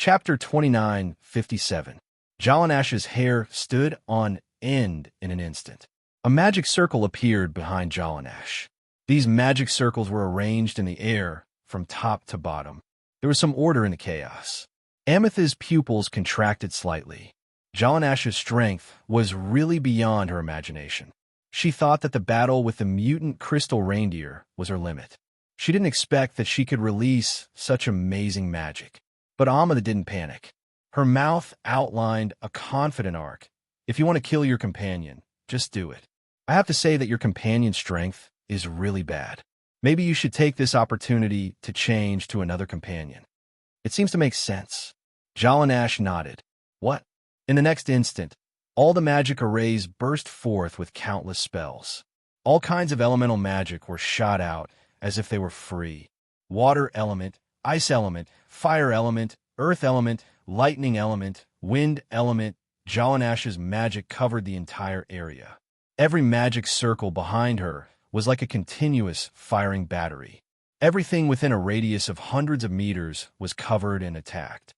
Chapter 2957. Jallanash's hair stood on end in an instant. A magic circle appeared behind Jallanash. These magic circles were arranged in the air from top to bottom. There was some order in the chaos. Amethyst's pupils contracted slightly. Jallanash's strength was really beyond her imagination. She thought that the battle with the mutant crystal reindeer was her limit. She didn't expect that she could release such amazing magic. But Ameth didn't panic. Her mouth outlined a confident arc. If you want to kill your companion, just do it. I have to say that your companion's strength is really bad. Maybe you should take this opportunity to change to another companion. It seems to make sense. Jallanash nodded. What? In the next instant, all the magic arrays burst forth with countless spells. All kinds of elemental magic were shot out as if they were free. Water element, ice element, fire element, earth element, lightning element, wind element. Jallanash's magic covered the entire area. Every magic circle behind her was like a continuous firing battery. Everything within a radius of hundreds of meters was covered and attacked.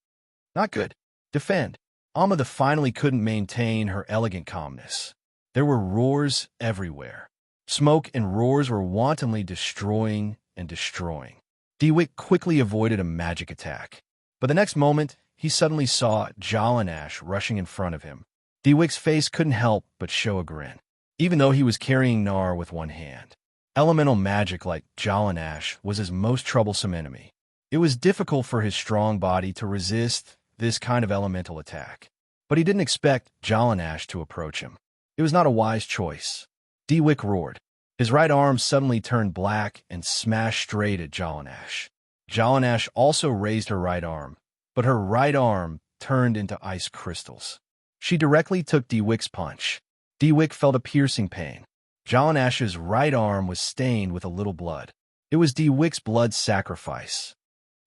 Not good. Defend. Ameth finally couldn't maintain her elegant calmness. There were roars everywhere. Smoke and roars were wantonly destroying and destroying. Dewick quickly avoided a magic attack. But the next moment, he suddenly saw Jallanash rushing in front of him. Dewick's face couldn't help but show a grin, even though he was carrying Nar with one hand. Elemental magic like Jallanash was his most troublesome enemy. It was difficult for his strong body to resist this kind of elemental attack. But he didn't expect Jallanash to approach him. It was not a wise choice. Dewick roared. His right arm suddenly turned black and smashed straight at Jallanash. Jallanash also raised her right arm, but her right arm turned into ice crystals. She directly took Dewick's punch. Dewick felt a piercing pain. Jallanash's right arm was stained with a little blood. It was Dewick's blood sacrifice.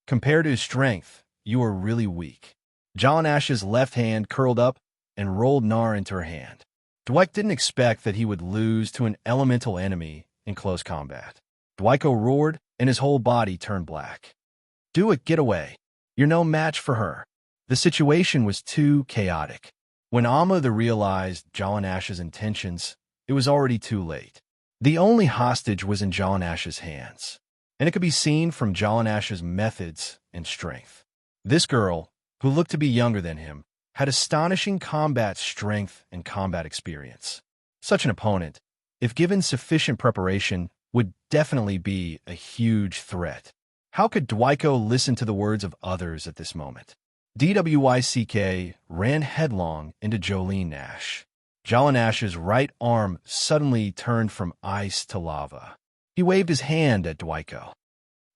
Compared to his strength, you are really weak. Jallanash's left hand curled up and rolled Nar into her hand. Dwight didn't expect that he would lose to an elemental enemy in close combat. Dwiko roared, and his whole body turned black. Do it, get away. You're no match for her. The situation was too chaotic. When Ameth realized Jallanash's intentions, it was already too late. The only hostage was in Jallanash's hands, and it could be seen from Jallanash's methods and strength. This girl, who looked to be younger than him, had astonishing combat strength and combat experience. Such an opponent, if given sufficient preparation, would definitely be a huge threat. How could Dwiko listen to the words of others at this moment? Dwyck ran headlong into Jolene Nash. Jallanash's right arm suddenly turned from ice to lava. He waved his hand at Dwiko.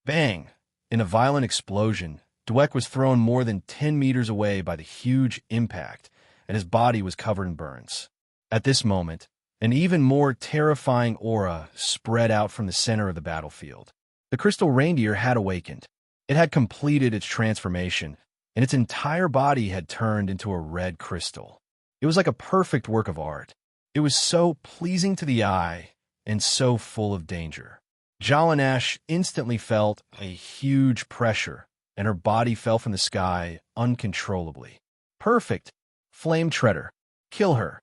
Bang! In a violent explosion, Dweck was thrown more than 10 meters away by the huge impact, and his body was covered in burns. At this moment, an even more terrifying aura spread out from the center of the battlefield. The crystal reindeer had awakened. It had completed its transformation, and its entire body had turned into a red crystal. It was like a perfect work of art. It was so pleasing to the eye and so full of danger. Jallanash instantly felt a huge pressure, and her body fell from the sky uncontrollably. Perfect! Flame Treader. Kill her.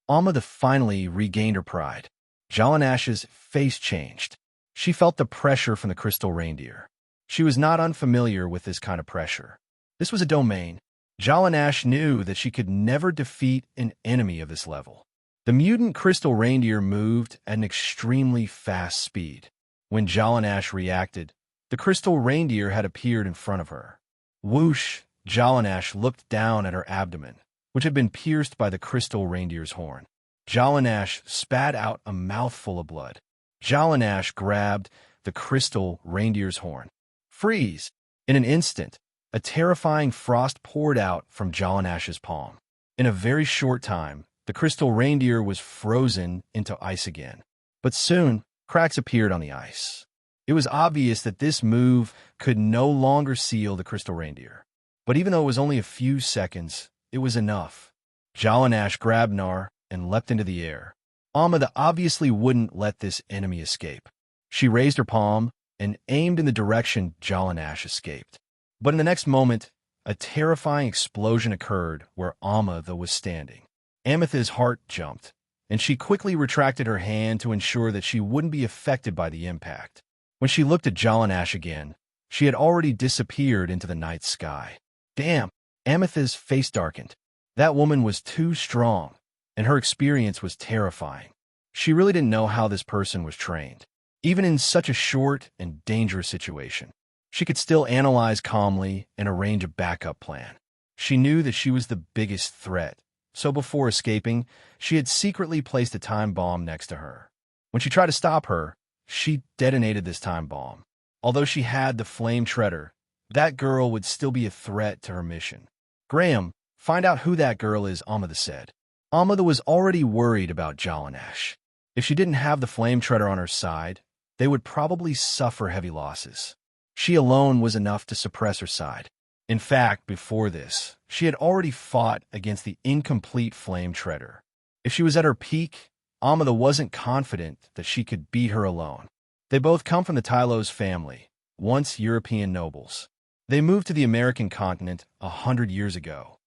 Ameth finally regained her pride. Jallanash's face changed. She felt the pressure from the crystal reindeer. She was not unfamiliar with this kind of pressure. This was a domain. Jallanash knew that she could never defeat an enemy of this level. The mutant crystal reindeer moved at an extremely fast speed. When Jallanash reacted, the crystal reindeer had appeared in front of her. Whoosh! Jallanash looked down at her abdomen, which had been pierced by the crystal reindeer's horn. Jallanash spat out a mouthful of blood. Jallanash grabbed the crystal reindeer's horn. Freeze! In an instant, a terrifying frost poured out from Jallanash's palm. In a very short time, the crystal reindeer was frozen into ice again. But soon, cracks appeared on the ice. It was obvious that this move could no longer seal the crystal reindeer. But even though it was only a few seconds, it was enough. Jallanash grabbed Nar and leapt into the air. Ameth obviously wouldn't let this enemy escape. She raised her palm and aimed in the direction Jallanash escaped. But in the next moment, a terrifying explosion occurred where Amada was standing. Amethyst's heart jumped, and she quickly retracted her hand to ensure that she wouldn't be affected by the impact. When she looked at Jalanash again, she had already disappeared into the night sky. Damn! Amethyst's face darkened. That woman was too strong, and her experience was terrifying. She really didn't know how this person was trained. Even in such a short and dangerous situation, she could still analyze calmly and arrange a backup plan. She knew that she was the biggest threat, so before escaping, she had secretly placed a time bomb next to her. When she tried to stop her, she detonated this time bomb. Although she had the flame treader, that girl would still be a threat to her mission. Graham, find out who that girl is, Amada said. Amada was already worried about Jalanash. If she didn't have the flame treader on her side, they would probably suffer heavy losses. She alone was enough to suppress her side. In fact, before this, she had already fought against the incomplete flame treader. If she was at her peak, Amada wasn't confident that she could beat her alone. They both come from the Tylos family, once European nobles. They moved to the American continent 100 years ago.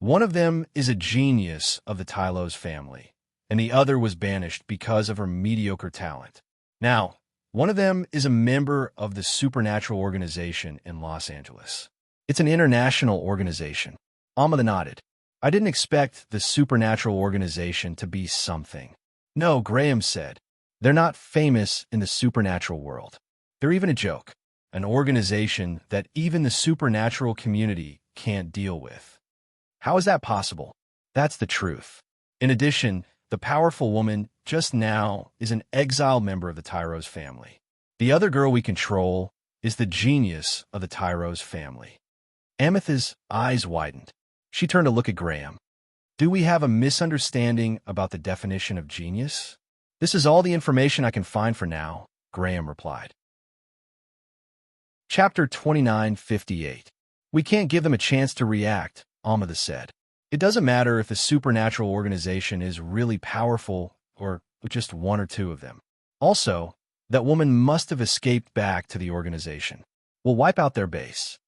One of them is a genius of the Tylos family, and the other was banished because of her mediocre talent. Now, one of them is a member of the Supernatural Organization in Los Angeles. It's an international organization. Amada nodded. I didn't expect the Supernatural Organization to be something. No, Graham said. They're not famous in the supernatural world. They're even a joke, an organization that even the supernatural community can't deal with. How is that possible? That's the truth. In addition, the powerful woman just now is an exiled member of the Tyros family. The other girl we control is the genius of the Tyros family. Amethyst's eyes widened. She turned to look at Graham. Do we have a misunderstanding about the definition of genius? This is all the information I can find for now, Graham replied. Chapter 2958. We can't give them a chance to react, Amada said. It doesn't matter if the supernatural organization is really powerful or just one or two of them. Also, that woman must have escaped back to the organization. We'll wipe out their base.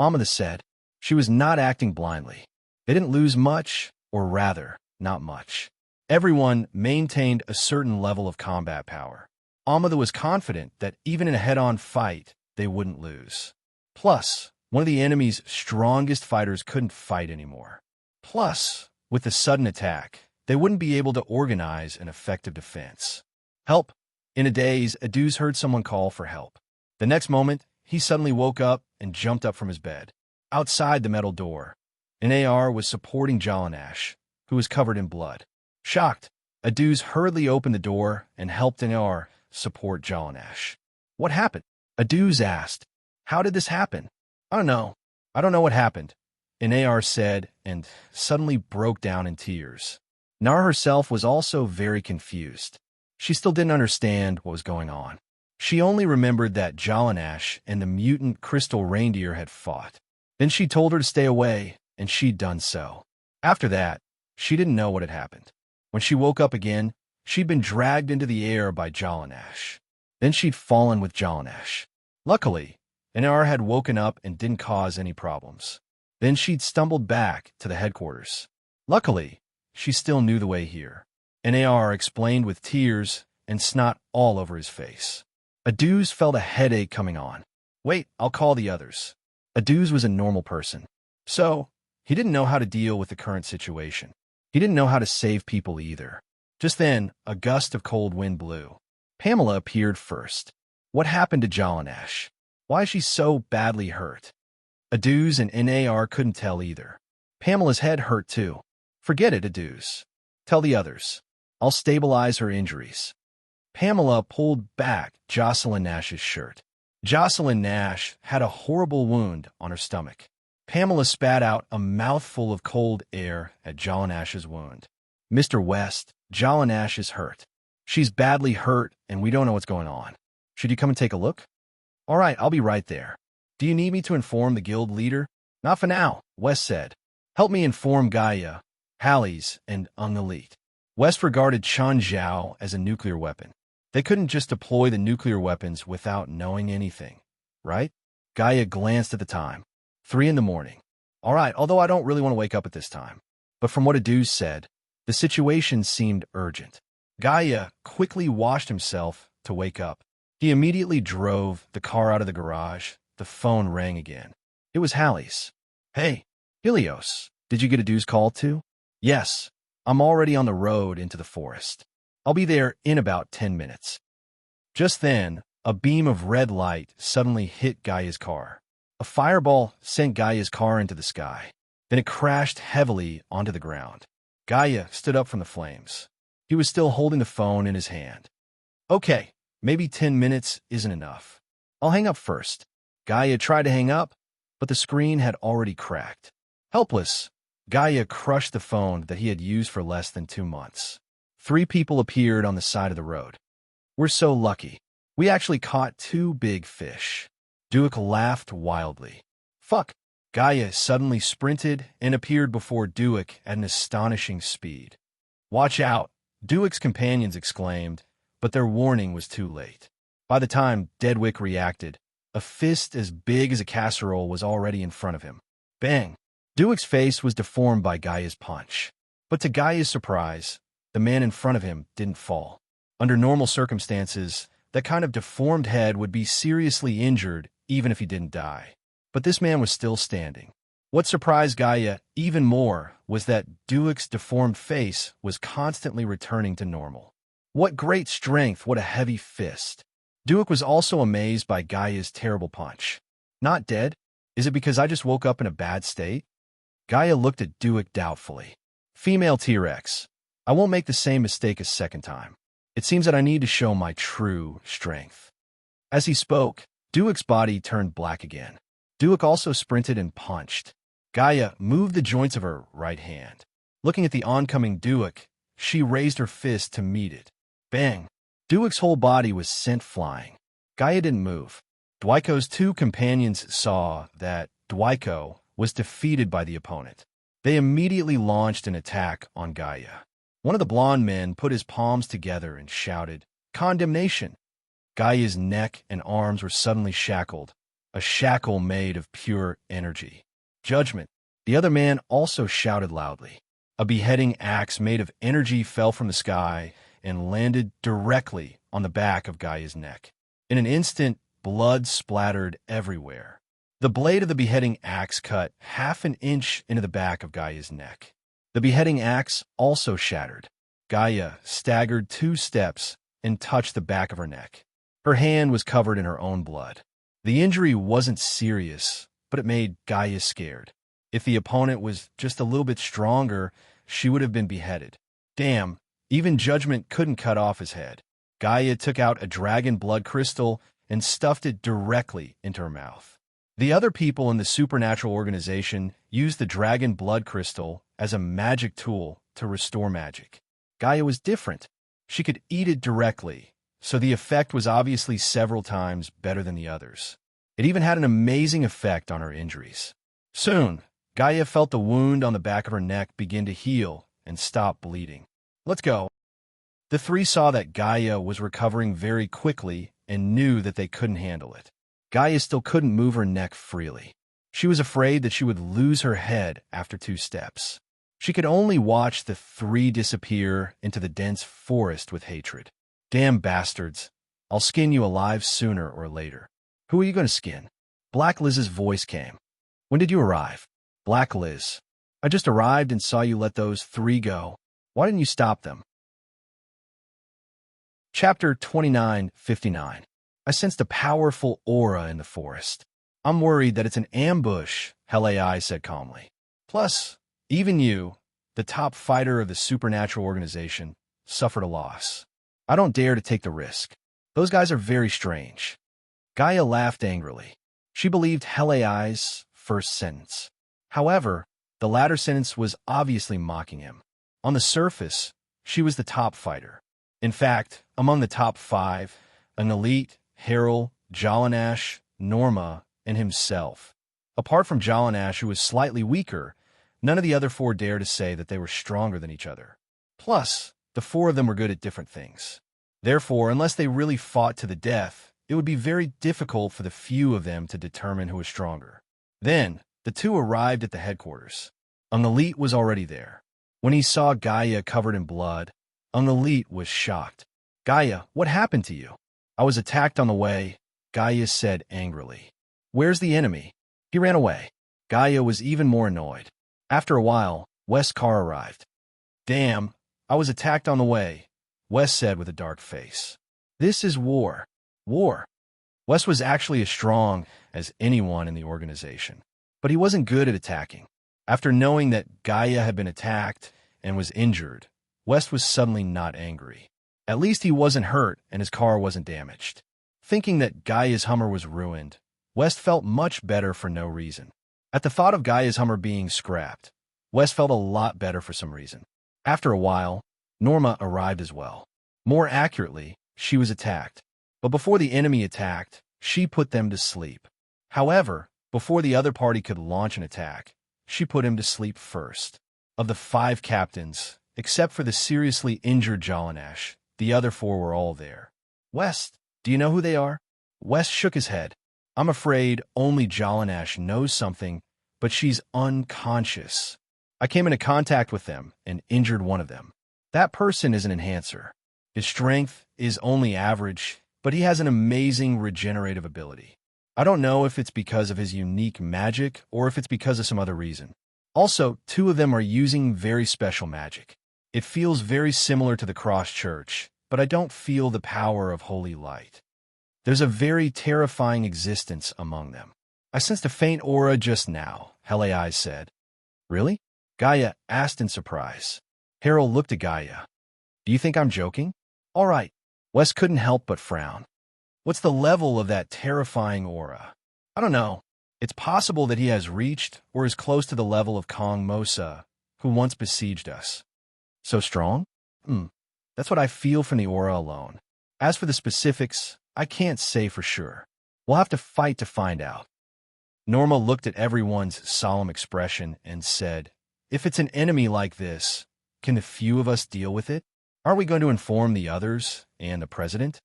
Amada said. She was not acting blindly. They didn't lose much, or rather, not much. Everyone maintained a certain level of combat power. Amada was confident that even in a head-on fight, they wouldn't lose. Plus, one of the enemy's strongest fighters couldn't fight anymore. Plus, with the sudden attack, they wouldn't be able to organize an effective defense. Help! In a daze, Aduz heard someone call for help. The next moment, he suddenly woke up and jumped up from his bed. Outside the metal door, an AR was supporting Jalanash, who was covered in blood. Shocked, Aduz hurriedly opened the door and helped an AR support Jalanash. What happened? Aduz asked. How did this happen? I don't know. I don't know what happened, an AR said and suddenly broke down in tears. Nar herself was also very confused. She still didn't understand what was going on. She only remembered that Jalanash and the mutant crystal reindeer had fought. Then she told her to stay away, and she'd done so. After that, she didn't know what had happened. When she woke up again, she'd been dragged into the air by Jalanash. Then she'd fallen with Jalanash. Luckily, Anar had woken up and didn't cause any problems. Then she'd stumbled back to the headquarters. Luckily, she still knew the way here. Anar explained with tears and snot all over his face. Aduz felt a headache coming on. Wait, I'll call the others. Aduz was a normal person. So, he didn't know how to deal with the current situation. He didn't know how to save people either. Just then, a gust of cold wind blew. Pamela appeared first. What happened to Jalanash? Why is she so badly hurt? Aduz and Nar couldn't tell either. Pamela's head hurt too. Forget it, Aduz. Tell the others. I'll stabilize her injuries. Pamela pulled back Jocelyn Nash's shirt. Jocelyn Nash had a horrible wound on her stomach. Pamela spat out a mouthful of cold air at Jallanash's wound. Mr. West, Jallanash is hurt. She's badly hurt, and we don't know what's going on. Should you come and take a look? All right, I'll be right there. Do you need me to inform the guild leader? Not for now, West said. Help me inform Gaia, Halleys, and Elite. West regarded Chun Zhao as a nuclear weapon. They couldn't just deploy the nuclear weapons without knowing anything, right? Gaia glanced at the time. 3 in the morning. All right, although I don't really want to wake up at this time. But from what Adu said, the situation seemed urgent. Gaia quickly washed himself to wake up. He immediately drove the car out of the garage. The phone rang again. It was Hallie's. Hey, Helios, did you get Adu's call too? Yes, I'm already on the road into the forest. I'll be there in about 10 minutes. Just then, a beam of red light suddenly hit Gaia's car. A fireball sent Gaia's car into the sky. Then it crashed heavily onto the ground. Gaia stood up from the flames. He was still holding the phone in his hand. Okay, maybe 10 minutes isn't enough. I'll hang up first. Gaia tried to hang up, but the screen had already cracked. Helpless, Gaia crushed the phone that he had used for less than 2 months. 3 people appeared on the side of the road. We're so lucky. We actually caught 2 big fish. Duke laughed wildly. Fuck. Gaia suddenly sprinted and appeared before Duke at an astonishing speed. Watch out, Duke's companions exclaimed, but their warning was too late. By the time Deadwick reacted, a fist as big as a casserole was already in front of him. Bang! Duke's face was deformed by Gaia's punch. But to Gaia's surprise, the man in front of him didn't fall. Under normal circumstances, that kind of deformed head would be seriously injured even if he didn't die. But this man was still standing. What surprised Gaia even more was that Duke's deformed face was constantly returning to normal. What great strength, what a heavy fist. Duke was also amazed by Gaia's terrible punch. Not dead? Is it because I just woke up in a bad state? Gaia looked at Duke doubtfully. Female T-Rex. I won't make the same mistake a second time. It seems that I need to show my true strength. As he spoke, Duke's body turned black again. Duke also sprinted and punched. Gaia moved the joints of her right hand. Looking at the oncoming Duke, she raised her fist to meet it. Bang! Duke's whole body was sent flying. Gaia didn't move. Dwiko's 2 companions saw that Dwiko was defeated by the opponent. They immediately launched an attack on Gaia. One of the blonde men put his palms together and shouted, "Condemnation!" Gaia's neck and arms were suddenly shackled, a shackle made of pure energy. Judgment. The other man also shouted loudly. A beheading axe made of energy fell from the sky and landed directly on the back of Gaia's neck. In an instant, blood splattered everywhere. The blade of the beheading axe cut half an inch into the back of Gaia's neck. The beheading axe also shattered. Gaia staggered 2 steps and touched the back of her neck. Her hand was covered in her own blood. The injury wasn't serious, but it made Gaia scared. If the opponent was just a little bit stronger, she would have been beheaded. Damn, even Judgment couldn't cut off his head. Gaia took out a dragon blood crystal and stuffed it directly into her mouth. The other people in the supernatural organization used the dragon blood crystal as a magic tool to restore magic. Gaia was different. She could eat it directly, so the effect was obviously several times better than the others. It even had an amazing effect on her injuries. Soon, Gaia felt the wound on the back of her neck begin to heal and stop bleeding. Let's go. The 3 saw that Gaia was recovering very quickly and knew that they couldn't handle it. Gaia still couldn't move her neck freely. She was afraid that she would lose her head after 2 steps. She could only watch the 3 disappear into the dense forest with hatred. Damn bastards. I'll skin you alive sooner or later. Who are you going to skin? Black Liz's voice came. When did you arrive? Black Liz. I just arrived and saw you let those 3 go. Why didn't you stop them? Chapter 29:59. I sensed a powerful aura in the forest. I'm worried that it's an ambush, Helai said calmly. Plus, even you, the top fighter of the supernatural organization, suffered a loss. I don't dare to take the risk. Those guys are very strange. Gaia laughed angrily. She believed Helai's first sentence. However, the latter sentence was obviously mocking him. On the surface, she was the top fighter. In fact, among the top 5, an elite, Harold, Jalanash, Norma, and himself. Apart from Jalanash, who was slightly weaker, none of the other 4 dared to say that they were stronger than each other. Plus, the 4 of them were good at different things. Therefore, unless they really fought to the death, it would be very difficult for the few of them to determine who was stronger. Then, The two arrived at the headquarters. Ungalit was already there. When he saw Gaia covered in blood, Ungalit was shocked. Gaia, what happened to you? I was attacked on the way, Gaia said angrily. Where's the enemy? He ran away. Gaia was even more annoyed. After a while, West's car arrived. Damn, I was attacked on the way, West said with a dark face. This is war. War. West was actually as strong as anyone in the organization, but he wasn't good at attacking. After knowing that Gaia had been attacked and was injured, West was suddenly not angry. At least he wasn't hurt and his car wasn't damaged. Thinking that Gaia's Hummer was ruined, West felt much better for no reason. At the thought of Gaia's Hummer being scrapped, West felt a lot better for some reason. After a while, Norma arrived as well. More accurately, she was attacked. But before the enemy attacked, she put them to sleep. However, before the other party could launch an attack, she put him to sleep first. Of the 5 captains, except for the seriously injured Jolanash, the other 4 were all there. West, do you know who they are? West shook his head. I'm afraid only Jolanash knows something, but she's unconscious. I came into contact with them and injured one of them. That person is an enhancer. His strength is only average, but he has an amazing regenerative ability. I don't know if it's because of his unique magic or if it's because of some other reason. Also, 2 of them are using very special magic. It feels very similar to the Cross Church, but I don't feel the power of holy light. There's a very terrifying existence among them. I sensed a faint aura just now, Helei said. Really? Gaia asked in surprise. Harold looked at Gaia. Do you think I'm joking? All right. Wes couldn't help but frown. What's the level of that terrifying aura? I don't know. It's possible that he has reached or is close to the level of Kong Mosa, who once besieged us. So strong? That's what I feel from the aura alone. As for the specifics, I can't say for sure. We'll have to fight to find out. Norma looked at everyone's solemn expression and said, if it's an enemy like this, can the few of us deal with it? Aren't we going to inform the others and the president?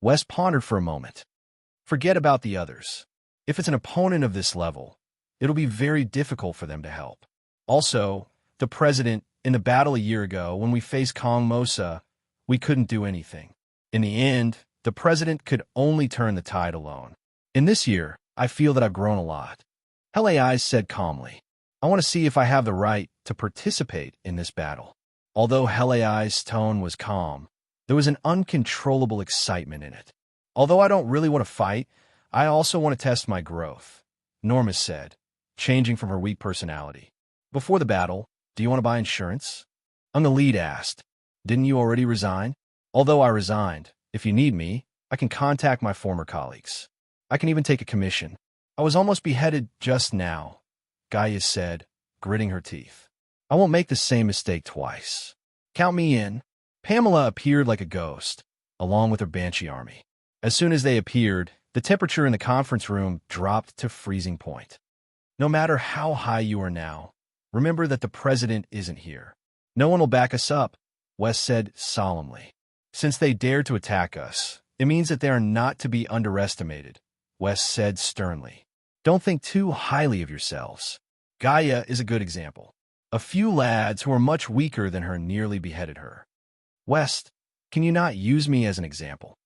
Wes pondered for a moment. Forget about the others. If it's an opponent of this level, it'll be very difficult for them to help. Also, the president, in the battle a year ago, when we faced Kong Mosa, we couldn't do anything. In the end, the president could only turn the tide alone. In this year, I feel that I've grown a lot. Helei said calmly. I want to see if I have the right to participate in this battle. Although Helei's tone was calm, there was an uncontrollable excitement in it. Although I don't really want to fight, I also want to test my growth, Norma said, changing from her weak personality. Before the battle, do you want to buy insurance? Ungalit asked. Didn't you already resign? Although I resigned, if you need me, I can contact my former colleagues. I can even take a commission. I was almost beheaded just now, Gaia said, gritting her teeth. I won't make the same mistake twice. Count me in. Pamela appeared like a ghost, along with her Banshee army. As soon as they appeared, the temperature in the conference room dropped to freezing point. No matter how high you are now, remember that the president isn't here. No one will back us up, Wes said solemnly. Since they dared to attack us, it means that they are not to be underestimated, Wes said sternly. Don't think too highly of yourselves. Gaia is a good example. A few lads who are much weaker than her nearly beheaded her. West, can you not use me as an example?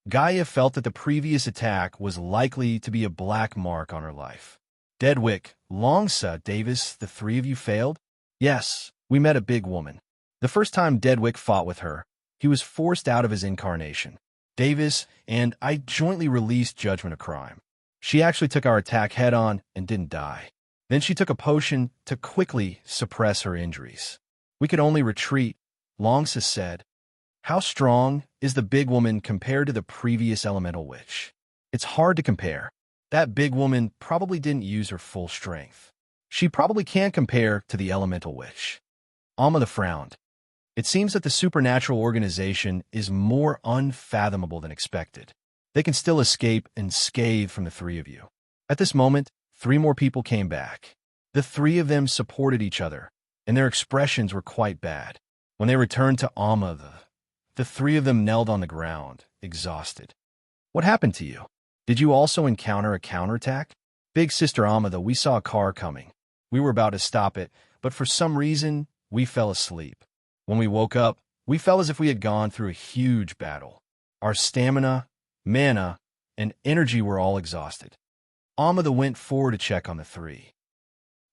Gaia felt that the previous attack was likely to be a black mark on her life. Dedwick, Longsa, Davis, the 3 of you failed? Yes, we met a big woman. The first time Dedwick fought with her, he was forced out of his incarnation. Davis and I jointly released Judgment of Crime. She actually took our attack head-on and didn't die. Then she took a potion to quickly suppress her injuries. We could only retreat, Longsa said. How strong is the big woman compared to the previous elemental witch? It's hard to compare. That big woman probably didn't use her full strength. She probably can't compare to the elemental witch. Amada frowned. It seems that the supernatural organization is more unfathomable than expected. They can still escape unscathed from the 3 of you. At this moment, 3 more people came back. The 3 of them supported each other, and their expressions were quite bad. When they returned to Amada, the 3 of them knelt on the ground, exhausted. What happened to you? Did you also encounter a counterattack? Big Sister Amada, we saw a car coming. We were about to stop it, but for some reason, we fell asleep. When we woke up, we felt as if we had gone through a huge battle. Our stamina, mana, and energy were all exhausted. Amada went forward to check on the three.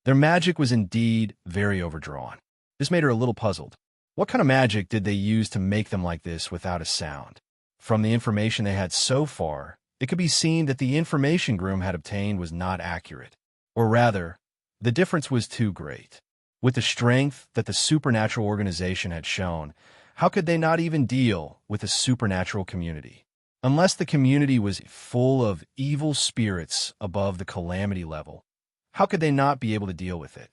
Their magic was indeed very overdrawn. This made her a little puzzled. What kind of magic did they use to make them like this without a sound? From the information they had so far, it could be seen that the information Groom had obtained was not accurate. Or rather, the difference was too great. With the strength that the supernatural organization had shown, how could they not even deal with a supernatural community? Unless the community was full of evil spirits above the calamity level, how could they not be able to deal with it?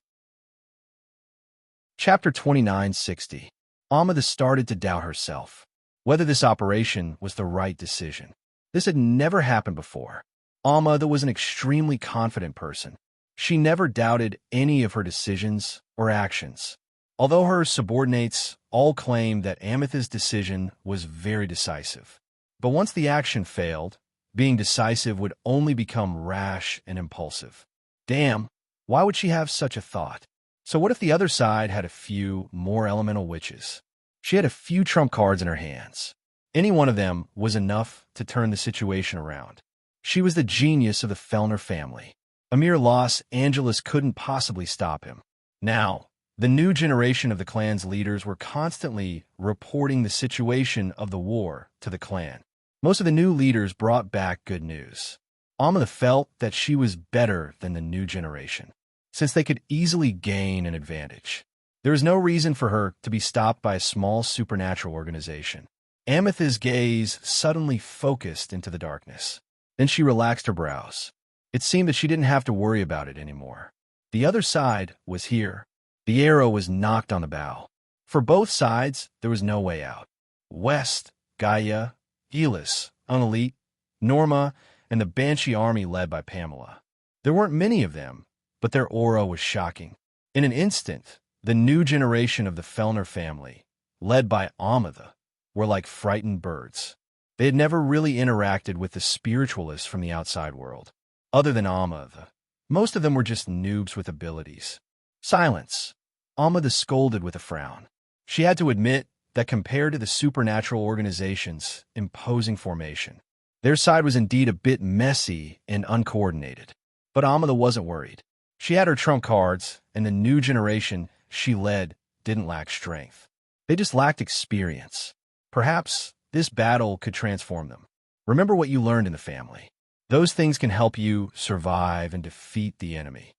Chapter 2960. Amada started to doubt herself, whether this operation was the right decision. This had never happened before. Amada was an extremely confident person. She never doubted any of her decisions or actions. Although her subordinates all claimed that Amethyst's decision was very decisive. But once the action failed, being decisive would only become rash and impulsive. Damn, why would she have such a thought? So what if the other side had a few more elemental witches? She had a few trump cards in her hands. Any one of them was enough to turn the situation around. She was the genius of the Fellner family. A mere Los Angeles couldn't possibly stop him. Now, the new generation of the clan's leaders were constantly reporting the situation of the war to the clan. Most of the new leaders brought back good news. Amada felt that she was better than the new generation, since they could easily gain an advantage. There was no reason for her to be stopped by a small supernatural organization. Amethyst's gaze suddenly focused into the darkness. Then she relaxed her brows. It seemed that she didn't have to worry about it anymore. The other side was here. The arrow was knocked on the bow. For both sides, there was no way out. West, Gaia, Elis, Unelite, Norma, and the Banshee army led by Pamela. There weren't many of them, but their aura was shocking. In an instant, the new generation of the Fellner family, led by Amada, were like frightened birds. They had never really interacted with the spiritualists from the outside world. Other than Amada, most of them were just noobs with abilities. Silence. Amada scolded with a frown. She had to admit that compared to the supernatural organization's imposing formation, their side was indeed a bit messy and uncoordinated. But Amada wasn't worried. She had her trump cards, and the new generation she led didn't lack strength. They just lacked experience. Perhaps this battle could transform them. Remember what you learned in the family. Those things can help you survive and defeat the enemy.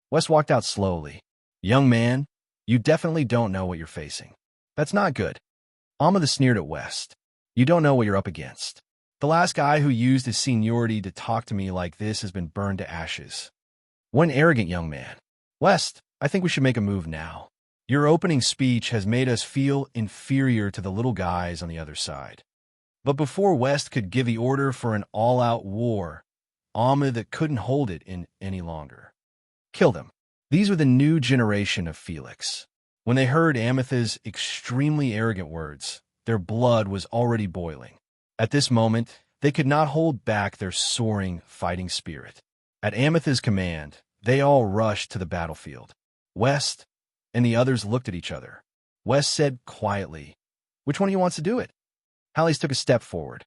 West walked out slowly. Young man, you definitely don't know what you're facing. That's not good. Amada sneered at West. You don't know what you're up against. The last guy who used his seniority to talk to me like this has been burned to ashes. One arrogant young man. West, I think we should make a move now. Your opening speech has made us feel inferior to the little guys on the other side. But before West could give the order for an all-out war, Amada couldn't hold it in any longer. Kill them. These were the new generation of Felix. When they heard Amethyst's extremely arrogant words, their blood was already boiling. At this moment, they could not hold back their soaring fighting spirit. At Amethyst's command, they all rushed to the battlefield. West and the others looked at each other. West said quietly, "Which one of you wants to do it?" Hallie took a step forward.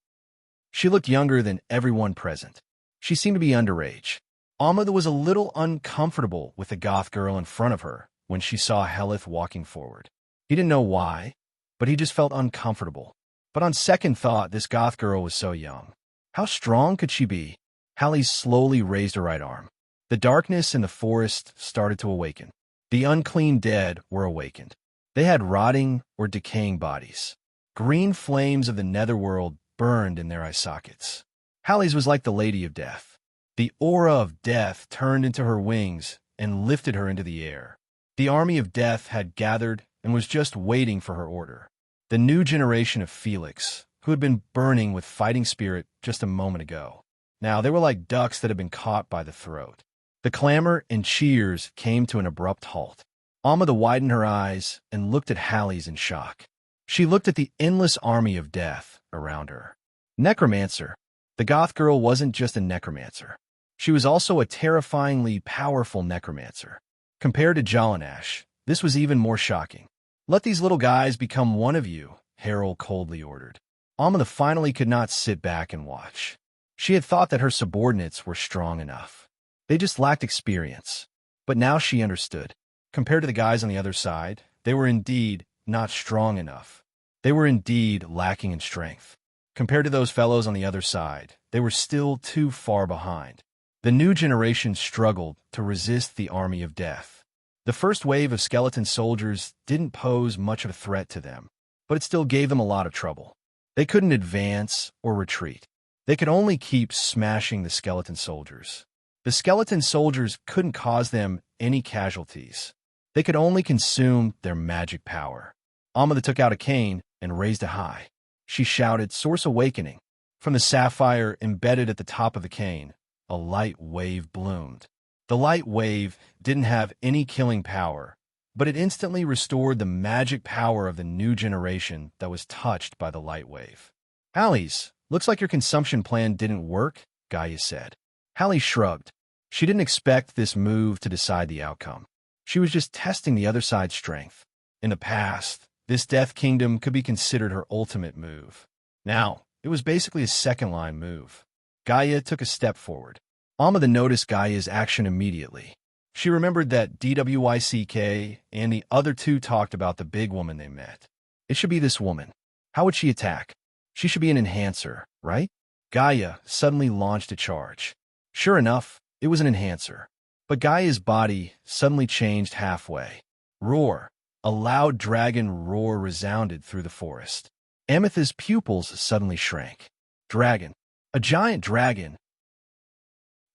She looked younger than everyone present. She seemed to be underage. Amada was a little uncomfortable with the goth girl in front of her when she saw Helith walking forward. He didn't know why, but he just felt uncomfortable. But on second thought, this goth girl was so young. How strong could she be? Hallie slowly raised her right arm. The darkness in the forest started to awaken. The unclean dead were awakened. They had rotting or decaying bodies. Green flames of the netherworld burned in their eye sockets. Hallie's was like the Lady of Death. The aura of death turned into her wings and lifted her into the air. The army of death had gathered and was just waiting for her order. The new generation of Felix, who had been burning with fighting spirit just a moment ago. Now they were like ducks that had been caught by the throat. The clamor and cheers came to an abrupt halt. Amada widened her eyes and looked at Hallie's in shock. She looked at the endless army of death around her. Necromancer. The goth girl wasn't just a necromancer. She was also a terrifyingly powerful necromancer. Compared to Jalanash, this was even more shocking. "Let these little guys become one of you," Harold coldly ordered. Amanda finally could not sit back and watch. She had thought that her subordinates were strong enough. They just lacked experience. But now she understood. Compared to the guys on the other side, they were indeed not strong enough. They were indeed lacking in strength. Compared to those fellows on the other side, they were still too far behind. The new generation struggled to resist the army of death. The first wave of skeleton soldiers didn't pose much of a threat to them, but it still gave them a lot of trouble. They couldn't advance or retreat. They could only keep smashing the skeleton soldiers. The skeleton soldiers couldn't cause them any casualties. They could only consume their magic power. Amanda took out a cane and raised it high. She shouted, "Source Awakening." From the sapphire embedded at the top of the cane, a light wave bloomed. The light wave didn't have any killing power, but it instantly restored the magic power of the new generation that was touched by the light wave. "Hallies, looks like your consumption plan didn't work," Gaia said. Hallie shrugged. She didn't expect this move to decide the outcome. She was just testing the other side's strength. In the past, this Death Kingdom could be considered her ultimate move. Now, it was basically a second-line move. Gaia took a step forward. Amanda noticed Gaia's action immediately. She remembered that DWYCK and the other two talked about the big woman they met. It should be this woman. How would she attack? She should be an enhancer, right? Gaia suddenly launched a charge. Sure enough, it was an enhancer. But Gaia's body suddenly changed halfway. Roar! A loud dragon roar resounded through the forest. Amethyst's pupils suddenly shrank. Dragon. A giant dragon.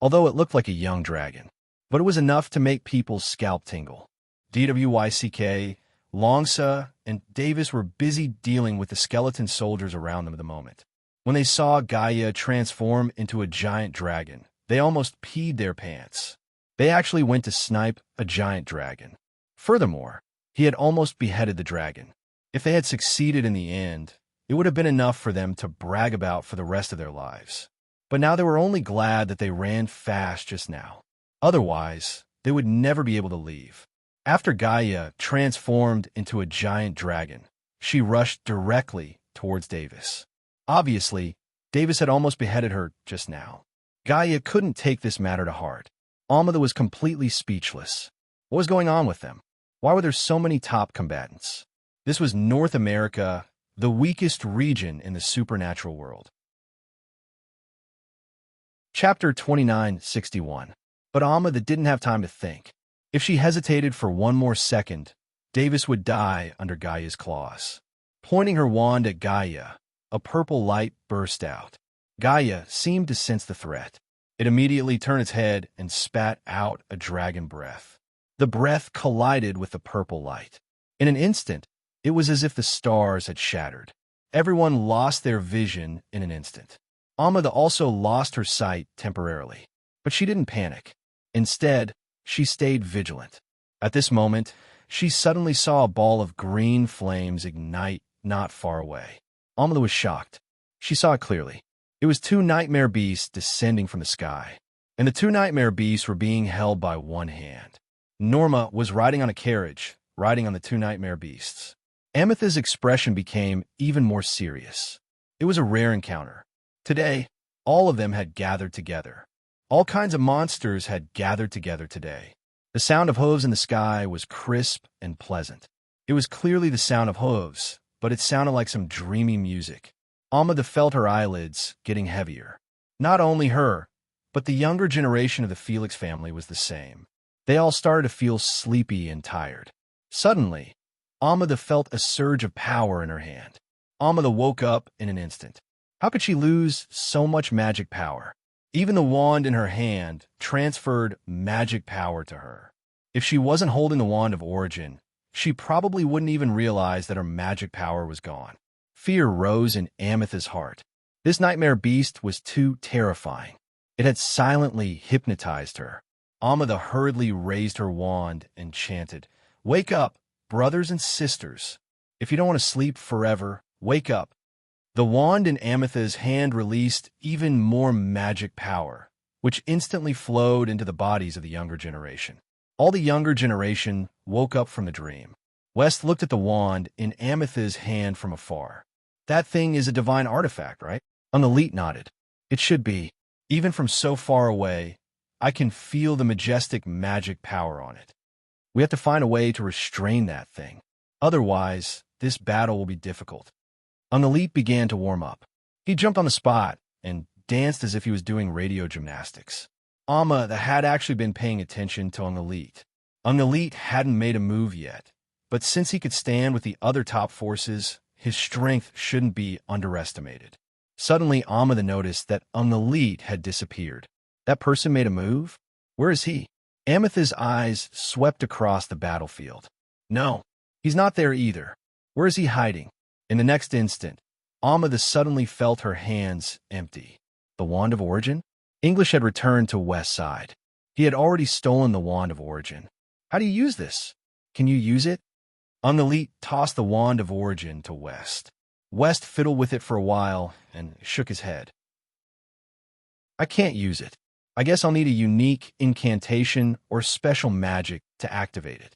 Although it looked like a young dragon. But it was enough to make people's scalp tingle. DWYCK, Longsa, and Davis were busy dealing with the skeleton soldiers around them at the moment. When they saw Gaia transform into a giant dragon, they almost peed their pants. They actually went to snipe a giant dragon. Furthermore, he had almost beheaded the dragon. If they had succeeded in the end, it would have been enough for them to brag about for the rest of their lives. But now they were only glad that they ran fast just now. Otherwise, they would never be able to leave. After Gaia transformed into a giant dragon, she rushed directly towards Davis. Obviously, Davis had almost beheaded her just now. Gaia couldn't take this matter to heart. Amanda was completely speechless. What was going on with them? Why were there so many top combatants? This was North America, the weakest region in the supernatural world. Chapter 2961. But Amanda didn't have time to think. If she hesitated for one more second, Davis would die under Gaia's claws. Pointing her wand at Gaia, a purple light burst out. Gaia seemed to sense the threat. It immediately turned its head and spat out a dragon breath. The breath collided with the purple light. In an instant, it was as if the stars had shattered. Everyone lost their vision in an instant. Amanda also lost her sight temporarily, but she didn't panic. Instead, she stayed vigilant. At this moment, she suddenly saw a ball of green flames ignite not far away. Amanda was shocked. She saw it clearly. It was two nightmare beasts descending from the sky, and the two nightmare beasts were being held by one hand. Norma was riding on a carriage, riding on the two nightmare beasts. Amethyst's expression became even more serious. It was a rare encounter. Today, all of them had gathered together. All kinds of monsters had gathered together today. The sound of hooves in the sky was crisp and pleasant. It was clearly the sound of hooves, but it sounded like some dreamy music. Amanda felt her eyelids getting heavier. Not only her, but the younger generation of the Felix family was the same. They all started to feel sleepy and tired. Suddenly, Amanda felt a surge of power in her hand. Amanda woke up in an instant. How could she lose so much magic power? Even the wand in her hand transferred magic power to her. If she wasn't holding the wand of origin, she probably wouldn't even realize that her magic power was gone. Fear rose in Amethyst's heart. This nightmare beast was too terrifying. It had silently hypnotized her. Amanda hurriedly raised her wand and chanted, "Wake up, brothers and sisters. If you don't want to sleep forever, wake up." The wand in Amethyst's hand released even more magic power. which instantly flowed into the bodies of the younger generation. All the younger generation woke up from the dream. West looked at the wand in Amethyst's hand from afar. That thing is a divine artifact, right? Unalite nodded. It should be. Even from so far away, I can feel the majestic magic power on it. We have to find a way to restrain that thing. Otherwise, this battle will be difficult. Unalite began to warm up. He jumped on the spot and danced as if he was doing radio gymnastics. Amma had actually been paying attention to Unalite. Unalite hadn't made a move yet, but since he could stand with the other top forces, his strength shouldn't be underestimated. Suddenly, Amma noticed that Unalite had disappeared. That person made a move? Where is he? Amethyst's eyes swept across the battlefield. No, he's not there either. Where is he hiding? In the next instant, Amma suddenly felt her hands empty. The Wand of Origin? English had returned to West's side. He had already stolen the Wand of Origin. How do you use this? Can you use it? Unalite tossed the Wand of Origin to West. West fiddled with it for a while and shook his head. I can't use it. I guess I'll need a unique incantation or special magic to activate it.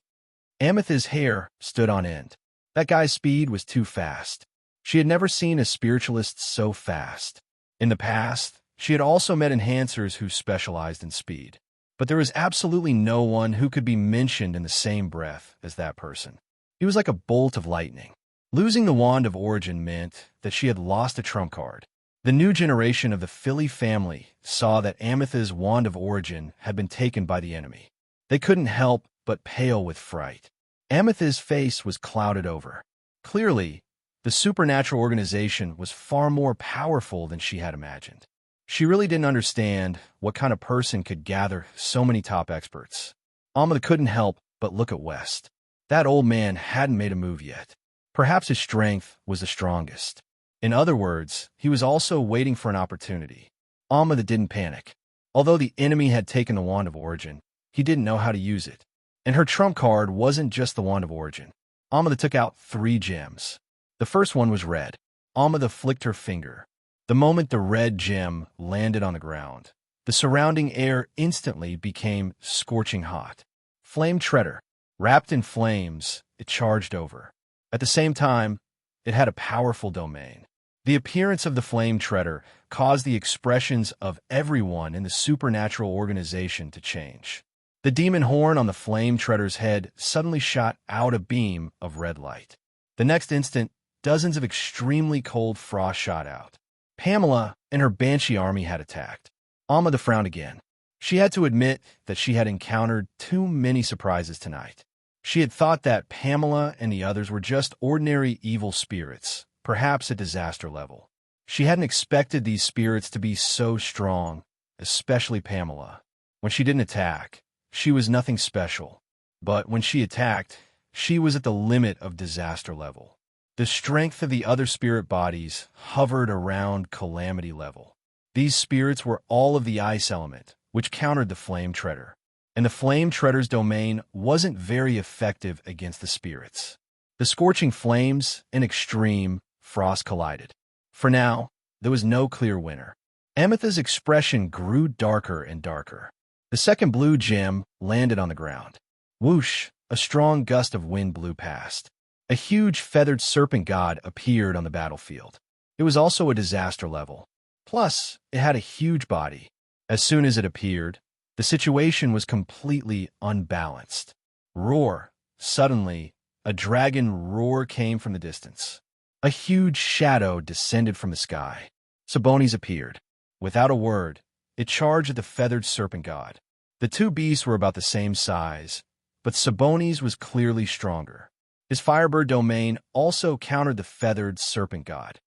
Amethyst's hair stood on end. That guy's speed was too fast. She had never seen a spiritualist so fast. In the past, she had also met enhancers who specialized in speed. But there was absolutely no one who could be mentioned in the same breath as that person. He was like a bolt of lightning. Losing the Wand of Origin meant that she had lost a trump card. The new generation of the Philly family saw that Amethyst's Wand of Origin had been taken by the enemy. They couldn't help but pale with fright. Amethyst's face was clouded over. Clearly, the supernatural organization was far more powerful than she had imagined. She really didn't understand what kind of person could gather so many top experts. Amma couldn't help but look at West. That old man hadn't made a move yet. Perhaps his strength was the strongest. In other words, he was also waiting for an opportunity. Amma didn't panic. Although the enemy had taken the Wand of Origin, he didn't know how to use it. And her trump card wasn't just the Wand of Origin. Amma took out 3 gems. The first one was red. Amma flicked her finger. The moment the red gem landed on the ground, the surrounding air instantly became scorching hot. Flame Treader. Wrapped in flames, it charged over. At the same time, it had a powerful domain. The appearance of the Flame Treader caused the expressions of everyone in the supernatural organization to change. The demon horn on the Flame Treader's head suddenly shot out a beam of red light. The next instant, dozens of extremely cold frost shot out. Pamela and her Banshee army had attacked. Amma frowned again. She had to admit that she had encountered too many surprises tonight. She had thought that Pamela and the others were just ordinary evil spirits, perhaps at disaster level. She hadn't expected these spirits to be so strong, especially Pamela. When she didn't attack, she was nothing special. But when she attacked, she was at the limit of disaster level. The strength of the other spirit bodies hovered around calamity level. These spirits were all of the ice element, which countered the Flame Treader. And the Flame Treader's domain wasn't very effective against the spirits. The scorching flames and extreme frost collided. For now, there was no clear winner. Amethyst's expression grew darker and darker. The second blue gem landed on the ground. Whoosh, a strong gust of wind blew past. A huge feathered serpent god appeared on the battlefield. It was also a disaster level. Plus, it had a huge body. As soon as it appeared, the situation was completely unbalanced. Roar. Suddenly, a dragon roar came from the distance. A huge shadow descended from the sky. Sabonis appeared. Without a word, it charged at the feathered serpent god. The two beasts were about the same size, but Sabonis was clearly stronger. His Firebird domain also countered the feathered serpent god.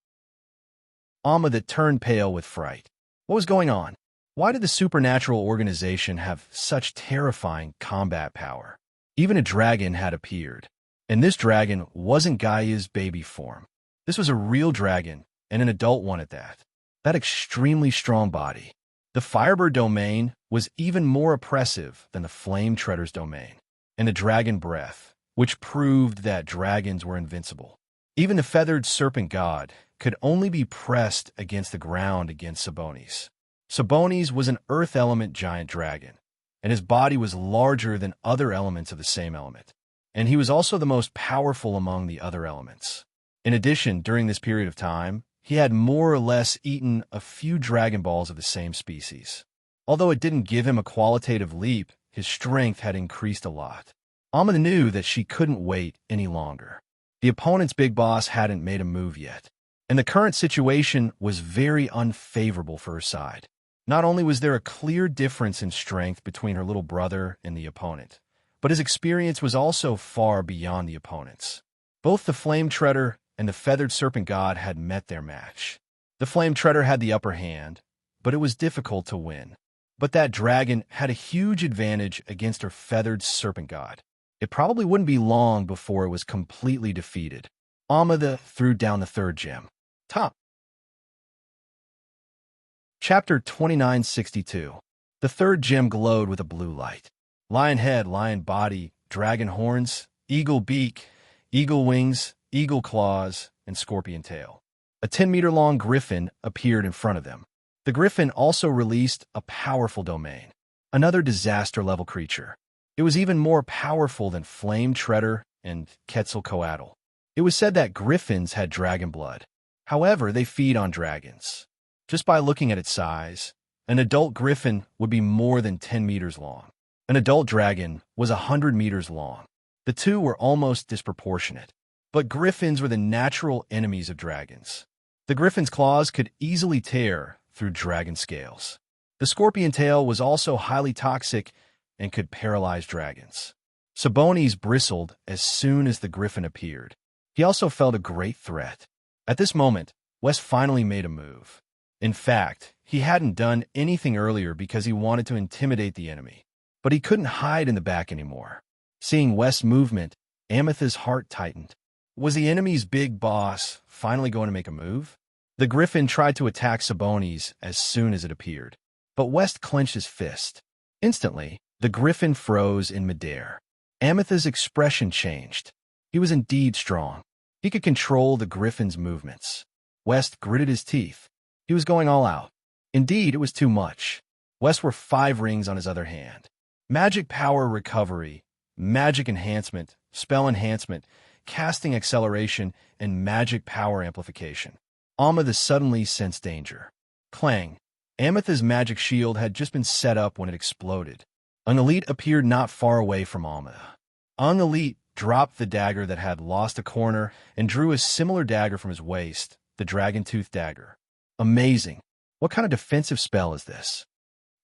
Amma turned pale with fright. What was going on? Why did the supernatural organization have such terrifying combat power? Even a dragon had appeared. And this dragon wasn't Gaia's baby form. This was a real dragon, and an adult one at that. That extremely strong body. The Firebird domain was even more oppressive than the Flame Treader's domain. And the dragon breath, which proved that dragons were invincible. Even the feathered serpent god could only be pressed against the ground against Sabonis. Sabonis was an earth element giant dragon, and his body was larger than other elements of the same element, and he was also the most powerful among the other elements. In addition, during this period of time, he had more or less eaten a few Dragon Balls of the same species. Although it didn't give him a qualitative leap, his strength had increased a lot. Amada knew that she couldn't wait any longer. The opponent's big boss hadn't made a move yet, and the current situation was very unfavorable for her side. Not only was there a clear difference in strength between her little brother and the opponent, but his experience was also far beyond the opponent's. Both the Flame Treader and the Feathered Serpent God had met their match. The Flame Treader had the upper hand, but it was difficult to win. But that dragon had a huge advantage against her Feathered Serpent God. It probably wouldn't be long before it was completely defeated. Amada threw down the third gem. Top. Chapter 2962. The third gem glowed with a blue light. Lion head, lion body, dragon horns, eagle beak, eagle wings, eagle claws, and scorpion tail. A 10-meter-long griffin appeared in front of them. The griffin also released a powerful domain, another disaster-level creature. It was even more powerful than Flame Treader and Quetzalcoatl. It was said that griffins had dragon blood. However, they feed on dragons. Just by looking at its size, an adult griffin would be more than 10 meters long. An adult dragon was 100 meters long. The two were almost disproportionate. But griffins were the natural enemies of dragons. The griffin's claws could easily tear through dragon scales. The scorpion tail was also highly toxic and could paralyze dragons. Sabonis bristled as soon as the griffin appeared. He also felt a great threat. At this moment, West finally made a move. In fact, he hadn't done anything earlier because he wanted to intimidate the enemy. But he couldn't hide in the back anymore. Seeing West's movement, Amethyst's heart tightened. Was the enemy's big boss finally going to make a move? The griffin tried to attack Sabonis as soon as it appeared, but West clenched his fist. Instantly, the griffin froze in midair. Amethyst's expression changed. He was indeed strong. He could control the griffin's movements. West gritted his teeth. He was going all out. Indeed, it was too much. West wore 5 rings on his other hand. Magic power recovery, magic enhancement, spell enhancement, casting acceleration, and magic power amplification. Amada suddenly sensed danger. Clang. Amethyst's magic shield had just been set up when it exploded. An elite appeared not far away from Amada. An elite dropped the dagger that had lost a corner and drew a similar dagger from his waist, the Dragon Tooth Dagger. Amazing. What kind of defensive spell is this?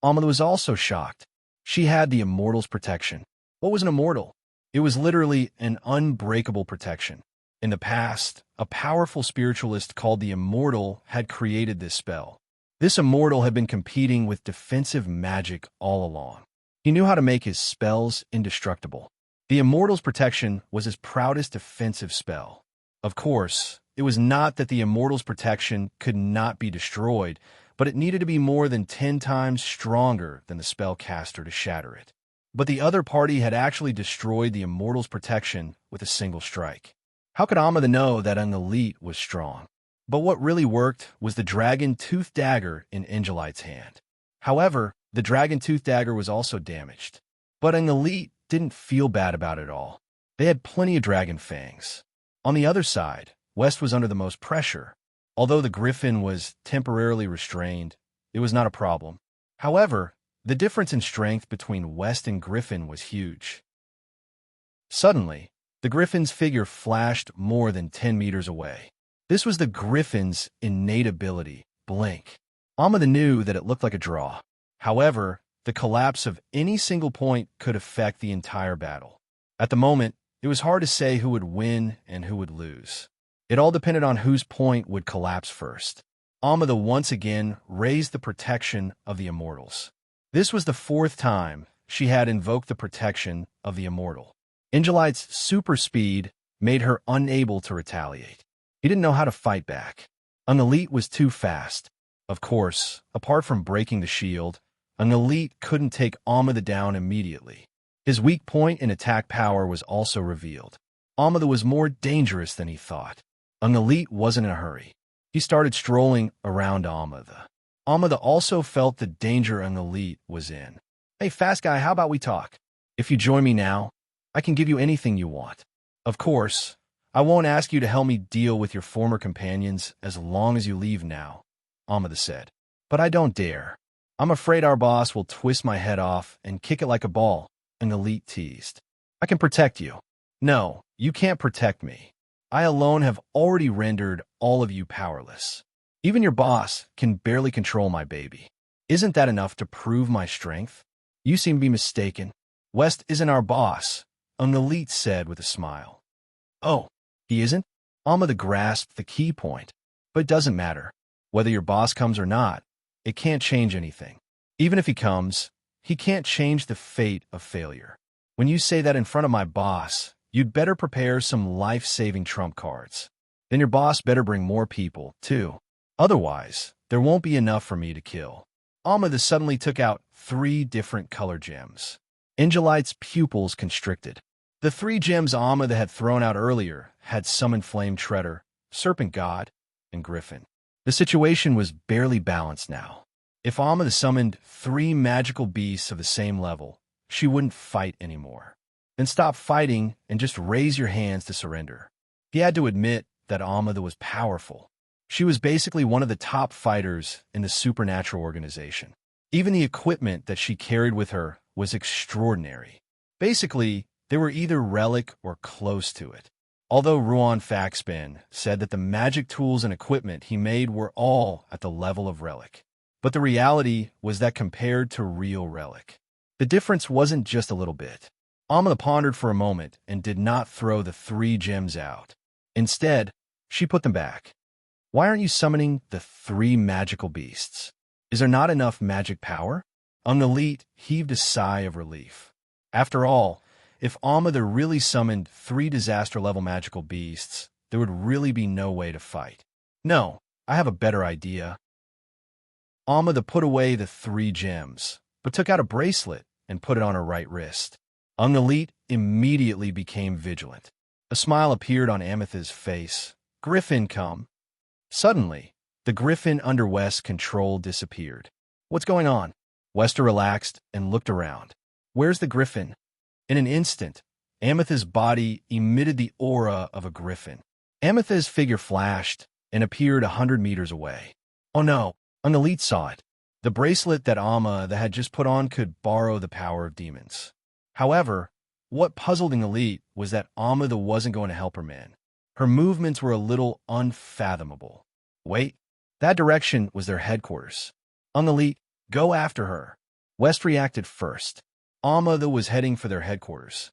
Amada was also shocked. She had the Immortal's protection. What was an immortal? It was literally an unbreakable protection. In the past, a powerful spiritualist called the Immortal had created this spell. This Immortal had been competing with defensive magic all along. He knew how to make his spells indestructible. The Immortal's protection was his proudest defensive spell. Of course, it was not that the Immortal's protection could not be destroyed, but it needed to be more than 10 times stronger than the spellcaster to shatter it. But the other party had actually destroyed the Immortal's protection with a single strike. How could Amada know that an elite was strong? But what really worked was the Dragon Tooth Dagger in Angelite's hand. However, the Dragon Tooth Dagger was also damaged. But an elite didn't feel bad about it all. They had plenty of dragon fangs. On the other side, West was under the most pressure. Although the griffin was temporarily restrained, it was not a problem. However, the difference in strength between West and Griffin was huge. Suddenly, the griffin's figure flashed more than 10 meters away. This was the griffin's innate ability, blink. Amada knew that it looked like a draw. However, the collapse of any single point could affect the entire battle. At the moment, it was hard to say who would win and who would lose. It all depended on whose point would collapse first. Amada once again raised the protection of the Immortals. This was the 4th time she had invoked the protection of the Immortal. Angelite's super speed made her unable to retaliate. He didn't know how to fight back. An elite was too fast. Of course, apart from breaking the shield, an elite couldn't take Amada down immediately. His weak point in attack power was also revealed. Amada was more dangerous than he thought. An elite wasn't in a hurry. He started strolling around Amada. Amada also felt the danger an elite was in. Hey, fast guy, how about we talk? If you join me now, I can give you anything you want. Of course, I won't ask you to help me deal with your former companions as long as you leave now, Amada said. But I don't dare. I'm afraid our boss will twist my head off and kick it like a ball, an elite teased. I can protect you. No, you can't protect me. I alone have already rendered all of you powerless. Even your boss can barely control my baby. Isn't that enough to prove my strength? You seem to be mistaken. West isn't our boss, an elite said with a smile. Oh, he isn't? Amada grasped the key point. But it doesn't matter. Whether your boss comes or not, it can't change anything. Even if he comes, he can't change the fate of failure. When you say that in front of my boss, you'd better prepare some life-saving trump cards. Then your boss better bring more people, too. Otherwise, there won't be enough for me to kill. Amada suddenly took out 3 different color gems. Angelite's pupils constricted. The 3 gems Amada had thrown out earlier had summoned Flame Treader, Serpent God, and Griffin. The situation was barely balanced now. If Amada summoned 3 magical beasts of the same level, she wouldn't fight anymore. Then stop fighting and just raise your hands to surrender. He had to admit that Amada was powerful. She was basically one of the top fighters in the supernatural organization. Even the equipment that she carried with her was extraordinary. Basically, they were either relic or close to it. Although Ruan Faxbin said that the magic tools and equipment he made were all at the level of relic. But the reality was that compared to real relic, the difference wasn't just a little bit. Amada pondered for a moment and did not throw the 3 gems out. Instead, she put them back. Why aren't you summoning the 3 magical beasts? Is there not enough magic power? Elite heaved a sigh of relief. After all, if Amada really summoned 3 disaster-level magical beasts, there would really be no way to fight. No, I have a better idea. Amada put away the 3 gems, but took out a bracelet and put it on her right wrist. Elite immediately became vigilant. A smile appeared on Amethyst's face. Griffin, come. Suddenly, the griffin under West's control disappeared. What's going on? Wester relaxed and looked around. Where's the griffin? In an instant, Amethyst's body emitted the aura of a griffin. Amethyst's figure flashed and appeared 100 meters away. Oh no, an elite saw it. The bracelet that Amada had just put on could borrow the power of demons. However, what puzzled an elite was that Amada wasn't going to help her man. Her movements were a little unfathomable. Wait, that direction was their headquarters. Elite, go after her. West reacted first. Amada was heading for their headquarters.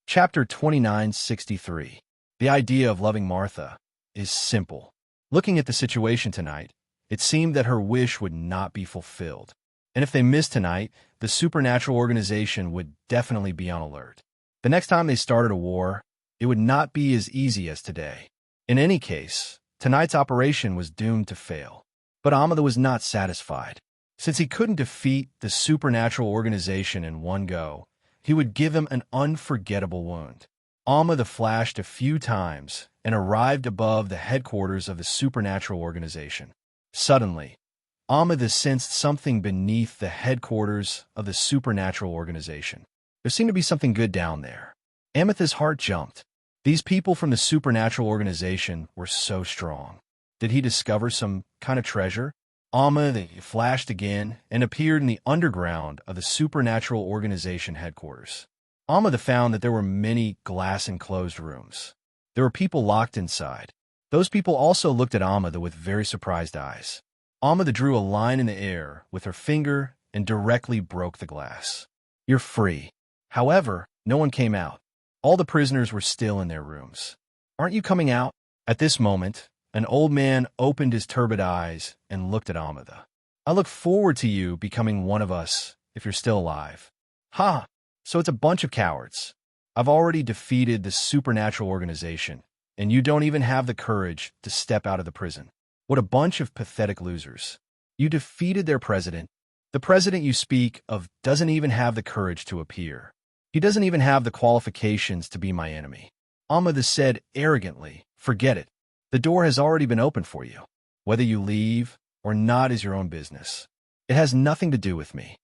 Chapter 2963. The idea of loving Martha is simple. Looking at the situation tonight, it seemed that her wish would not be fulfilled. And if they missed tonight, the supernatural organization would definitely be on alert. The next time they started a war, it would not be as easy as today. In any case, tonight's operation was doomed to fail. But Amada was not satisfied. Since he couldn't defeat the supernatural organization in one go, he would give him an unforgettable wound. Amada flashed a few times and arrived above the headquarters of the supernatural organization. Suddenly, Amada sensed something beneath the headquarters of the supernatural organization. There seemed to be something good down there. Amethyst's heart jumped. These people from the supernatural organization were so strong. Did he discover some kind of treasure? Amada flashed again and appeared in the underground of the supernatural organization headquarters. Amada found that there were many glass-enclosed rooms. There were people locked inside. Those people also looked at Amada with very surprised eyes. Amada drew a line in the air with her finger and directly broke the glass. You're free. However, no one came out. All the prisoners were still in their rooms. Aren't you coming out? At this moment, an old man opened his turbid eyes and looked at Amada. I look forward to you becoming one of us if you're still alive. Ha! So it's a bunch of cowards. I've already defeated the supernatural organization, and you don't even have the courage to step out of the prison. What a bunch of pathetic losers. You defeated their president. The president you speak of doesn't even have the courage to appear. He doesn't even have the qualifications to be my enemy. Amada said arrogantly, forget it. The door has already been opened for you. Whether you leave or not is your own business. It has nothing to do with me.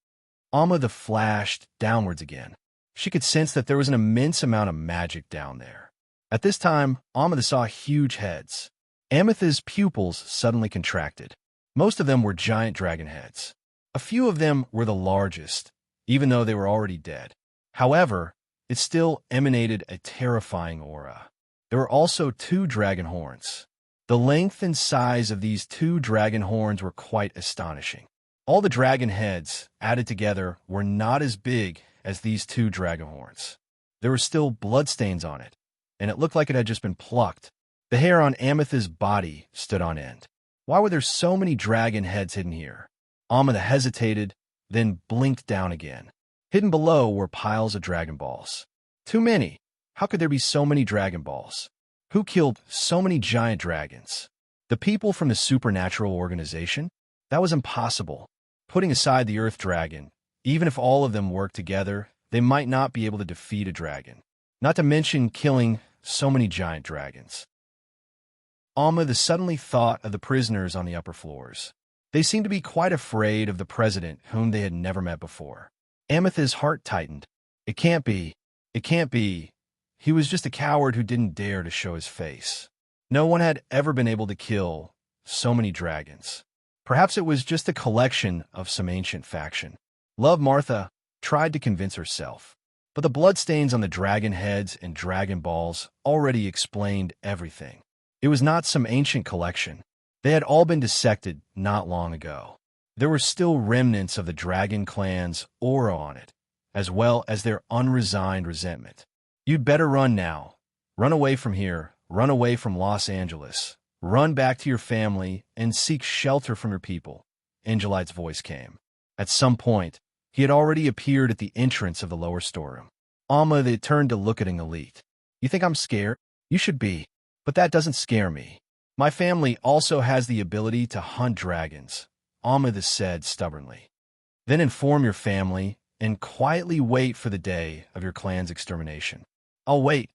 Alma flashed downwards again. She could sense that there was an immense amount of magic down there. At this time, Alma saw huge heads. Amethyst's pupils suddenly contracted. Most of them were giant dragon heads. A few of them were the largest, even though they were already dead. However, it still emanated a terrifying aura. There were also 2 dragon horns. The length and size of these 2 dragon horns were quite astonishing. All the dragon heads, added together, were not as big as these 2 dragon horns. There were still bloodstains on it, and it looked like it had just been plucked. The hair on Amethyst's body stood on end. Why were there so many dragon heads hidden here? Alma hesitated, then blinked down again. Hidden below were piles of Dragon Balls. Too many. How could there be so many Dragon Balls? Who killed so many giant dragons? The people from the supernatural organization? That was impossible. Putting aside the Earth Dragon, even if all of them worked together, they might not be able to defeat a dragon. Not to mention killing so many giant dragons. Alma suddenly thought of the prisoners on the upper floors. They seemed to be quite afraid of the president whom they had never met before. Amethyst's heart tightened. It can't be. It can't be. He was just a coward who didn't dare to show his face. No one had ever been able to kill so many dragons. Perhaps it was just a collection of some ancient faction. Love Martha tried to convince herself. But the bloodstains on the dragon heads and dragon balls already explained everything. It was not some ancient collection. They had all been dissected not long ago. There were still remnants of the dragon clan's aura on it, as well as their unresigned resentment. You'd better run now. Run away from here. Run away from Los Angeles. Run back to your family and seek shelter from your people. Angelite's voice came. At some point, he had already appeared at the entrance of the lower storeroom. Alma turned to look at Elite. You think I'm scared? You should be. But that doesn't scare me. My family also has the ability to hunt dragons, Alma said stubbornly. Then inform your family and quietly wait for the day of your clan's extermination. I'll wait.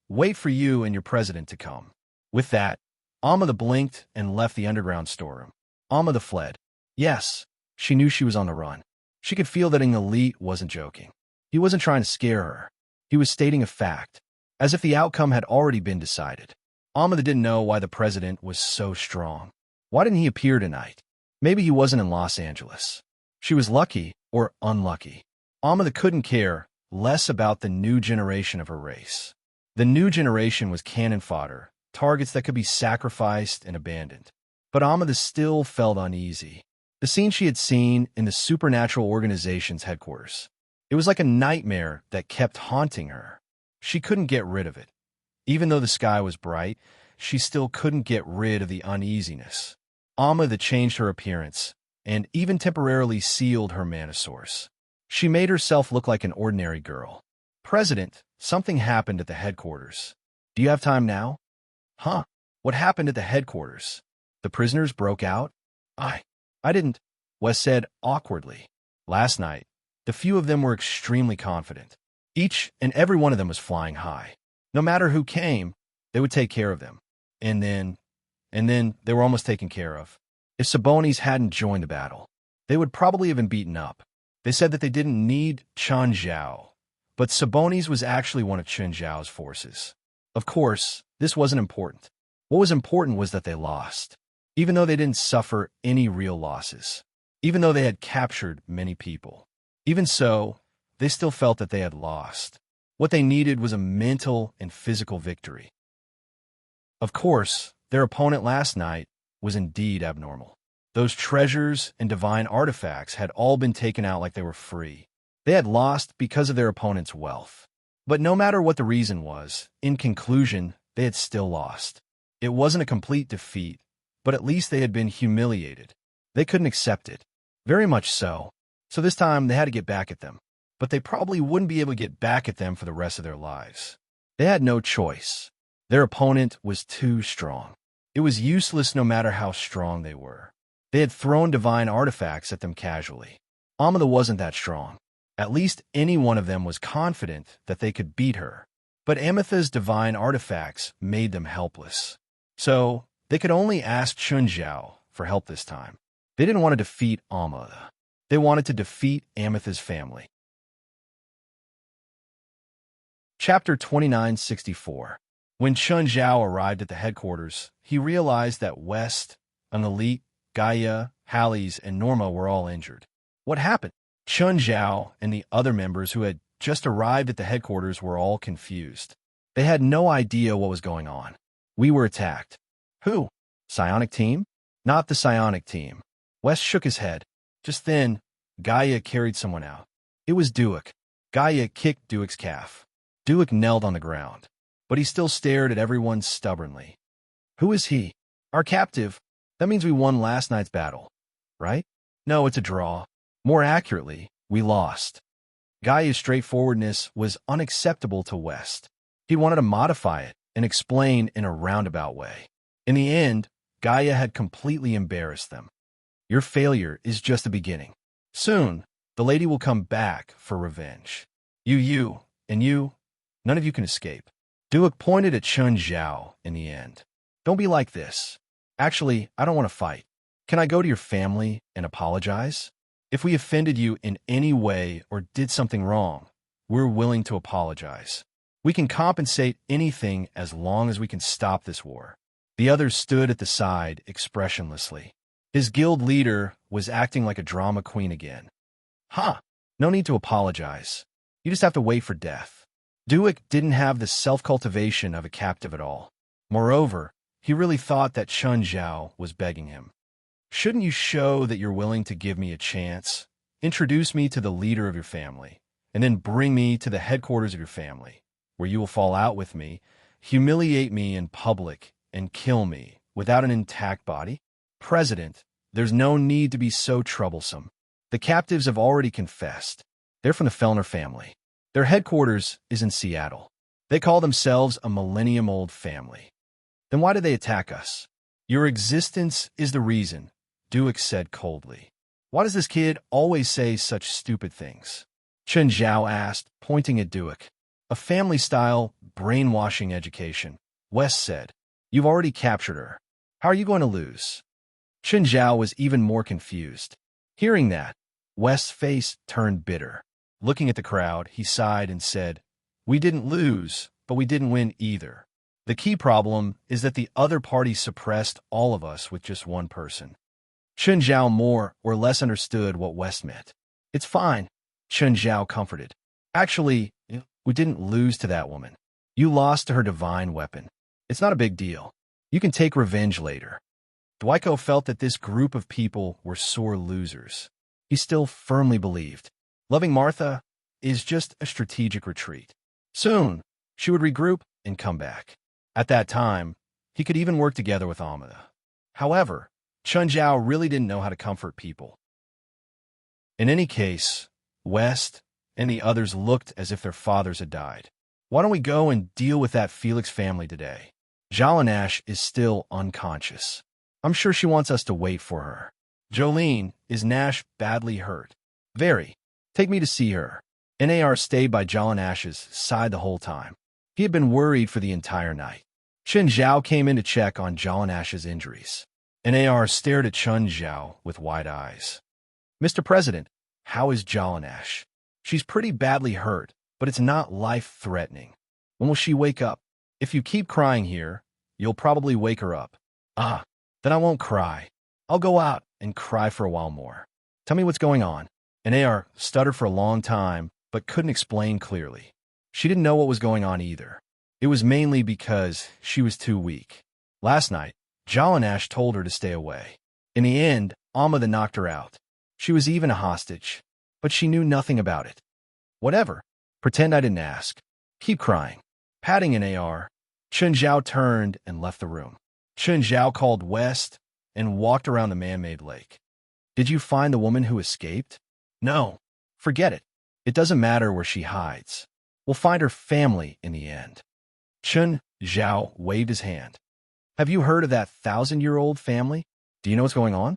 Wait for you and your president to come. With that, Alma blinked and left the underground storeroom. Alma fled. Yes, she knew she was on the run. She could feel that Elite wasn't joking. He wasn't trying to scare her. He was stating a fact, as if the outcome had already been decided. Alma didn't know why the president was so strong. Why didn't he appear tonight? Maybe he wasn't in Los Angeles. She was lucky or unlucky. Alma couldn't care less about the new generation of her race. The new generation was cannon fodder, targets that could be sacrificed and abandoned. But Alma still felt uneasy. The scene she had seen in the supernatural organization's headquarters. It was like a nightmare that kept haunting her. She couldn't get rid of it. Even though the sky was bright, she still couldn't get rid of the uneasiness. Alma changed her appearance, and even temporarily sealed her mana source. She made herself look like an ordinary girl. President, something happened at the headquarters. Do you have time now? Huh? What happened at the headquarters? The prisoners broke out? I didn't, Wes said awkwardly. Last night, the few of them were extremely confident. Each and every one of them was flying high. No matter who came, they would take care of them. And then they were almost taken care of. If Sabonis hadn't joined the battle, they would probably have been beaten up. They said that they didn't need Chen Zhao, but Sabonis was actually one of Chen Zhao's forces. Of course, this wasn't important. What was important was that they lost, even though they didn't suffer any real losses, even though they had captured many people. Even so, they still felt that they had lost. What they needed was a mental and physical victory. Of course, their opponent last night was indeed abnormal. Those treasures and divine artifacts had all been taken out like they were free. They had lost because of their opponent's wealth. But no matter what the reason was, in conclusion, they had still lost. It wasn't a complete defeat, but at least they had been humiliated. They couldn't accept it. Very much so. So this time they had to get back at them. But they probably wouldn't be able to get back at them for the rest of their lives. They had no choice. Their opponent was too strong. It was useless no matter how strong they were. They had thrown divine artifacts at them casually. Amada wasn't that strong. At least any one of them was confident that they could beat her. But Amethyst's divine artifacts made them helpless. So, They could only ask Chun Zhao for help this time. They didn't want to defeat Amada. They wanted to defeat Amethy's family. Chapter 2964. When Chun Zhao arrived at the headquarters, he realized that West, an elite, Gaia, Halleys, and Norma were all injured. What happened? Chun Zhao and the other members who had just arrived at the headquarters were all confused. They had no idea what was going on. We were attacked. Who? Psionic team? Not the psionic team. West shook his head. Just then, Gaia carried someone out. It was Duik. Gaia kicked Duik's calf. Duik knelt on the ground, but he still stared at everyone stubbornly. Who is he? Our captive. That means we won last night's battle, right? No, it's a draw. More accurately, we lost. Gaia's straightforwardness was unacceptable to West. He wanted to modify it and explain in a roundabout way. In the end, Gaia had completely embarrassed them. Your failure is just the beginning. Soon, the lady will come back for revenge. You, and you, none of you can escape. Duik pointed at Chun Zhao in the end. Don't be like this. Actually, I don't want to fight. Can I go to your family and apologize? If we offended you in any way or did something wrong, we're willing to apologize. We can compensate anything as long as we can stop this war. The others stood at the side expressionlessly. His guild leader was acting like a drama queen again. No need to apologize. You just have to wait for death. Duik didn't have the self-cultivation of a captive at all. Moreover, he really thought that Chun Zhao was begging him. Shouldn't you show that you're willing to give me a chance? Introduce me to the leader of your family, and then bring me to the headquarters of your family, where you will fall out with me, humiliate me in public, and kill me without an intact body? President, there's no need to be so troublesome. The captives have already confessed. They're from the Fellner family. Their headquarters is in Seattle. They call themselves a millennium-old family. Then why did they attack us? Your existence is the reason, Duik said coldly. Why does this kid always say such stupid things? Chun Zhao asked, pointing at Duik. A family-style, brainwashing education. West said, You've already captured her. How are you going to lose? Chun Zhao was even more confused. Hearing that, West's face turned bitter. Looking at the crowd, he sighed and said, We didn't lose, but we didn't win either. The key problem is that the other party suppressed all of us with just one person. Chun Zhao more or less understood what West meant. It's fine, Chun Zhao comforted. Actually, we didn't lose to that woman. You lost to her divine weapon. It's not a big deal. You can take revenge later. Dwiko felt that this group of people were sore losers. He still firmly believed. Loving Martha is just a strategic retreat. Soon, she would regroup and come back. At that time, he could even work together with Amada. However, Chun Zhao really didn't know how to comfort people. In any case, West and the others looked as if their fathers had died. Why don't we go and deal with that Felix family today? Jalanash is still unconscious. I'm sure she wants us to wait for her. Jolene, is Nash badly hurt? Very. Take me to see her. Nar stayed by Jalanash's side the whole time. He had been worried for the entire night. Chun Zhao came in to check on Jalanash's injuries. Nar stared at Chun Zhao with wide eyes. Mr. President, how is Jalanash? She's pretty badly hurt, but it's not life-threatening. When will she wake up? If you keep crying here, you'll probably wake her up. Then I won't cry. I'll go out and cry for a while more. Tell me what's going on. Nar stuttered for a long time, but couldn't explain clearly. She didn't know what was going on either. It was mainly because she was too weak. Last night, Jalanash told her to stay away. In the end, Amada knocked her out. She was even a hostage, but she knew nothing about it. Whatever. Pretend I didn't ask. Keep crying. Patting Nar, Chun Zhao turned and left the room. Chun Zhao called West and walked around the man-made lake. Did you find the woman who escaped? No. Forget it. It doesn't matter where she hides. We'll find her family in the end. Chun Zhao waved his hand. Have you heard of that 1,000-year-old family? Do you know what's going on?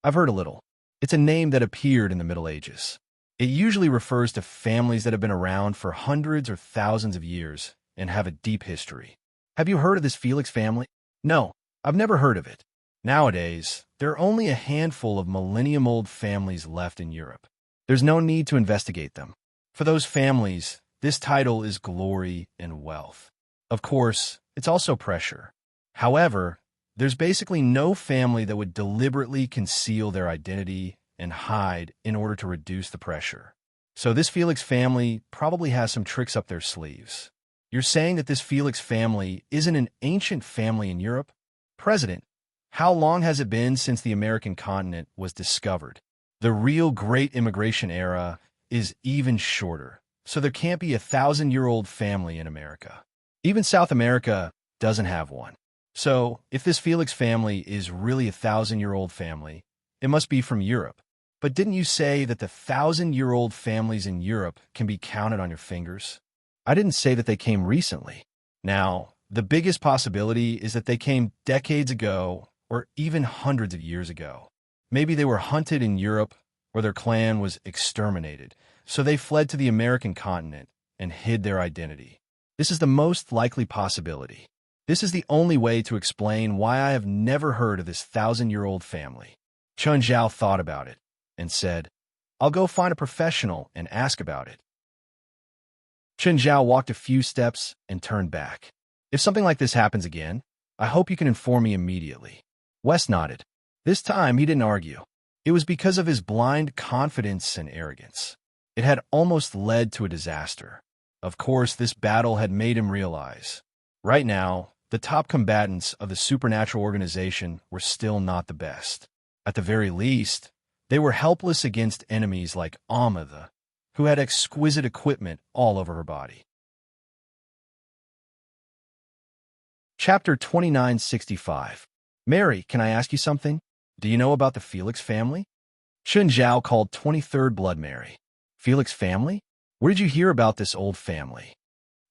I've heard a little. It's a name that appeared in the Middle Ages. It usually refers to families that have been around for hundreds or thousands of years and have a deep history. Have you heard of this Felix family? No. I've never heard of it. Nowadays, there are only a handful of millennium-old families left in Europe. There's no need to investigate them. For those families, this title is glory and wealth. Of course, it's also pressure. However, there's basically no family that would deliberately conceal their identity and hide in order to reduce the pressure. So this Felix family probably has some tricks up their sleeves. You're saying that this Felix family isn't an ancient family in Europe? President, how long has it been since the American continent was discovered? The real Great Immigration era is even shorter, so there can't be a 1,000-year-old family in America. Even South America doesn't have one. So, if this Felix family is really a 1,000-year-old family, it must be from Europe. But didn't you say that the 1,000-year-old families in Europe can be counted on your fingers? I didn't say that they came recently. Now, the biggest possibility is that they came decades ago or even hundreds of years ago. Maybe they were hunted in Europe or their clan was exterminated, so they fled to the American continent and hid their identity. This is the most likely possibility. This is the only way to explain why I have never heard of this 1,000-year-old family. Chun Zhao thought about it and said, I'll go find a professional and ask about it. Chun Zhao walked a few steps and turned back. If something like this happens again, I hope you can inform me immediately. Wes nodded. This time he didn't argue. It was because of his blind confidence and arrogance. It had almost led to a disaster. Of course, this battle had made him realize. Right now, the top combatants of the supernatural organization were still not the best. At the very least, they were helpless against enemies like Amada, who had exquisite equipment all over her body. Chapter 2965. Mary, can I ask you something? Do you know about the Felix family? Chun Zhao called 23rd Blood Mary. Felix family? Where did you hear about this old family?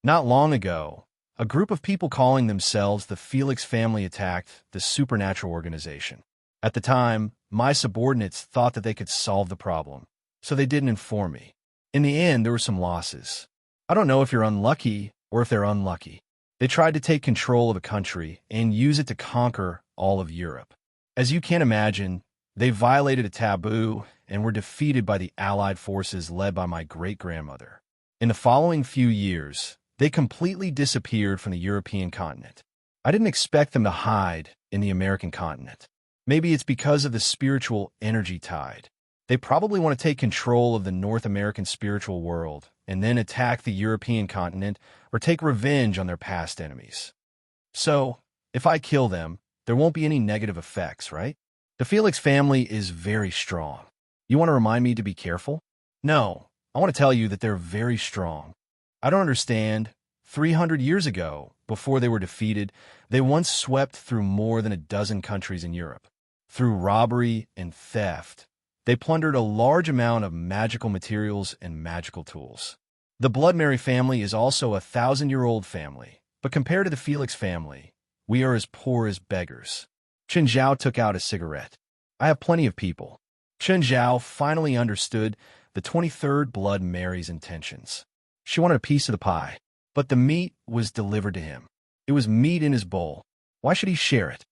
Not long ago, a group of people calling themselves the Felix family attacked the supernatural organization. At the time, my subordinates thought that they could solve the problem, so they didn't inform me. In the end, there were some losses. I don't know if you're unlucky or if they're unlucky. They tried to take control of a country and use it to conquer all of Europe. As you can imagine, they violated a taboo and were defeated by the Allied forces led by my great-grandmother. In the following few years, they completely disappeared from the European continent. I didn't expect them to hide in the American continent. Maybe it's because of the spiritual energy tide. They probably want to take control of the North American spiritual world and then attack the European continent or take revenge on their past enemies. So, if I kill them, there won't be any negative effects, right? The Felix family is very strong. You want to remind me to be careful? No, I want to tell you that they're very strong. I don't understand. 300 years ago, before they were defeated, they once swept through more than a dozen countries in Europe. Through robbery and theft, they plundered a large amount of magical materials and magical tools. The Blood Mary family is also a 1,000-year-old family, but compared to the Felix family, we are as poor as beggars. Chun Zhao took out a cigarette. I have plenty of people. Chun Zhao finally understood the 23rd Blood Mary's intentions. She wanted a piece of the pie, but the meat was delivered to him. It was meat in his bowl. Why should he share it?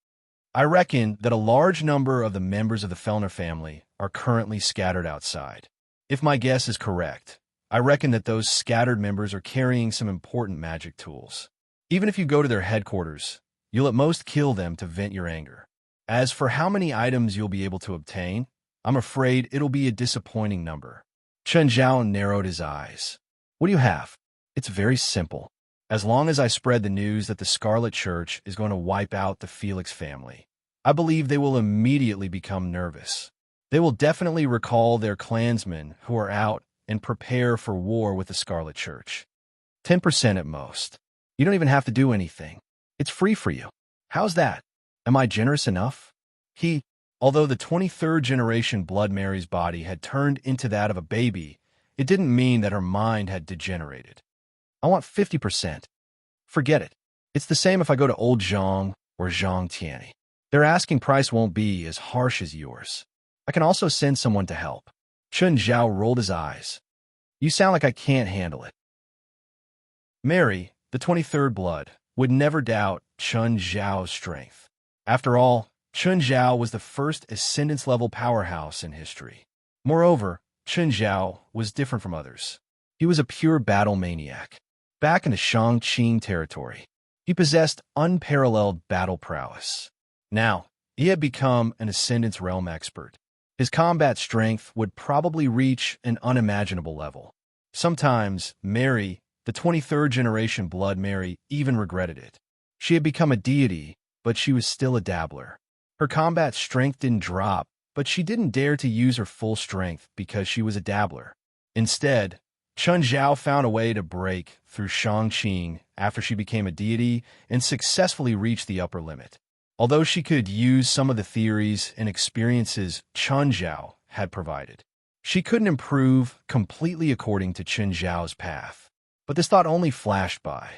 I reckon that a large number of the members of the Fellner family are currently scattered outside. If my guess is correct, I reckon that those scattered members are carrying some important magic tools. Even if you go to their headquarters, you'll at most kill them to vent your anger. As for how many items you'll be able to obtain, I'm afraid it'll be a disappointing number. Chun Zhao narrowed his eyes. What do you have? It's very simple. As long as I spread the news that the Scarlet Church is going to wipe out the Felix family, I believe they will immediately become nervous. They will definitely recall their clansmen who are out and prepare for war with the Scarlet Church. 10% at most. You don't even have to do anything. It's free for you. How's that? Am I generous enough? Although the 23rd generation Blood Mary's body had turned into that of a baby, it didn't mean that her mind had degenerated. I want 50%. Forget it. It's the same if I go to Old Zhang or Zhang Tianyi. Their asking price won't be as harsh as yours. I can also send someone to help. Chun Zhao rolled his eyes. You sound like I can't handle it. Mary, the 23rd Blood, would never doubt Chun Zhao's strength. After all, Chun Zhao was the first Ascendance-level powerhouse in history. Moreover, Chun Zhao was different from others. He was a pure battle maniac. Back in the Shang-Qing territory, he possessed unparalleled battle prowess. Now, he had become an Ascendance realm expert. His combat strength would probably reach an unimaginable level. Sometimes, Mary, the 23rd generation Blood Mary, even regretted it. She had become a deity, but she was still a dabbler. Her combat strength didn't drop, but she didn't dare to use her full strength because she was a dabbler. Instead, Chun Zhao found a way to break through Shang-Qing after she became a deity and successfully reached the upper limit. Although she could use some of the theories and experiences Chun Zhao had provided, she couldn't improve completely according to Chun Zhao's path. But this thought only flashed by.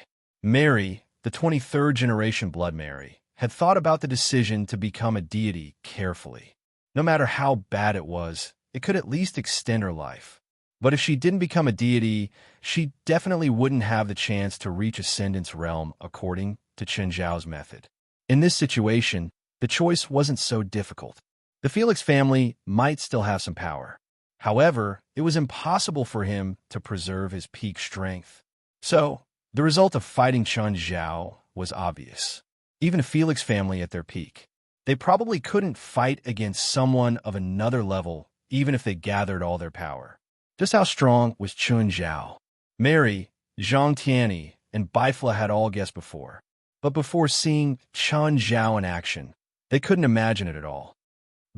Mary, the 23rd generation Blood Mary, had thought about the decision to become a deity carefully. No matter how bad it was, it could at least extend her life. But if she didn't become a deity, she definitely wouldn't have the chance to reach Ascendance realm according to Chun Zhao's method. In this situation, the choice wasn't so difficult. The Felix family might still have some power. However, it was impossible for him to preserve his peak strength. So, the result of fighting Chun Zhao was obvious. Even a Felix family at their peak, they probably couldn't fight against someone of another level even if they gathered all their power. Just how strong was Chun Zhao? Mary, Zhang Tianyi, and Bifla had all guessed before. But before seeing Chun Zhao in action, they couldn't imagine it at all.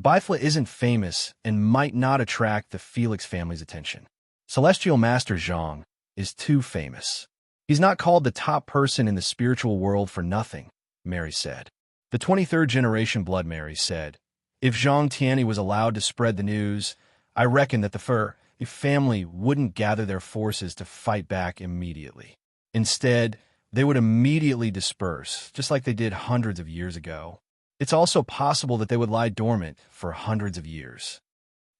Bifla isn't famous and might not attract the Felix family's attention. Celestial Master Zhang is too famous. He's not called the top person in the spiritual world for nothing, Mary said. The 23rd generation Blood Mary said, if Zhang Tianyi was allowed to spread the news, I reckon that the family wouldn't gather their forces to fight back immediately. Instead, they would immediately disperse, just like they did hundreds of years ago. It's also possible that they would lie dormant for hundreds of years.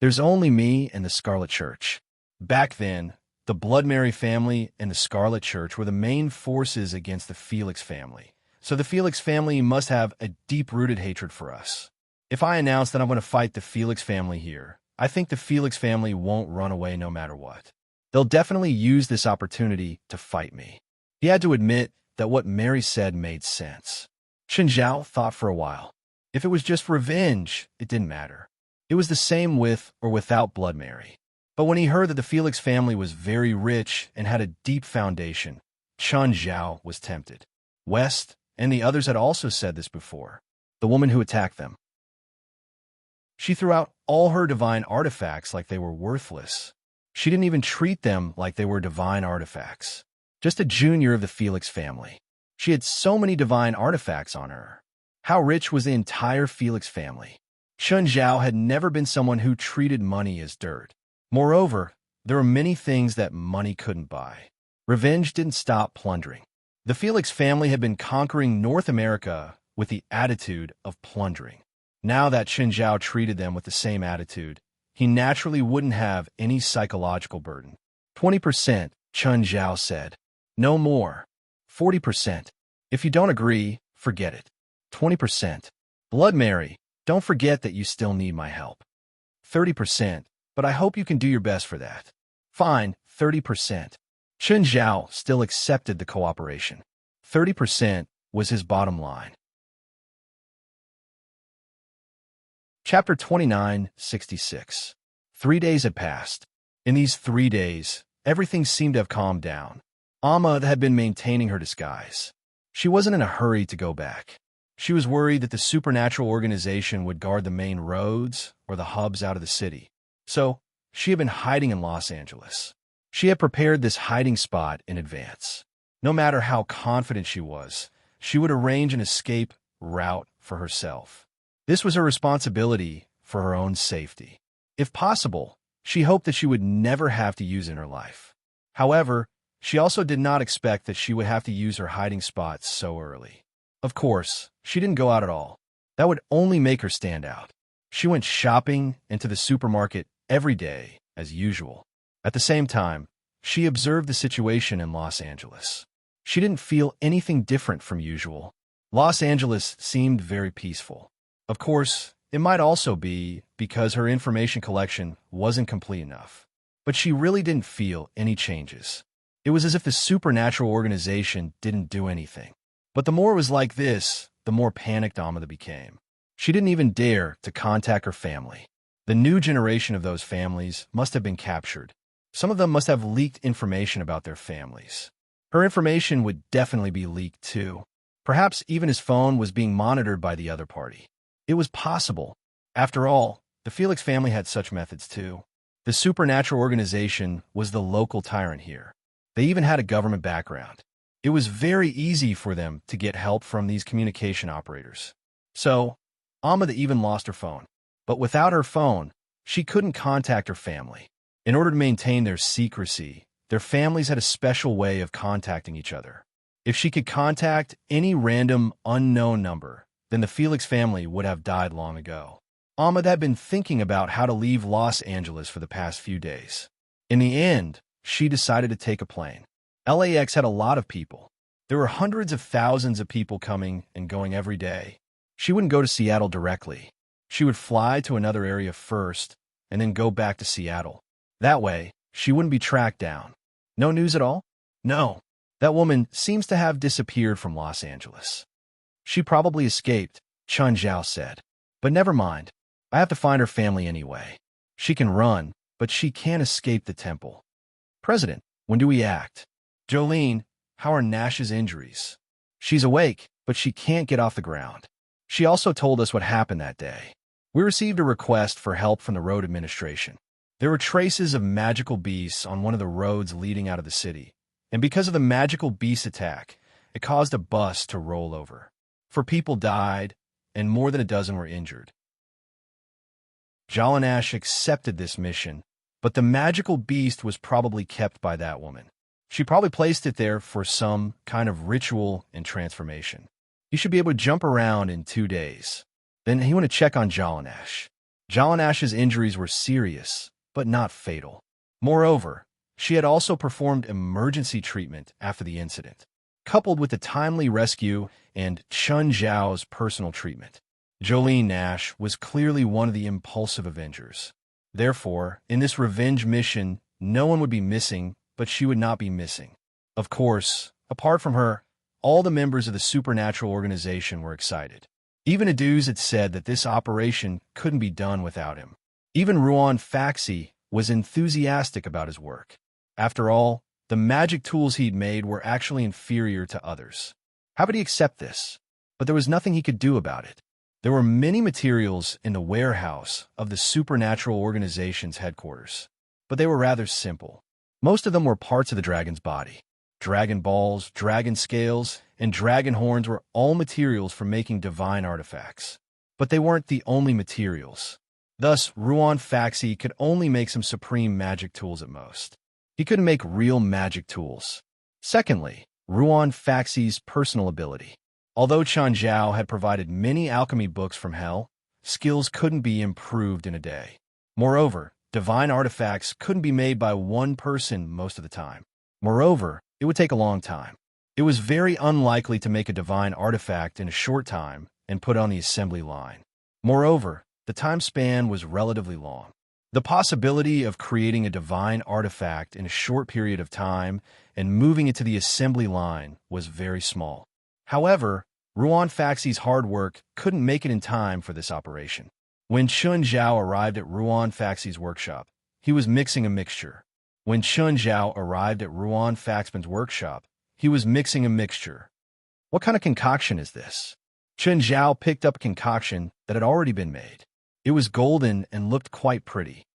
There's only me and the Scarlet Church. Back then, the Blood Mary family and the Scarlet Church were the main forces against the Felix family. So the Felix family must have a deep-rooted hatred for us. If I announce that I'm going to fight the Felix family here, I think the Felix family won't run away no matter what. They'll definitely use this opportunity to fight me. He had to admit that what Mary said made sense. Chun Zhao thought for a while. If it was just revenge, it didn't matter. It was the same with or without Blood Mary. But when he heard that the Felix family was very rich and had a deep foundation, Chun Zhao was tempted. West and the others had also said this before. The woman who attacked them. She threw out all her divine artifacts like they were worthless. She didn't even treat them like they were divine artifacts. Just a junior of the Felix family. She had so many divine artifacts on her. How rich was the entire Felix family? Chun Zhao had never been someone who treated money as dirt. Moreover, there were many things that money couldn't buy. Revenge didn't stop plundering. The Felix family had been conquering North America with the attitude of plundering. Now that Chun Zhao treated them with the same attitude, he naturally wouldn't have any psychological burden. 20%, Chun Zhao said. No more. 40%. If you don't agree, forget it. 20%. Blood Mary, don't forget that you still need my help. 30%, but I hope you can do your best for that. Fine, 30%. Chun Zhao still accepted the cooperation. 30% was his bottom line. Chapter 29:66. 3 days had passed. In these 3 days, everything seemed to have calmed down. Amma had been maintaining her disguise. She wasn't in a hurry to go back. She was worried that the supernatural organization would guard the main roads or the hubs out of the city. So, she had been hiding in Los Angeles. She had prepared this hiding spot in advance. No matter how confident she was, she would arrange an escape route for herself. This was her responsibility for her own safety. If possible, she hoped that she would never have to use it in her life. However, she also did not expect that she would have to use her hiding spot so early. Of course, she didn't go out at all. That would only make her stand out. She went shopping and to the supermarket every day, as usual. At the same time, she observed the situation in Los Angeles. She didn't feel anything different from usual. Los Angeles seemed very peaceful. Of course, it might also be because her information collection wasn't complete enough. But she really didn't feel any changes. It was as if the supernatural organization didn't do anything. But the more it was like this, the more panicked Amada became. She didn't even dare to contact her family. The new generation of those families must have been captured. Some of them must have leaked information about their families. Her information would definitely be leaked too. Perhaps even his phone was being monitored by the other party. It was possible. After all, the Felix family had such methods too. The supernatural organization was the local tyrant here. They even had a government background. It was very easy for them to get help from these communication operators. So, Amada even lost her phone. But without her phone, she couldn't contact her family. In order to maintain their secrecy, their families had a special way of contacting each other. If she could contact any random, unknown number, then the Felix family would have died long ago. Amada had been thinking about how to leave Los Angeles for the past few days. In the end, she decided to take a plane. LAX had a lot of people. There were hundreds of thousands of people coming and going every day. She wouldn't go to Seattle directly. She would fly to another area first and then go back to Seattle. That way, she wouldn't be tracked down. No news at all? No. That woman seems to have disappeared from Los Angeles. She probably escaped, Chun Zhao said. But never mind. I have to find her family anyway. She can run, but she can't escape the temple. President, when do we act? Jolene, how are Nash's injuries? She's awake, but she can't get off the ground. She also told us what happened that day. We received a request for help from the road administration. There were traces of magical beasts on one of the roads leading out of the city, and because of the magical beast attack, it caused a bus to roll over. 4 people died, and more than a dozen were injured. Zhao and Ash accepted this mission, but the magical beast was probably kept by that woman. She probably placed it there for some kind of ritual and transformation. He should be able to jump around in 2 days. Then he went to check on Zhao and Ash. Zhao and Ash's injuries were serious, but not fatal. Moreover, she had also performed emergency treatment after the incident, coupled with the timely rescue and Chun Zhao's personal treatment. Jolene Nash was clearly one of the impulsive Avengers. Therefore, in this revenge mission, no one would be missing, but she would not be missing. Of course, apart from her, all the members of the supernatural organization were excited. Even Aduz had said that this operation couldn't be done without him. Even Ruan Faxi was enthusiastic about his work. After all, the magic tools he'd made were actually inferior to others. How would he accept this? But there was nothing he could do about it. There were many materials in the warehouse of the supernatural organization's headquarters, but they were rather simple. Most of them were parts of the dragon's body. Dragon balls, dragon scales, and dragon horns were all materials for making divine artifacts. But they weren't the only materials. Thus, Ruan Faxi could only make some supreme magic tools at most. He couldn't make real magic tools. Secondly, Ruan Faxi's personal ability. Although Chun Zhao had provided many alchemy books from hell, skills couldn't be improved in a day. Moreover, divine artifacts couldn't be made by one person most of the time. Moreover, it would take a long time. It was very unlikely to make a divine artifact in a short time and put on the assembly line. Moreover, the time span was relatively long. The possibility of creating a divine artifact in a short period of time and moving it to the assembly line was very small. However, Ruan Faxi's hard work couldn't make it in time for this operation. When Chun Zhao arrived at Ruan Faxi's workshop, he was mixing a mixture. When Chun Zhao arrived at Ruan Faxman's workshop, he was mixing a mixture. What kind of concoction is this? Chun Zhao picked up a concoction that had already been made. It was golden and looked quite pretty.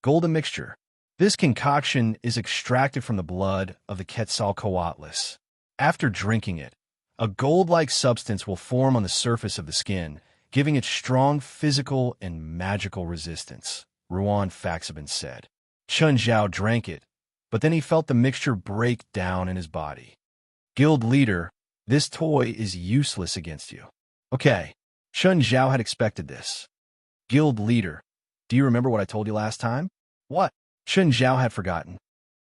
Golden mixture. This concoction is extracted from the blood of the Quetzalcoatlus. After drinking it, a gold-like substance will form on the surface of the skin, giving it strong physical and magical resistance, Ruan Faxaban said. Chun Zhao drank it, but then he felt the mixture break down in his body. Guild leader, this toy is useless against you. Okay, Chun Zhao had expected this. Guild leader, do you remember what I told you last time? What? Chun Zhao had forgotten.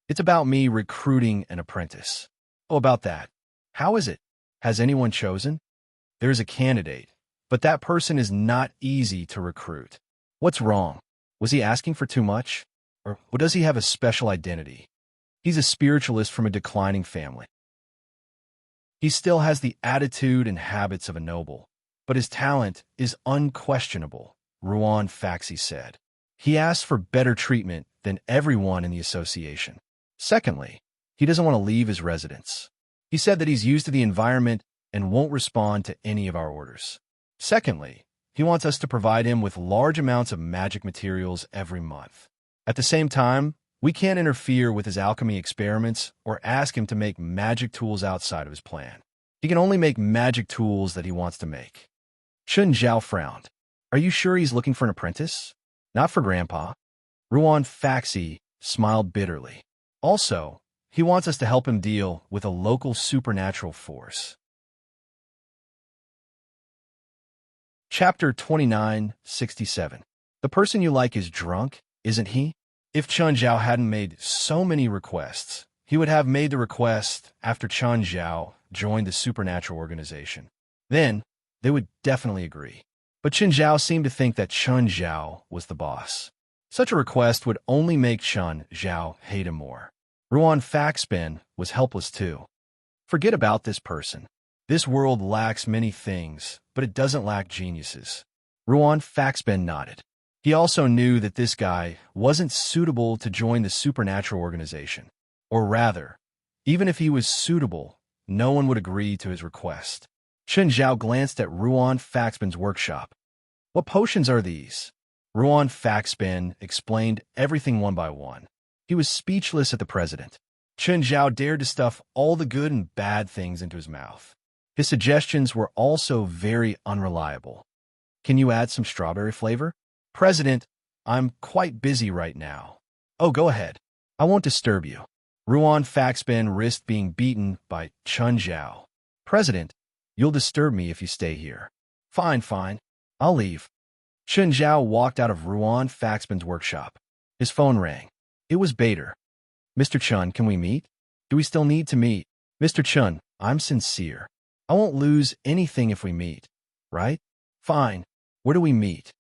It's about me recruiting an apprentice. Oh, about that. How is it? Has anyone chosen? There's a candidate, but that person is not easy to recruit. What's wrong? Was he asking for too much? Or does he have a special identity? He's a spiritualist from a declining family. He still has the attitude and habits of a noble, but his talent is unquestionable, Ruan Faxi said. He asks for better treatment than everyone in the association. Secondly, he doesn't want to leave his residence. He said that he's used to the environment and won't respond to any of our orders. Secondly, he wants us to provide him with large amounts of magic materials every month. At the same time, we can't interfere with his alchemy experiments or ask him to make magic tools outside of his plan. He can only make magic tools that he wants to make. Chun Zhao frowned. Are you sure he's looking for an apprentice? Not for Grandpa. Ruan Faxi smiled bitterly. Also, he wants us to help him deal with a local supernatural force. Chapter 2967. The person you like is drunk, isn't he? If Chun Zhao hadn't made so many requests, he would have made the request after Chun Zhao joined the supernatural organization. Then, they would definitely agree. But Chun Zhao seemed to think that Chun Zhao was the boss. Such a request would only make Chun Zhao hate him more. Ruan Faxbin was helpless too. Forget about this person. This world lacks many things, but it doesn't lack geniuses. Ruan Faxbin nodded. He also knew that this guy wasn't suitable to join the supernatural organization. Or rather, even if he was suitable, no one would agree to his request. Chun Zhao glanced at Ruan Faxbin's workshop. What potions are these? Ruan Faxbin explained everything one by one. He was speechless at the president. Chun Zhao dared to stuff all the good and bad things into his mouth. His suggestions were also very unreliable. Can you add some strawberry flavor? President, I'm quite busy right now. Oh, go ahead. I won't disturb you. Ruan Faxbin risked being beaten by Chun Zhao. President, you'll disturb me if you stay here. Fine. I'll leave. Chun Zhao walked out of Ruan Faxbin's workshop. His phone rang. It was Bader. Mr. Chun, can we meet? Do we still need to meet? Mr. Chun, I'm sincere. I won't lose anything if we meet. Right? Fine. Where do we meet?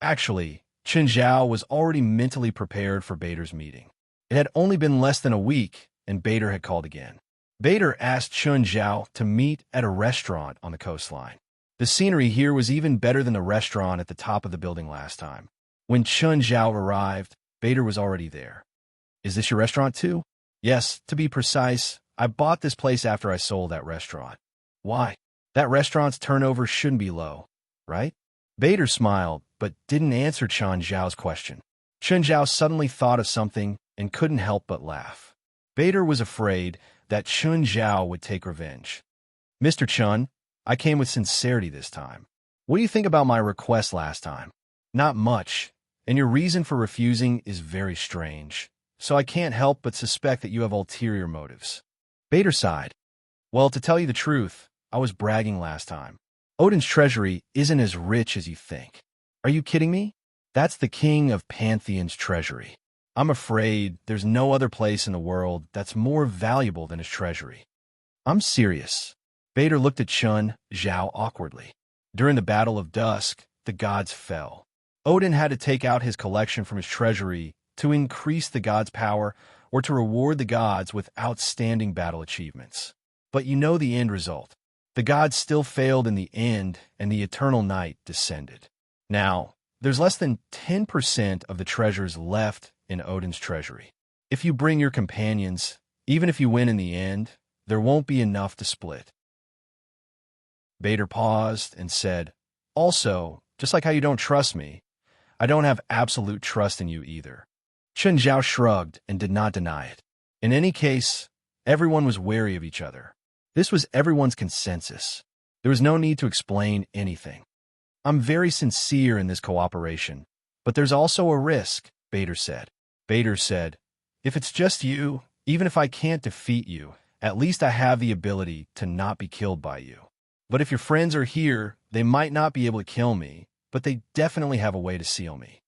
Actually, Chun Zhao was already mentally prepared for Bader's meeting. It had only been less than a week, and Bader had called again. Bader asked Chun Zhao to meet at a restaurant on the coastline. The scenery here was even better than the restaurant at the top of the building last time. When Chun Zhao arrived, Bader was already there. Is this your restaurant too? Yes, to be precise, I bought this place after I sold that restaurant. Why? That restaurant's turnover shouldn't be low, right? Bader smiled, but didn't answer Chun Zhao's question. Chun Zhao suddenly thought of something and couldn't help but laugh. Bader was afraid that Chun Zhao would take revenge. Mr. Chun, I came with sincerity this time. What do you think about my request last time? Not much, and your reason for refusing is very strange, so I can't help but suspect that you have ulterior motives. Bader sighed. Well, to tell you the truth, I was bragging last time. Odin's treasury isn't as rich as you think. Are you kidding me? That's the king of Pantheon's treasury. I'm afraid there's no other place in the world that's more valuable than his treasury. I'm serious. Bader looked at Chun Zhao awkwardly. During the Battle of Dusk, the gods fell. Odin had to take out his collection from his treasury to increase the gods' power or to reward the gods with outstanding battle achievements. But you know the end result. The gods still failed in the end, and the eternal night descended. Now, there's less than 10% of the treasures left in Odin's treasury. If you bring your companions, even if you win in the end, there won't be enough to split. Bader paused and said, Also, just like how you don't trust me, I don't have absolute trust in you either. Chun Zhao shrugged and did not deny it. In any case, everyone was wary of each other. This was everyone's consensus. There was no need to explain anything. I'm very sincere in this cooperation, but there's also a risk, Bader said. Bader said, if it's just you, even if I can't defeat you, at least I have the ability to not be killed by you. But if your friends are here, they might not be able to kill me, but they definitely have a way to seal me.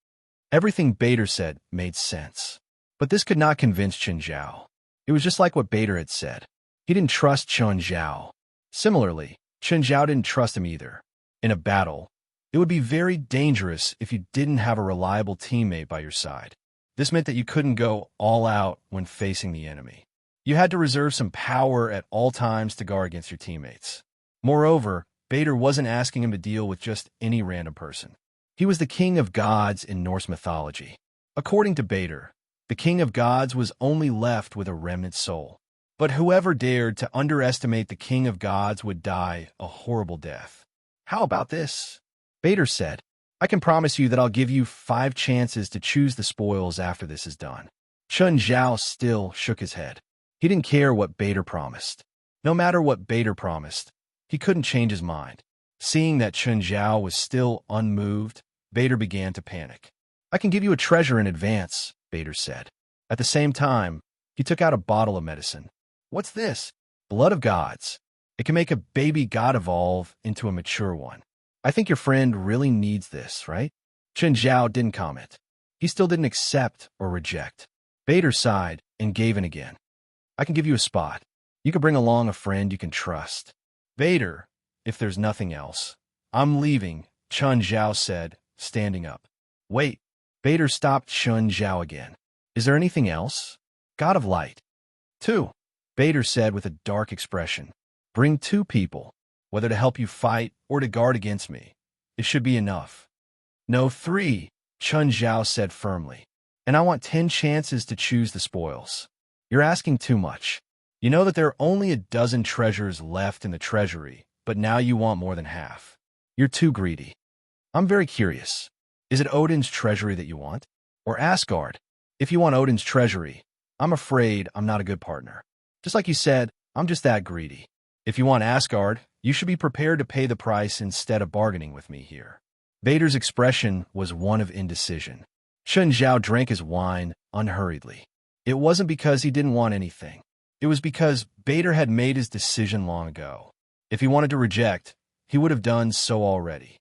Everything Bader said made sense. But this could not convince Chun Zhao. It was just like what Bader had said. He didn't trust Chun Zhao. Similarly, Chen Zhao didn't trust him either. In a battle, it would be very dangerous if you didn't have a reliable teammate by your side. This meant that you couldn't go all out when facing the enemy. You had to reserve some power at all times to guard against your teammates. Moreover, Bader wasn't asking him to deal with just any random person. He was the king of gods in Norse mythology. According to Bader, the king of gods was only left with a remnant soul. But whoever dared to underestimate the king of gods would die a horrible death. How about this? Bader said, I can promise you that I'll give you 5 chances to choose the spoils after this is done. Chen Zhao still shook his head. He didn't care what Bader promised. No matter what Bader promised, he couldn't change his mind. Seeing that Chen Zhao was still unmoved, Bader began to panic. I can give you a treasure in advance, Bader said. At the same time, he took out a bottle of medicine. What's this? Blood of gods. It can make a baby god evolve into a mature one. I think your friend really needs this, right? Chen Zhao didn't comment. He still didn't accept or reject. Bader sighed and gave in again. I can give you a spot. You can bring along a friend you can trust. Bader, if there's nothing else. I'm leaving, Chen Zhao said, standing up. Wait. Bader stopped Chen Zhao again. Is there anything else? God of Light. 2. Bader said with a dark expression. Bring 2 people, whether to help you fight or to guard against me. It should be enough. No, 3, Chen Zhao said firmly. And I want 10 chances to choose the spoils. You're asking too much. You know that there are only a dozen treasures left in the treasury, but now you want more than half. You're too greedy. I'm very curious. Is it Odin's treasury that you want? Or Asgard? If you want Odin's treasury, I'm afraid I'm not a good partner. Just like you said, I'm just that greedy. If you want Asgard, you should be prepared to pay the price instead of bargaining with me here. Bader's expression was one of indecision. Chen Zhao drank his wine unhurriedly. It wasn't because he didn't want anything. It was because Bader had made his decision long ago. If he wanted to reject, he would have done so already.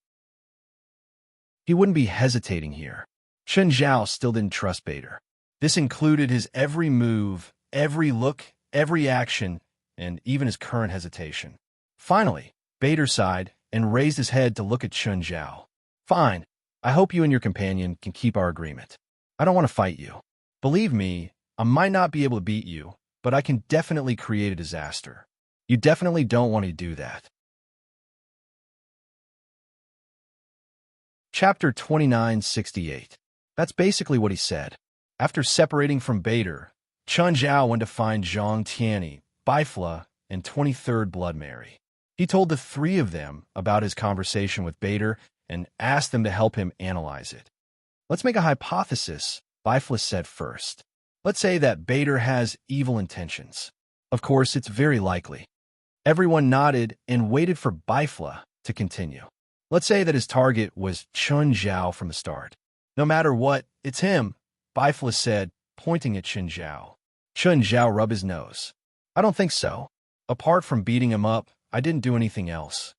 He wouldn't be hesitating here. Chen Zhao still didn't trust Bader. This included his every move, every look, every action, and even his current hesitation. Finally, Bader sighed and raised his head to look at Chen Zhao. Fine. I hope you and your companion can keep our agreement. I don't want to fight you. Believe me, I might not be able to beat you, but I can definitely create a disaster. You definitely don't want to do that. Chapter 2968. That's basically what he said. After separating from Bader, Chen Zhao went to find Zhang Tianyi, Bifla, and 23rd Blood Mary. He told the 3 of them about his conversation with Bader and asked them to help him analyze it. Let's make a hypothesis, Bifla said first. Let's say that Bader has evil intentions. Of course, it's very likely. Everyone nodded and waited for Bifla to continue. Let's say that his target was Chen Zhao from the start. No matter what, it's him, Bifla said, pointing at Chen Zhao. Chen Zhao rubbed his nose. I don't think so. Apart from beating him up, I didn't do anything else.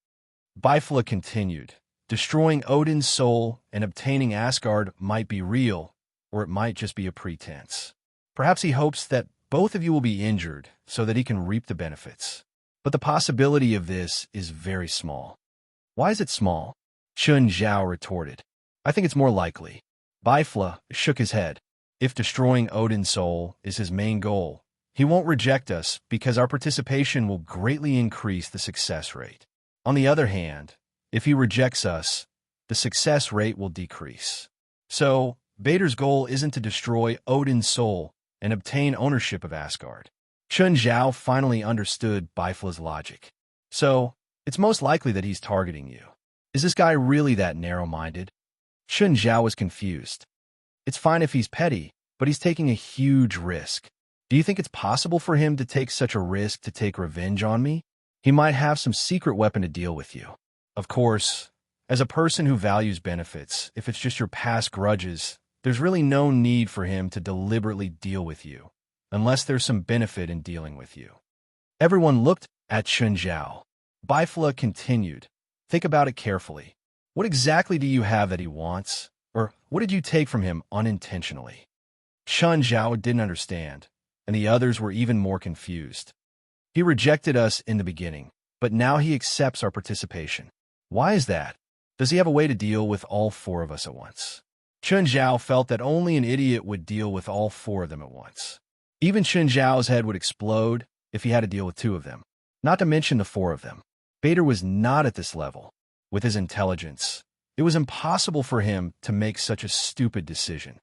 Bifla continued. Destroying Odin's soul and obtaining Asgard might be real, or it might just be a pretense. Perhaps he hopes that both of you will be injured so that he can reap the benefits. But the possibility of this is very small. Why is it small? Chen Zhao retorted. I think it's more likely. Bifla shook his head. If destroying Odin's soul is his main goal, he won't reject us because our participation will greatly increase the success rate. On the other hand, if he rejects us, the success rate will decrease. So, Bader's goal isn't to destroy Odin's soul and obtain ownership of Asgard. Chen Zhao finally understood Bifla's logic. So, it's most likely that he's targeting you. Is this guy really that narrow-minded? Chen Zhao was confused. It's fine if he's petty, but he's taking a huge risk. Do you think it's possible for him to take such a risk to take revenge on me? He might have some secret weapon to deal with you. Of course, as a person who values benefits, if it's just your past grudges, there's really no need for him to deliberately deal with you, unless there's some benefit in dealing with you. Everyone looked at Chen Zhao. Bifla continued. Think about it carefully. What exactly do you have that he wants? Or what did you take from him unintentionally? Chen Zhao didn't understand, and the others were even more confused. He rejected us in the beginning. but now he accepts our participation. Why is that? Does he have a way to deal with all four of us at once? Chun Zhao felt that only an idiot would deal with all four of them at once. Even Chun Zhao's head would explode if he had to deal with two of them, not to mention the four of them. Bader was not at this level. With his intelligence, it was impossible for him to make such a stupid decision.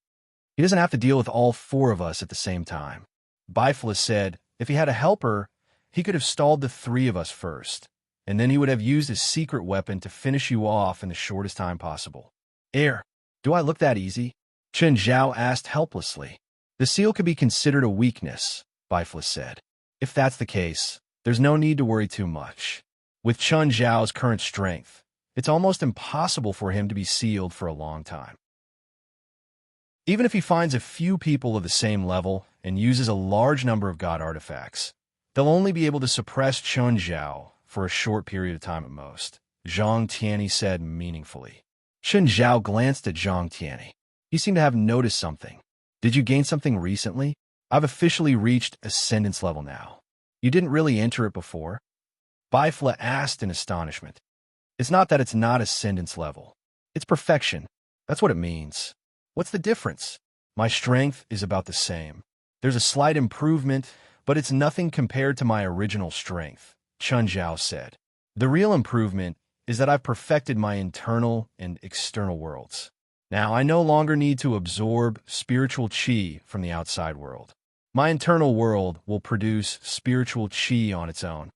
He doesn't have to deal with all four of us at the same time. Bifla said if he had a helper, he could have stalled the three of us first, and then he would have used his secret weapon to finish you off in the shortest time possible. Do I look that easy? Chun Zhao asked helplessly. The seal could be considered a weakness, Bifla said. If that's the case, there's no need to worry too much. With Chun Zhao's current strength, it's almost impossible for him to be sealed for a long time. Even if he finds a few people of the same level and uses a large number of god artifacts, they'll only be able to suppress Chun Zhao for a short period of time at most, Zhang Tianyi said meaningfully. Chun Zhao glanced at Zhang Tianyi. He seemed to have noticed something. Did you gain something recently? I've officially reached Ascendance level now. You didn't really enter it before? Bifla asked in astonishment. It's not that it's not Ascendance level. It's perfection. That's what it means. What's the difference? My strength is about the same. There's a slight improvement, but it's nothing compared to my original strength, Chun Zhao said. The real improvement is that I've perfected my internal and external worlds. Now, I no longer need to absorb spiritual qi from the outside world. My internal world will produce spiritual qi on its own.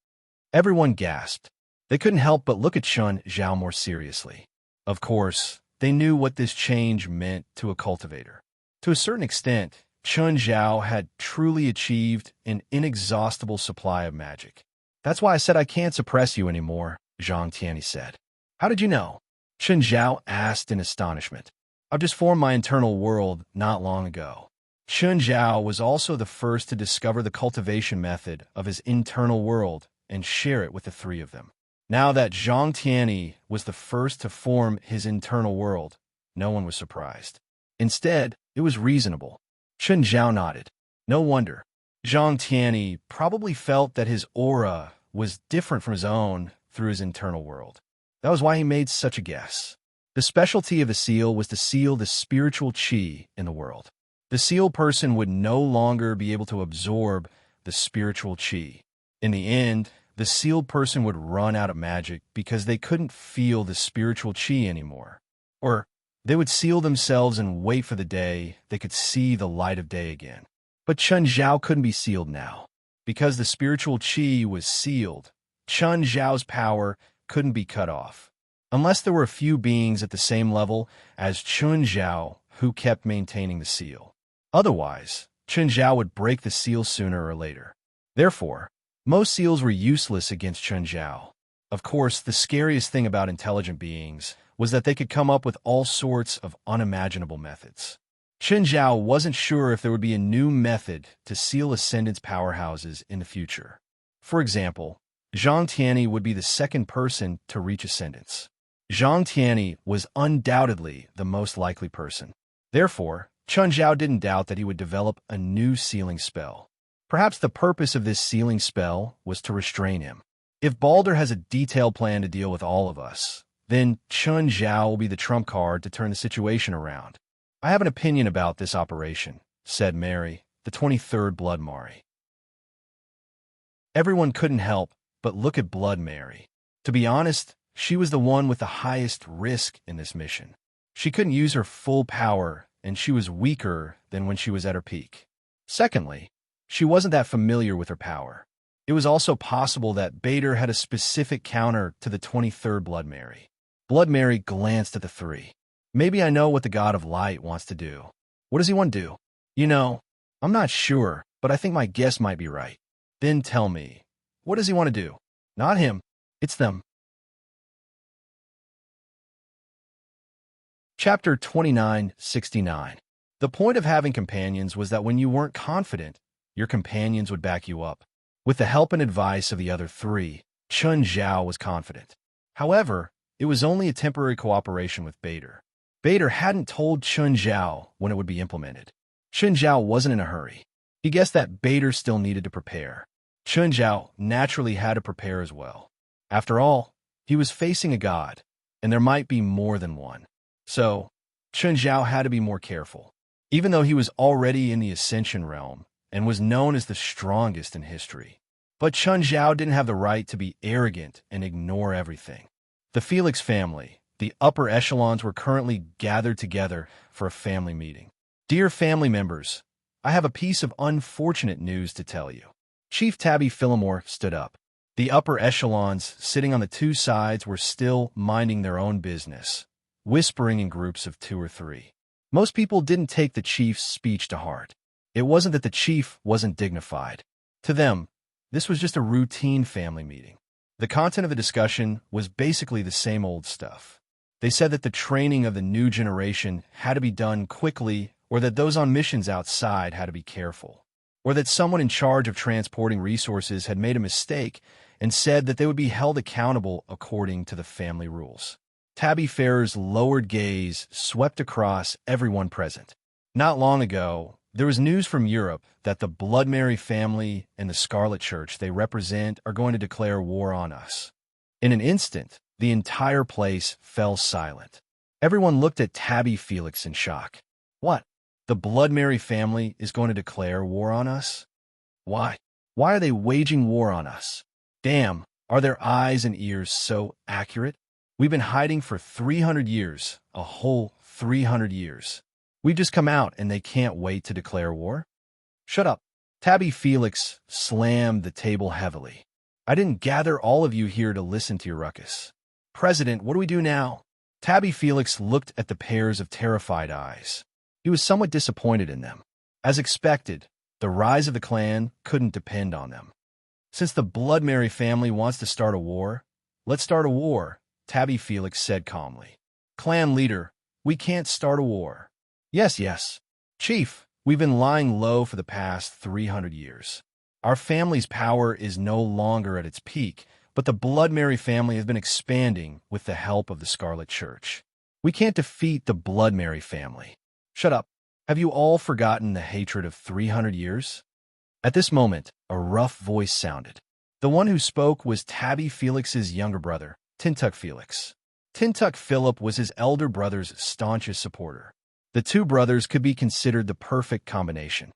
Everyone gasped. They couldn't help but look at Chun Zhao more seriously. Of course, they knew what this change meant to a cultivator. To a certain extent, Chun Zhao had truly achieved an inexhaustible supply of magic. That's why I said I can't suppress you anymore, Zhang Tianyi said. How did you know? Chun Zhao asked in astonishment. I've just formed my internal world not long ago. Chun Zhao was also the first to discover the cultivation method of his internal world and share it with the three of them. Now that Zhang Tianyi was the first to form his internal world, no one was surprised. Instead, it was reasonable. Chun Zhao nodded. No wonder. Zhang Tianyi probably felt that his aura was different from his own through his internal world. That was why he made such a guess. The specialty of a seal was to seal the spiritual qi in the world. The seal person would no longer be able to absorb the spiritual qi. In the end, the sealed person would run out of magic because they couldn't feel the spiritual qi anymore. Or they would seal themselves and wait for the day they could see the light of day again. But Chun Zhao couldn't be sealed now. Because the spiritual qi was sealed, Chun Zhao's power couldn't be cut off. Unless there were a few beings at the same level as Chun Zhao who kept maintaining the seal. Otherwise, Chun Zhao would break the seal sooner or later. Therefore, most seals were useless against Chun Zhao. Of course, the scariest thing about intelligent beings was that they could come up with all sorts of unimaginable methods. Chun Zhao wasn't sure if there would be a new method to seal Ascendance powerhouses in the future. For example, Zhang Tianyi would be the second person to reach Ascendance. Zhang Tianyi was undoubtedly the most likely person. Therefore, Chun Zhao didn't doubt that he would develop a new sealing spell. Perhaps the purpose of this sealing spell was to restrain him. If Balder has a detailed plan to deal with all of us, then Chun Zhao will be the trump card to turn the situation around. I have an opinion about this operation, said Mary, the 23rd Blood Mari. Everyone couldn't help but look at Blood Mary. To be honest, she was the one with the highest risk in this mission. She couldn't use her full power, and she was weaker than when she was at her peak. Secondly, she wasn't that familiar with her power. It was also possible that Bader had a specific counter to the 23rd Blood Mary. Blood Mary glanced at the three. Maybe I know what the God of Light wants to do. What does he want to do? You know, I'm not sure, but I think my guess might be right. Then tell me, what does he want to do? Not him. It's them. Chapter 2969. The point of having companions was that when you weren't confident, your companions would back you up. With the help and advice of the other three, Chun Zhao was confident. However, it was only a temporary cooperation with Bader. Bader hadn't told Chun Zhao when it would be implemented. Chun Zhao wasn't in a hurry. He guessed that Bader still needed to prepare. Chun Zhao naturally had to prepare as well. After all, he was facing a god, and there might be more than one. So, Chun Zhao had to be more careful. Even though he was already in the Ascension realm and was known as the strongest in history. But Chun Zhao didn't have the right to be arrogant and ignore everything. The Felix family, the upper echelons, were currently gathered together for a family meeting. Dear family members, I have a piece of unfortunate news to tell you. Chief Tabby Phillimore stood up. The upper echelons, sitting on the two sides, were still minding their own business, whispering in groups of 2 or 3. Most people didn't take the chief's speech to heart. It wasn't that the chief wasn't dignified. To them, this was just a routine family meeting. The content of the discussion was basically the same old stuff. They said that the training of the new generation had to be done quickly, or that those on missions outside had to be careful, or that someone in charge of transporting resources had made a mistake and said that they would be held accountable according to the family rules. Tabby Farrer's lowered gaze swept across everyone present. Not long ago, there was news from Europe that the Blood Mary family and the Scarlet Church they represent are going to declare war on us. In an instant, the entire place fell silent. Everyone looked at Tabby Felix in shock. What? The Blood Mary family is going to declare war on us? Why? Why are they waging war on us? Damn, are their eyes and ears so accurate? We've been hiding for 300 years, a whole 300 years. We've just come out and they can't wait to declare war? Shut up. Tabby Felix slammed the table heavily. I didn't gather all of you here to listen to your ruckus. President, what do we do now? Tabby Felix looked at the pairs of terrified eyes. He was somewhat disappointed in them. As expected, the rise of the clan couldn't depend on them. Since the Blood Mary family wants to start a war, let's start a war, Tabby Felix said calmly. Clan leader, we can't start a war. Yes. Chief, we've been lying low for the past 300 years. Our family's power is no longer at its peak, but the Blood Mary family has been expanding with the help of the Scarlet Church. We can't defeat the Blood Mary family. Shut up. Have you all forgotten the hatred of 300 years? At this moment, a rough voice sounded. The one who spoke was Tabby Felix's younger brother, Tintuck Felix. Tintuck Philip was his elder brother's staunchest supporter. The two brothers could be considered the perfect combination.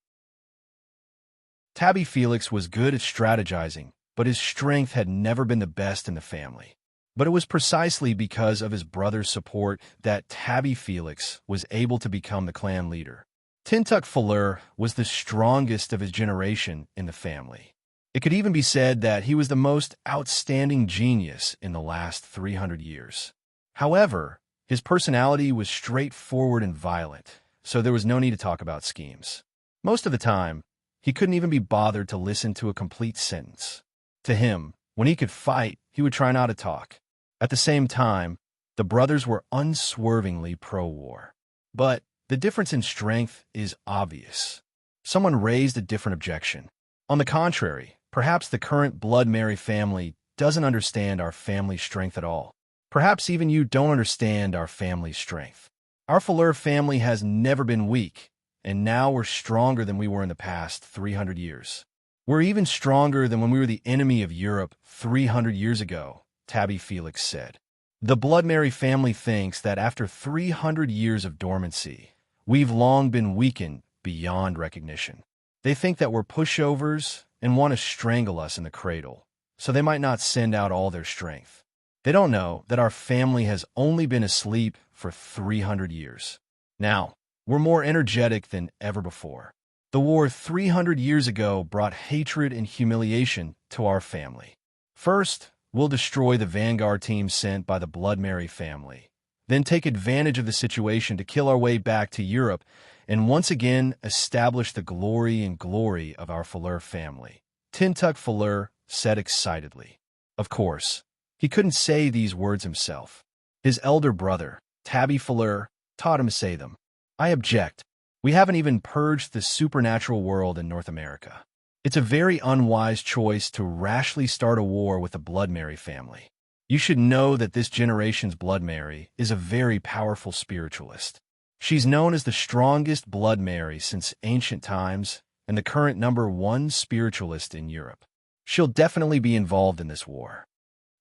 Tabby Felix was good at strategizing, but his strength had never been the best in the family. But it was precisely because of his brother's support that Tabby Felix was able to become the clan leader. Tintuck Fuller was the strongest of his generation in the family. It could even be said that he was the most outstanding genius in the last 300 years. However, his personality was straightforward and violent, so there was no need to talk about schemes. Most of the time, he couldn't even be bothered to listen to a complete sentence. To him, when he could fight, he would try not to talk. At the same time, the brothers were unswervingly pro-war. But the difference in strength is obvious. Someone raised a different objection. On the contrary, perhaps the current Blood Mary family doesn't understand our family's strength at all. Perhaps even you don't understand our family's strength. Our Fuller family has never been weak, and now we're stronger than we were in the past 300 years. We're even stronger than when we were the enemy of Europe 300 years ago, Tabby Felix said. The Blood Mary family thinks that after 300 years of dormancy, we've long been weakened beyond recognition. They think that we're pushovers and want to strangle us in the cradle, so they might not send out all their strength. They don't know that our family has only been asleep for 300 years. Now, we're more energetic than ever before. The war 300 years ago brought hatred and humiliation to our family. First, we'll destroy the vanguard team sent by the Blood Mary family, then take advantage of the situation to kill our way back to Europe and once again establish the glory of our Fuller family, Tintuck Fuller said excitedly. Of course, he couldn't say these words himself. His elder brother, Tabby Fuller, taught him to say them. I object. We haven't even purged the supernatural world in North America. It's a very unwise choice to rashly start a war with the Blood Mary family. You should know that this generation's Blood Mary is a very powerful spiritualist. She's known as the strongest Blood Mary since ancient times and the current #1 spiritualist in Europe. She'll definitely be involved in this war.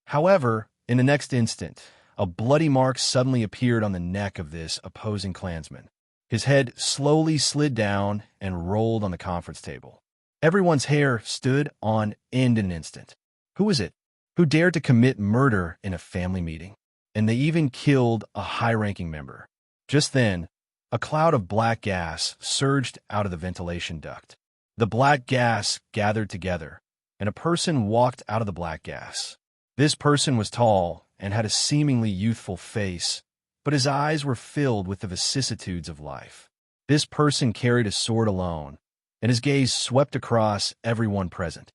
However, in the next instant, a bloody mark suddenly appeared on the neck of this opposing clansman. His head slowly slid down and rolled on the conference table. Everyone's hair stood on end in an instant. Who was it? Who dared to commit murder in a family meeting? And they even killed a high-ranking member. Just then, a cloud of black gas surged out of the ventilation duct. The black gas gathered together, and a person walked out of the black gas. This person was tall and had a seemingly youthful face, but his eyes were filled with the vicissitudes of life. This person carried a sword alone, and his gaze swept across everyone present.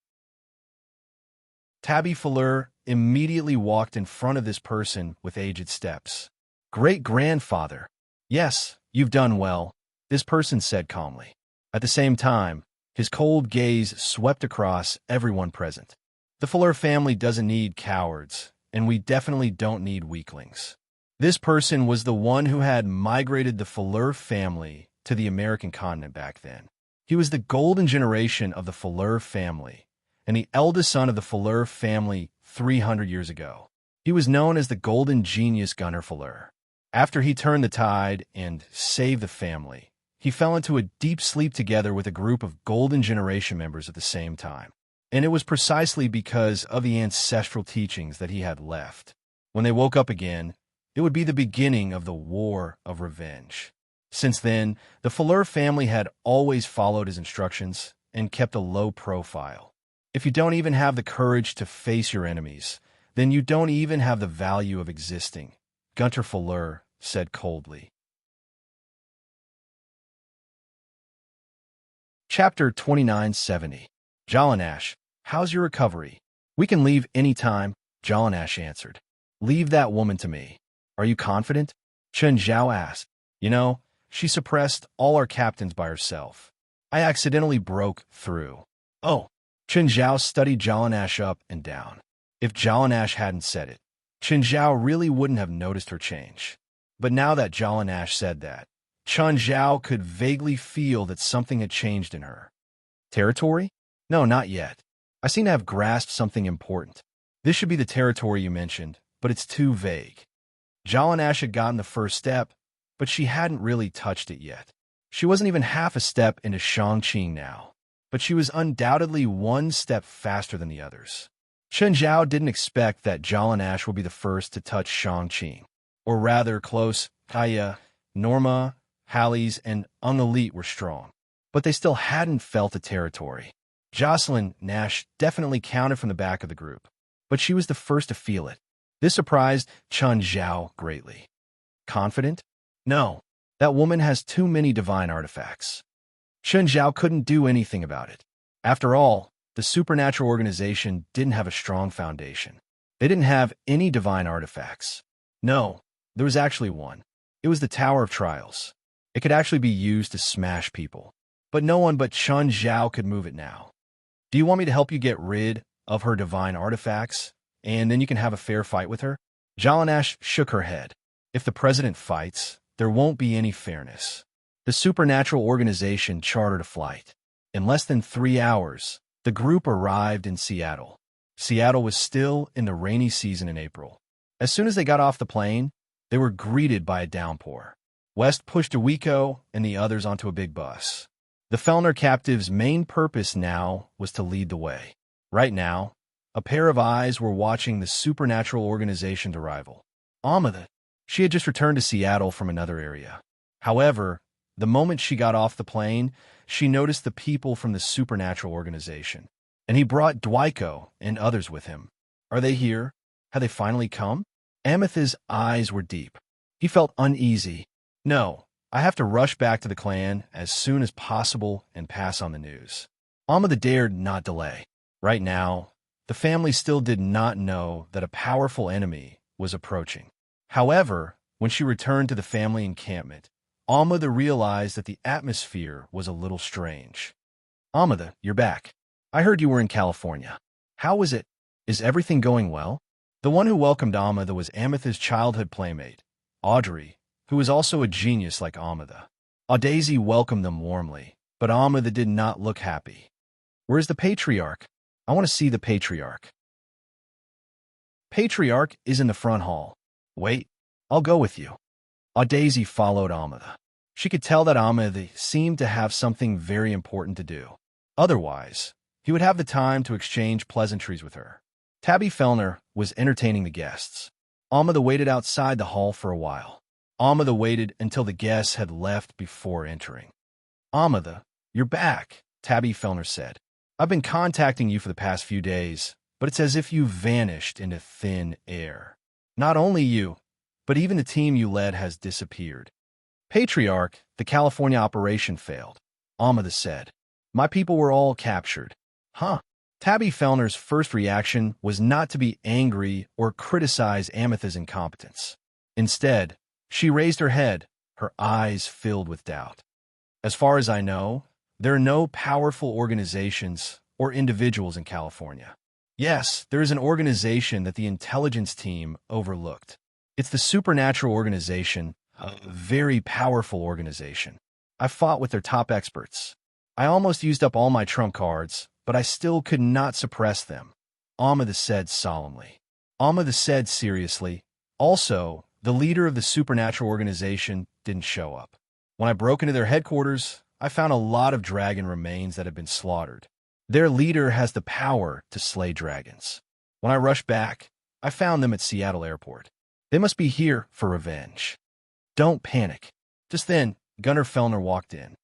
Tabby Fuller immediately walked in front of this person with aged steps. "Great-grandfather." "Yes, you've done well," this person said calmly. At the same time, his cold gaze swept across everyone present. The Fuller family doesn't need cowards, and we definitely don't need weaklings. This person was the one who had migrated the Fuller family to the American continent back then. He was the golden generation of the Fuller family, and the eldest son of the Fuller family 300 years ago. He was known as the Golden Genius Gunnar Fuller. After he turned the tide and saved the family, he fell into a deep sleep together with a group of Golden Generation members at the same time. And it was precisely because of the ancestral teachings that he had left. When they woke up again, it would be the beginning of the War of Revenge. Since then, the Fuller family had always followed his instructions and kept a low profile. If you don't even have the courage to face your enemies, then you don't even have the value of existing, Gunter Fuller said coldly. Chapter 2970. Jalanash, how's your recovery? We can leave any time, Jalanash answered. Leave that woman to me. Are you confident? Chen Zhao asked. You know, she suppressed all our captains by herself. I accidentally broke through. Oh. Chen Zhao studied Jalanash up and down. If Jalanash hadn't said it, Chen Zhao really wouldn't have noticed her change. But now that Jalanash said that, Chen Zhao could vaguely feel that something had changed in her. Territory? No, not yet. I seem to have grasped something important. This should be the territory you mentioned, but it's too vague. Jalanash had gotten the first step, but she hadn't really touched it yet. She wasn't even half a step into Shangqing now, but she was undoubtedly one step faster than the others. Chen Zhao didn't expect that Jalanash would be the first to touch Shangqing, or rather close. Kaya, Norma, Hallies, and Elite were strong, but they still hadn't felt the territory. Jocelyn Nash definitely counted from the back of the group, but she was the first to feel it. This surprised Chen Zhao greatly. Confident? No, that woman has too many divine artifacts. Chen Zhao couldn't do anything about it. After all, the supernatural organization didn't have a strong foundation. They didn't have any divine artifacts. No, there was actually one. It was the Tower of Trials. It could actually be used to smash people. But no one but Chen Zhao could move it now. Do you want me to help you get rid of her divine artifacts, and then you can have a fair fight with her? Jalanash shook her head. If the president fights, there won't be any fairness. The supernatural organization chartered a flight. In less than 3 hours, the group arrived in Seattle. Seattle was still in the rainy season in April. As soon as they got off the plane, they were greeted by a downpour. West pushed Awiko and the others onto a big bus. The Fellner captive's main purpose now was to lead the way. Right now, a pair of eyes were watching the supernatural organization's arrival. Amada, she had just returned to Seattle from another area. However, the moment she got off the plane, she noticed the people from the supernatural organization. And he brought Dwiko and others with him. Are they here? Have they finally come? Ameth's eyes were deep. He felt uneasy. No, I have to rush back to the clan as soon as possible and pass on the news. Amada dared not delay. Right now, the family still did not know that a powerful enemy was approaching. However, when she returned to the family encampment, Amada realized that the atmosphere was a little strange. Amada, you're back. I heard you were in California. How was it? Is everything going well? The one who welcomed Amada was Ameth's childhood playmate, Audrey, who was also a genius like Amada. Audacy welcomed them warmly, but Amada did not look happy. Where's the patriarch? I want to see the patriarch. Patriarch is in the front hall. Wait, I'll go with you. Daisy followed Amada. She could tell that Amada seemed to have something very important to do. Otherwise, he would have the time to exchange pleasantries with her. Tabby Fellner was entertaining the guests. Amada waited outside the hall for a while. Amada waited until the guests had left before entering. Amada, you're back, Tabby Fellner said. I've been contacting you for the past few days, but it's as if you vanished into thin air. Not only you, but even the team you led has disappeared. Patriarch, the California operation failed, Amada said. My people were all captured. Huh? Tabby Fellner's first reaction was not to be angry or criticize Amethy's incompetence. Instead, she raised her head, her eyes filled with doubt. As far as I know, there are no powerful organizations or individuals in California. Yes, there is an organization that the intelligence team overlooked. It's the Supernatural Organization, a very powerful organization. I fought with their top experts. I almost used up all my trump cards, but I still could not suppress them, Amada said solemnly. Amada said seriously, also, the leader of the Supernatural Organization didn't show up. When I broke into their headquarters, I found a lot of dragon remains that had been slaughtered. Their leader has the power to slay dragons. When I rushed back, I found them at Seattle Airport. They must be here for revenge. Don't panic. Just then, Gunnar Fellner walked in.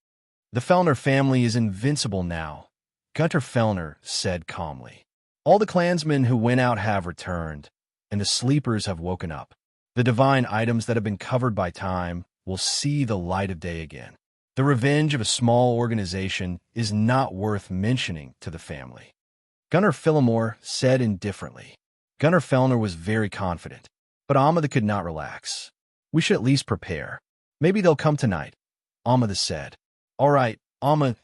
The Fellner family is invincible now, Gunnar Fellner said calmly. All the clansmen who went out have returned, and the sleepers have woken up. The divine items that have been covered by time will see the light of day again. The revenge of a small organization is not worth mentioning to the family. Gunnar Fillmore said indifferently. Gunnar Fellner was very confident, but Amada could not relax. We should at least prepare. Maybe they'll come tonight, Amada said. All right, Amada,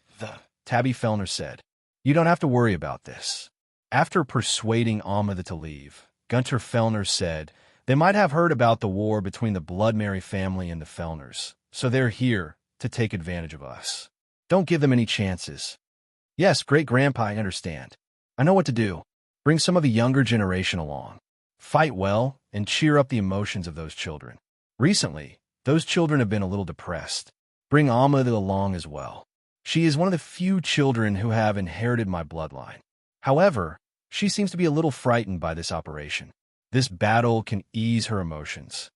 Tabby Fellner said. You don't have to worry about this. After persuading Amada to leave, Gunnar Fellner said, they might have heard about the war between the Bloodmary family and the Fellners, so they're here to take advantage of us. Don't give them any chances. Yes, great-grandpa, I understand. I know what to do. Bring some of the younger generation along. Fight well and cheer up the emotions of those children. Recently, those children have been a little depressed. Bring Amada along as well. She is one of the few children who have inherited my bloodline. However, she seems to be a little frightened by this operation. This battle can ease her emotions.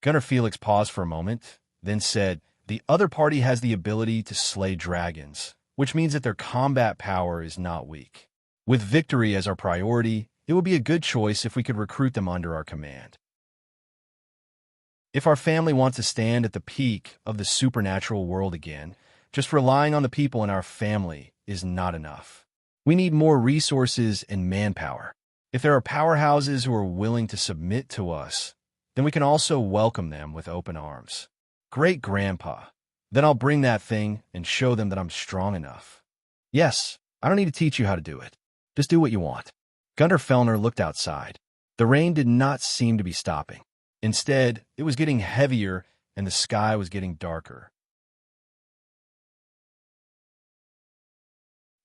Gunnar Felix paused for a moment, then said, the other party has the ability to slay dragons, which means that their combat power is not weak. With victory as our priority, it would be a good choice if we could recruit them under our command. If our family wants to stand at the peak of the supernatural world again, just relying on the people in our family is not enough. We need more resources and manpower. If there are powerhouses who are willing to submit to us, then we can also welcome them with open arms. Great-grandpa. Then I'll bring that thing and show them that I'm strong enough. Yes, I don't need to teach you how to do it. Just do what you want. Gunnar Fellner looked outside. The rain did not seem to be stopping. Instead, it was getting heavier and the sky was getting darker.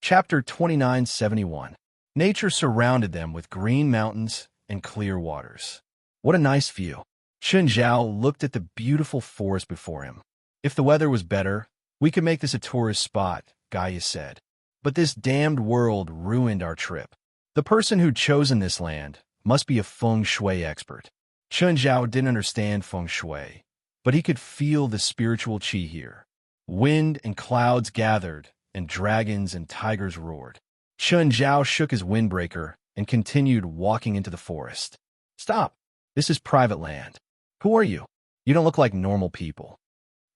Chapter 2971. Nature surrounded them with green mountains and clear waters. What a nice view. Chun Zhao looked at the beautiful forest before him. If the weather was better, we could make this a tourist spot, Gaia said. But this damned world ruined our trip. The person who'd chosen this land must be a feng shui expert. Chun Zhao didn't understand feng shui, but he could feel the spiritual qi here. Wind and clouds gathered, and dragons and tigers roared. Chun Zhao shook his windbreaker and continued walking into the forest. Stop! This is private land. Who are you? You don't look like normal people.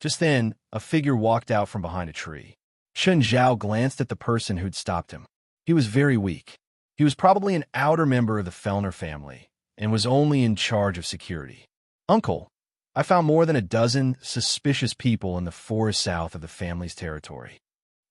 Just then, a figure walked out from behind a tree. Chun Zhao glanced at the person who'd stopped him. He was very weak. He was probably an outer member of the Fellner family and was only in charge of security. Uncle, I found more than a dozen suspicious people in the forest south of the family's territory.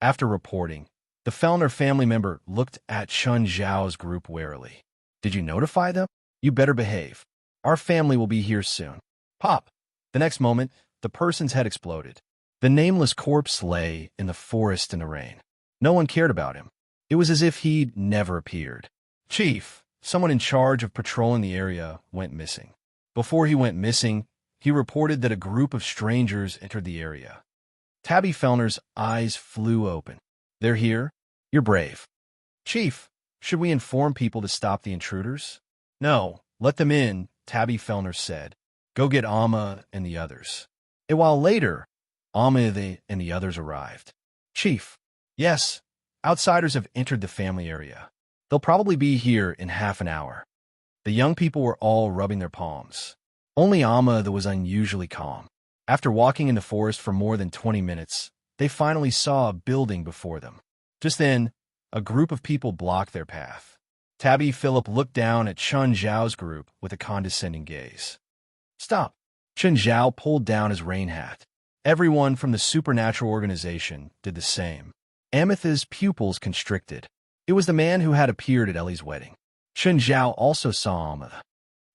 After reporting, the Fellner family member looked at Chun Zhao's group warily. Did you notify them? You better behave. Our family will be here soon. Pop! The next moment, the person's head exploded. The nameless corpse lay in the forest in the rain. No one cared about him. It was as if he'd never appeared. Chief, someone in charge of patrolling the area went missing. Before he went missing, he reported that a group of strangers entered the area. Tabby Fellner's eyes flew open. They're here? You're brave. Chief, should we inform people to stop the intruders? No, let them in, Tabby Fellner said. Go get Amma and the others. A while later, Amma and the others arrived. Chief, yes, outsiders have entered the family area. They'll probably be here in half an hour. The young people were all rubbing their palms. Only Amma was unusually calm. After walking in the forest for more than 20 minutes, they finally saw a building before them. Just then, a group of people blocked their path. Tabby Phillip looked down at Chun Zhao's group with a condescending gaze. Stop. Chun Zhao pulled down his rain hat. Everyone from the supernatural organization did the same. Amethyst's pupils constricted. It was the man who had appeared at Ellie's wedding. Chun Zhao also saw Amethyst.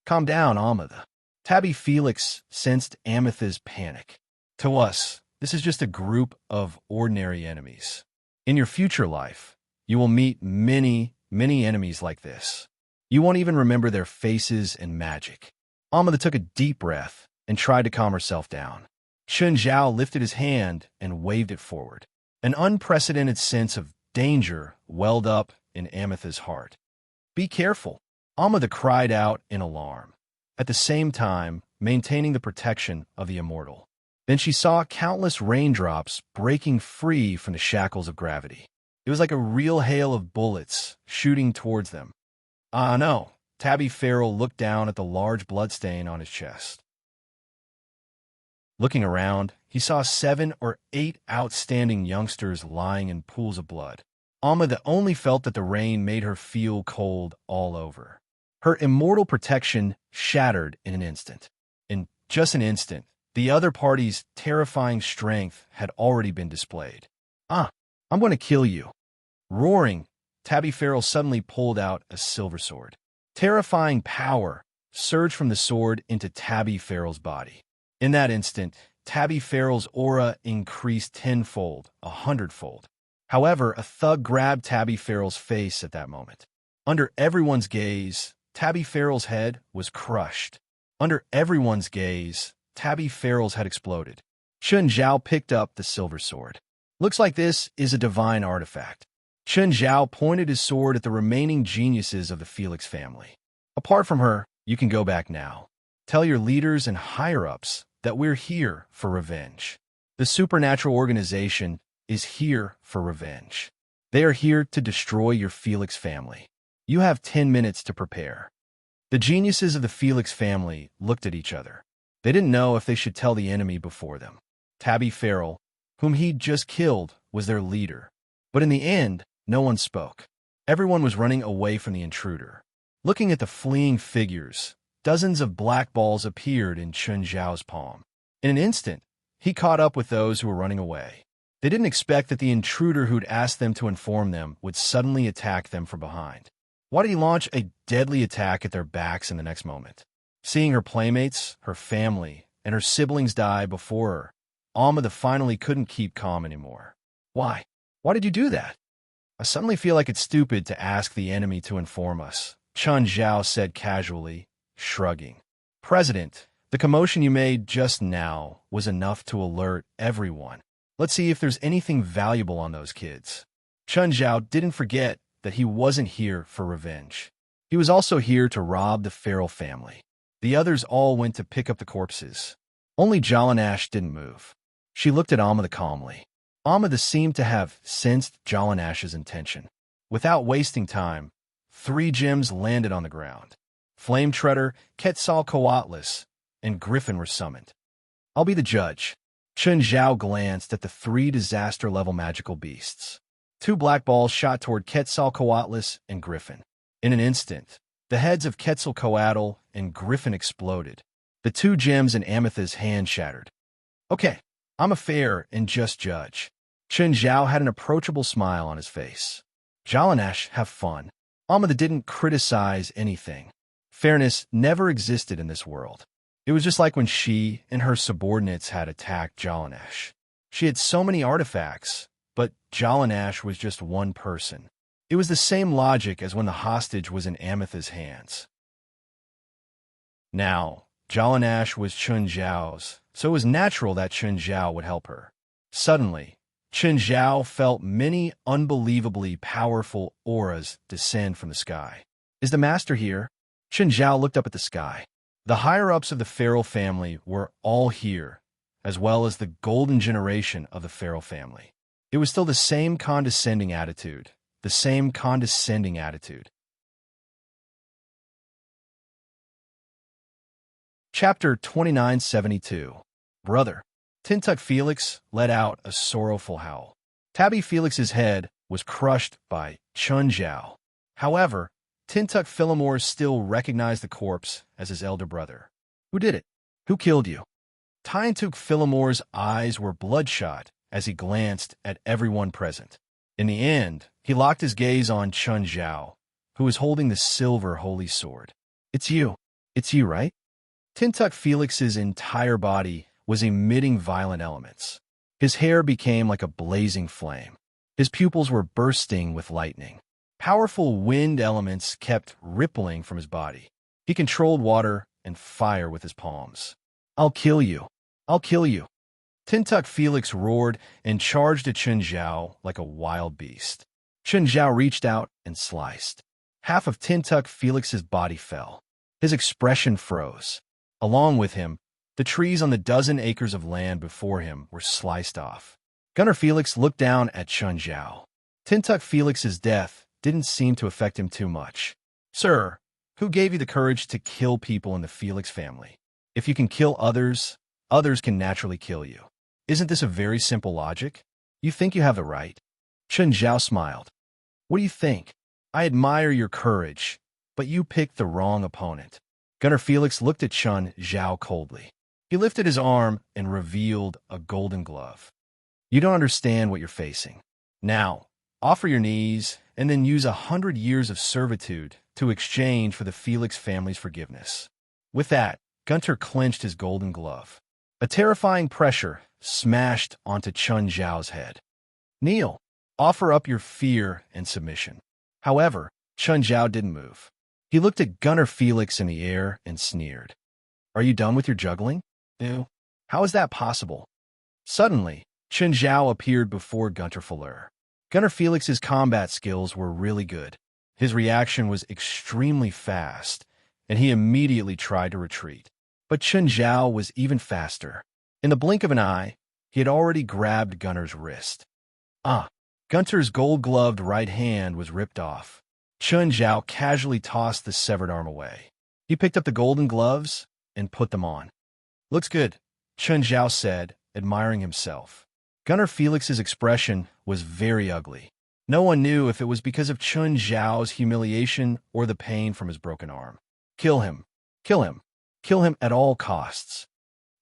Calm down, Amethyst. Tabby Felix sensed Amethyst's panic. To us, this is just a group of ordinary enemies. In your future life, you will meet many, many enemies like this. You won't even remember their faces and magic. Amethyst took a deep breath and tried to calm herself down. Chun Zhao lifted his hand and waved it forward. An unprecedented sense of danger welled up in Amethyst's heart. Be careful, Amethyst cried out in alarm, at the same time maintaining the protection of the immortal. Then she saw countless raindrops breaking free from the shackles of gravity. It was like a real hail of bullets shooting towards them. Ah, no. Tabby Farrell looked down at the large bloodstain on his chest. Looking around, he saw 7 or 8 outstanding youngsters lying in pools of blood. Amethyst only felt that the rain made her feel cold all over. Her immortal protection shattered in an instant. In just an instant, the other party's terrifying strength had already been displayed. Ah, I'm going to kill you. Roaring, Tabby Farrell suddenly pulled out a silver sword. Terrifying power surged from the sword into Tabby Farrell's body. In that instant, Tabby Farrell's aura increased 10-fold, 100-fold. However, a thug grabbed Tabby Farrell's face at that moment. Under everyone's gaze, Tabby Farrell's head was crushed. Under everyone's gaze, Tabby Farrell's head exploded. Chun Zhao picked up the silver sword. Looks like this is a divine artifact. Chun Zhao pointed his sword at the remaining geniuses of the Felix family. Apart from her, you can go back now. Tell your leaders and higher-ups that we're here for revenge. The supernatural organization is here for revenge. They are here to destroy your Felix family. You have 10 minutes to prepare. The geniuses of the Felix family looked at each other. They didn't know if they should tell the enemy before them. Tabby Farrell, whom he'd just killed, was their leader. But in the end, no one spoke. Everyone was running away from the intruder. Looking at the fleeing figures, dozens of black balls appeared in Chun Zhao's palm. In an instant, he caught up with those who were running away. They didn't expect that the intruder who'd asked them to inform them would suddenly attack them from behind. Why did he launch a deadly attack at their backs in the next moment? Seeing her playmates, her family, and her siblings die before her, Amethyst finally couldn't keep calm anymore. Why? Why did you do that? I suddenly feel like it's stupid to ask the enemy to inform us, Chun Zhao said casually, shrugging. President, the commotion you made just now was enough to alert everyone. Let's see if there's anything valuable on those kids. Chun Zhao didn't forget that he wasn't here for revenge. He was also here to rob the Farrell family. The others all went to pick up the corpses. Only Jalanash didn't move. She looked at Amethyst calmly. Amethyst seemed to have sensed Jalanash's intention. Without wasting time, 3 gems landed on the ground. Flame Treader, Quetzalcoatlus, and Griffin were summoned. I'll be the judge. Chun Zhao glanced at the 3 disaster-level magical beasts. 2 black balls shot toward Quetzalcoatlus and Griffin. In an instant, the heads of Quetzalcoatl and Griffin exploded. The 2 gems in Amethyst's hand shattered. Okay, I'm a fair and just judge. Chun Zhao had an approachable smile on his face. Jalanash, have fun. Amethyst didn't criticize anything. Fairness never existed in this world. It was just like when she and her subordinates had attacked Jalanash. She had so many artifacts, but Jalanash was just one person. It was the same logic as when the hostage was in Amethy's hands. Now, Zhao Nash was Chun Zhao's, so it was natural that Chun Zhao would help her. Suddenly, Chun Zhao felt many unbelievably powerful auras descend from the sky. Is the master here? Chun Zhao looked up at the sky. The higher-ups of the Farrell family were all here, as well as the golden generation of the Farrell family. It was still the same condescending attitude. The same condescending attitude. Chapter 2972. Brother. Tintuck Felix let out a sorrowful howl. Tabby Felix's head was crushed by Chun Zhao. However, Tintuck Philomore still recognized the corpse as his elder brother. Who did it? Who killed you? Tintuck Philomore's eyes were bloodshot as he glanced at everyone present. In the end, he locked his gaze on Chun Zhao, who was holding the silver holy sword. It's you, right? Tintuck Felix's entire body was emitting violent elements. His hair became like a blazing flame. His pupils were bursting with lightning. Powerful wind elements kept rippling from his body. He controlled water and fire with his palms. I'll kill you. I'll kill you. Tintuck Felix roared and charged at Chun Zhao like a wild beast. Chun Zhao reached out and sliced. Half of Tintuck Felix's body fell. His expression froze. Along with him, the trees on the dozen acres of land before him were sliced off. Gunner Felix looked down at Chun Zhao. Tintuck Felix's death didn't seem to affect him too much. Sir, who gave you the courage to kill people in the Felix family? If you can kill others, others can naturally kill you. Isn't this a very simple logic? You think you have the right? Chun Zhao smiled. What do you think? I admire your courage, but you picked the wrong opponent. Gunner Felix looked at Chun Zhao coldly. He lifted his arm and revealed a golden glove. You don't understand what you're facing. Now, offer your knees and then use 100 years of servitude to exchange for the Felix family's forgiveness. With that, Gunter clenched his golden glove. A terrifying pressure smashed onto Chun Zhao's head. Kneel. Offer up your fear and submission. However, Chun Zhao didn't move. He looked at Gunner Felix in the air and sneered. Are you done with your juggling? Ew. How is that possible? Suddenly, Chun Zhao appeared before Gunter Fuller. Gunner Felix's combat skills were really good. His reaction was extremely fast, and he immediately tried to retreat. But Chun Zhao was even faster. In the blink of an eye, he had already grabbed Gunner's wrist. Gunter's gold-gloved right hand was ripped off. Chun Zhao casually tossed the severed arm away. He picked up the golden gloves and put them on. Looks good, Chun Zhao said, admiring himself. Gunner Felix's expression was very ugly. No one knew if it was because of Chun Zhao's humiliation or the pain from his broken arm. Kill him. Kill him. Kill him at all costs.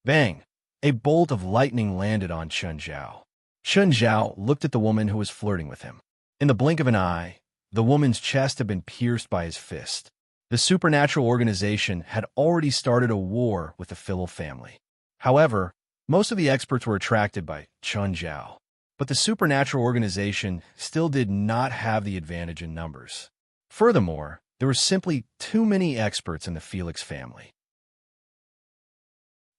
Bang! A bolt of lightning landed on Chun Zhao. Chun Zhao looked at the woman who was flirting with him. In the blink of an eye, the woman's chest had been pierced by his fist. The supernatural organization had already started a war with the Phil family. However, most of the experts were attracted by Chun Zhao. But the supernatural organization still did not have the advantage in numbers. Furthermore, there were simply too many experts in the Felix family.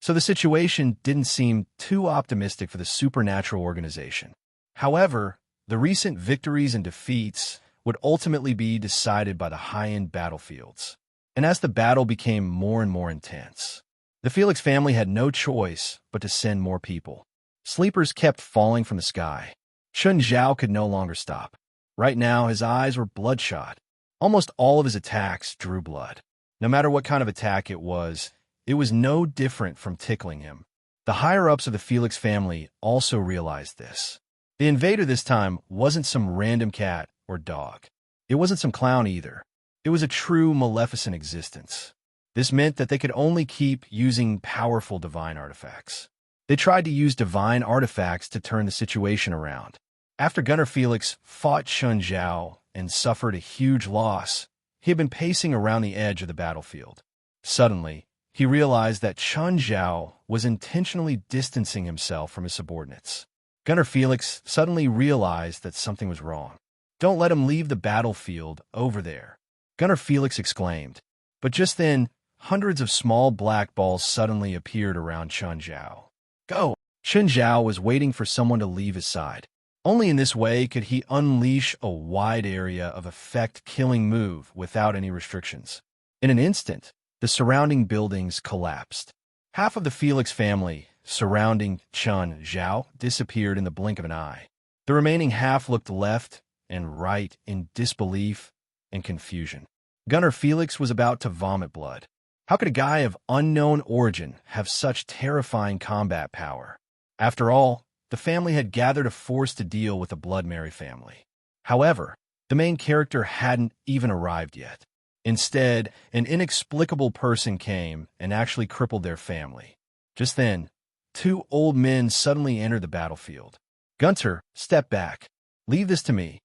So the situation didn't seem too optimistic for the supernatural organization. However, the recent victories and defeats would ultimately be decided by the high-end battlefields. And as the battle became more and more intense, the Felix family had no choice but to send more people. Sleepers kept falling from the sky. Chun Zhao could no longer stop. Right now, his eyes were bloodshot. Almost all of his attacks drew blood. No matter what kind of attack it was no different from tickling him. The higher-ups of the Felix family also realized this. The invader this time wasn't some random cat or dog. It wasn't some clown either. It was a true maleficent existence. This meant that they could only keep using powerful divine artifacts. They tried to use divine artifacts to turn the situation around. After Gunner Felix fought Chun Zhao and suffered a huge loss, he had been pacing around the edge of the battlefield. Suddenly, he realized that Chun Zhao was intentionally distancing himself from his subordinates. Gunner Felix suddenly realized that something was wrong. Don't let him leave the battlefield over there, Gunner Felix exclaimed. But just then, hundreds of small black balls suddenly appeared around Chun Zhao. Go! Chun Zhao was waiting for someone to leave his side. Only in this way could he unleash a wide area of effect-killing move without any restrictions. In an instant, the surrounding buildings collapsed. Half of the Felix family, surrounding Chun Zhao, disappeared in the blink of an eye. The remaining half looked left and right in disbelief and confusion. Gunner Felix was about to vomit blood. How could a guy of unknown origin have such terrifying combat power? After all, the family had gathered a force to deal with the Blood Mary family. However, the main character hadn't even arrived yet. Instead, an inexplicable person came and actually crippled their family. Just then, two old men suddenly entered the battlefield. Gunter, step back. Leave this to me.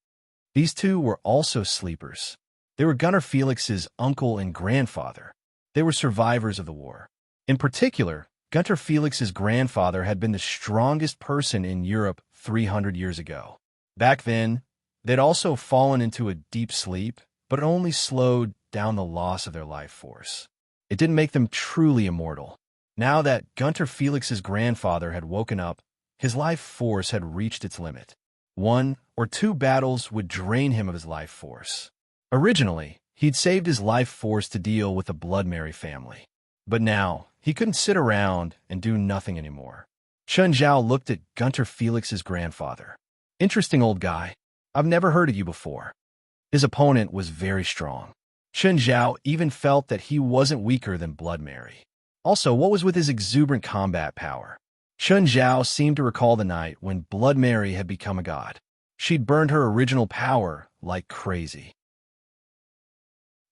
These two were also sleepers. They were Gunner Felix's uncle and grandfather. They were survivors of the war. In particular, Gunter Felix's grandfather had been the strongest person in Europe 300 years ago. Back then, they'd also fallen into a deep sleep, but it only slowed down the loss of their life force. It didn't make them truly immortal. Now that Gunter Felix's grandfather had woken up, his life force had reached its limit. 1 or 2 battles would drain him of his life force. Originally, he'd saved his life force to deal with the Blood Mary family. But now, he couldn't sit around and do nothing anymore. Chun Zhao looked at Gunter Felix's grandfather. Interesting old guy. I've never heard of you before. His opponent was very strong. Chun Zhao even felt that he wasn't weaker than Blood Mary. Also, what was with his exuberant combat power? Chun Zhao seemed to recall the night when Blood Mary had become a god. She'd burned her original power like crazy.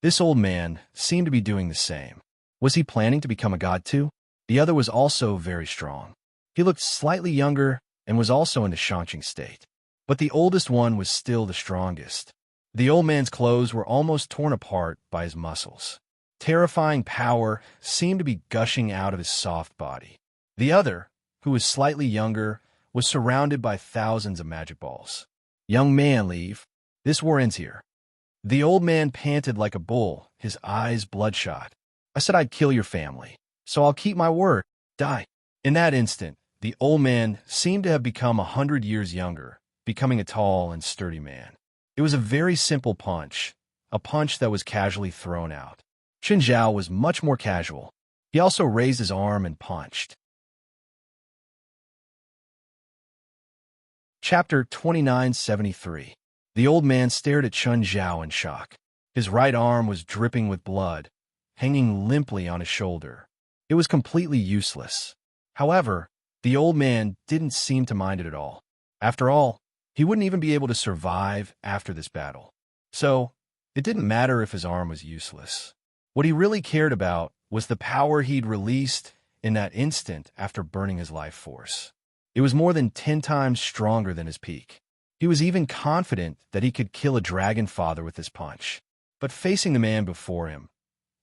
This old man seemed to be doing the same. Was he planning to become a god too? The other was also very strong. He looked slightly younger and was also in the enchanting state. But the oldest one was still the strongest. The old man's clothes were almost torn apart by his muscles. Terrifying power seemed to be gushing out of his soft body. The other, who was slightly younger, was surrounded by thousands of magic balls. Young man, leave. This war ends here. The old man panted like a bull, his eyes bloodshot. I said I'd kill your family, so I'll keep my word. Die. In that instant, the old man seemed to have become 100 years younger, becoming a tall and sturdy man. It was a very simple punch, a punch that was casually thrown out. Chun Zhao was much more casual. He also raised his arm and punched. Chapter 2973. The old man stared at Chun Zhao in shock. His right arm was dripping with blood, hanging limply on his shoulder. It was completely useless. However, the old man didn't seem to mind it at all. After all, he wouldn't even be able to survive after this battle. So, it didn't matter if his arm was useless. What he really cared about was the power he'd released in that instant after burning his life force. It was more than 10 times stronger than his peak. He was even confident that he could kill a dragon father with this punch. But facing the man before him,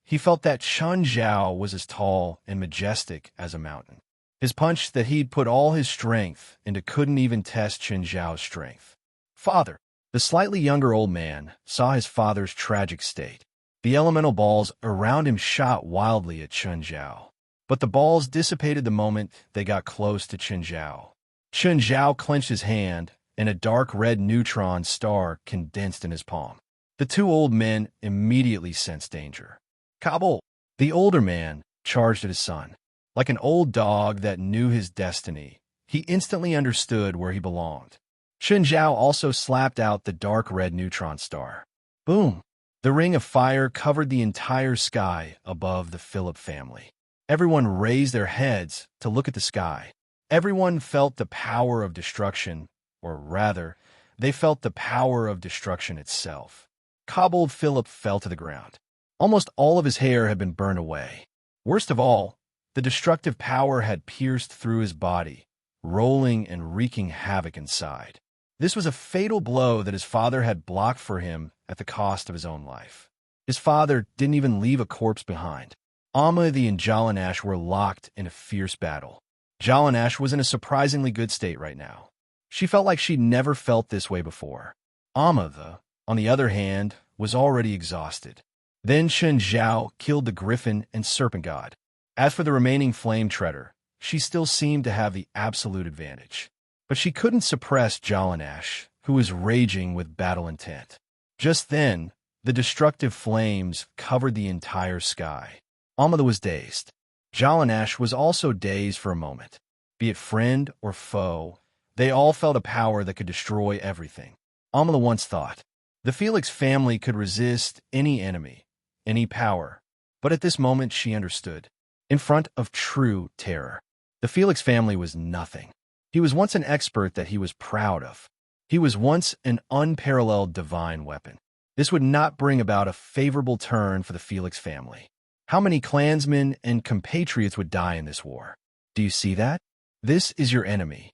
he felt that Chun Zhao was as tall and majestic as a mountain. His punch that he'd put all his strength into couldn't even test Chun Zhao's strength. Father. The slightly younger old man saw his father's tragic state. The elemental balls around him shot wildly at Chun Zhao. But the balls dissipated the moment they got close to Chun Zhao. Chun Zhao clenched his hand, and a dark red neutron star condensed in his palm. The two old men immediately sensed danger. Kabul! The older man charged at his son. Like an old dog that knew his destiny, he instantly understood where he belonged. Chun Zhao also slapped out the dark red neutron star. Boom! The ring of fire covered the entire sky above the Philip family. Everyone raised their heads to look at the sky. Everyone felt the power of destruction, or rather, they felt the power of destruction itself. Cobbled Philip fell to the ground. Almost all of his hair had been burned away. Worst of all, the destructive power had pierced through his body, rolling and wreaking havoc inside. This was a fatal blow that his father had blocked for him at the cost of his own life. His father didn't even leave a corpse behind. Amelie and Jalanash were locked in a fierce battle. Jalanash was in a surprisingly good state right now. She felt like she'd never felt this way before. Amma, on the other hand, was already exhausted. Then Chen Zhao killed the griffin and serpent god. As for the remaining flame treader, she still seemed to have the absolute advantage. But she couldn't suppress Jalanash, who was raging with battle intent. Just then, the destructive flames covered the entire sky. Amma was dazed. Jalanash was also dazed for a moment. Be it friend or foe, they all felt a power that could destroy everything. Amma once thought, the Felix family could resist any enemy, any power. But at this moment she understood. In front of true terror, the Felix family was nothing. He was once an expert that he was proud of. He was once an unparalleled divine weapon. This would not bring about a favorable turn for the Felix family. How many clansmen and compatriots would die in this war? Do you see that? This is your enemy.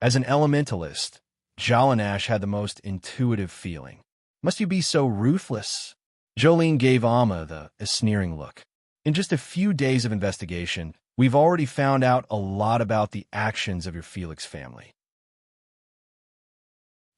As an elementalist, Jalanash had the most intuitive feeling. Must you be so ruthless? Jolene gave Amma a sneering look. In just a few days of investigation, we've already found out a lot about the actions of your Felix family.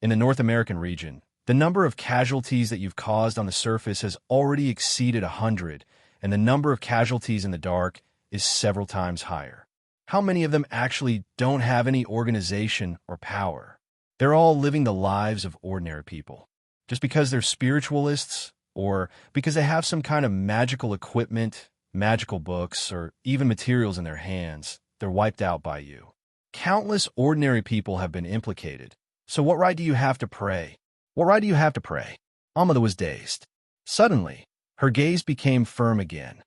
In the North American region, the number of casualties that you've caused on the surface has already exceeded 100, and the number of casualties in the dark is several times higher. How many of them actually don't have any organization or power? They're all living the lives of ordinary people. Just because they're spiritualists, or because they have some kind of magical equipment, magical books, or even materials in their hands, they're wiped out by you. Countless ordinary people have been implicated. So what right do you have to pray? What right do you have to pray? Amma was dazed. Suddenly, her gaze became firm again.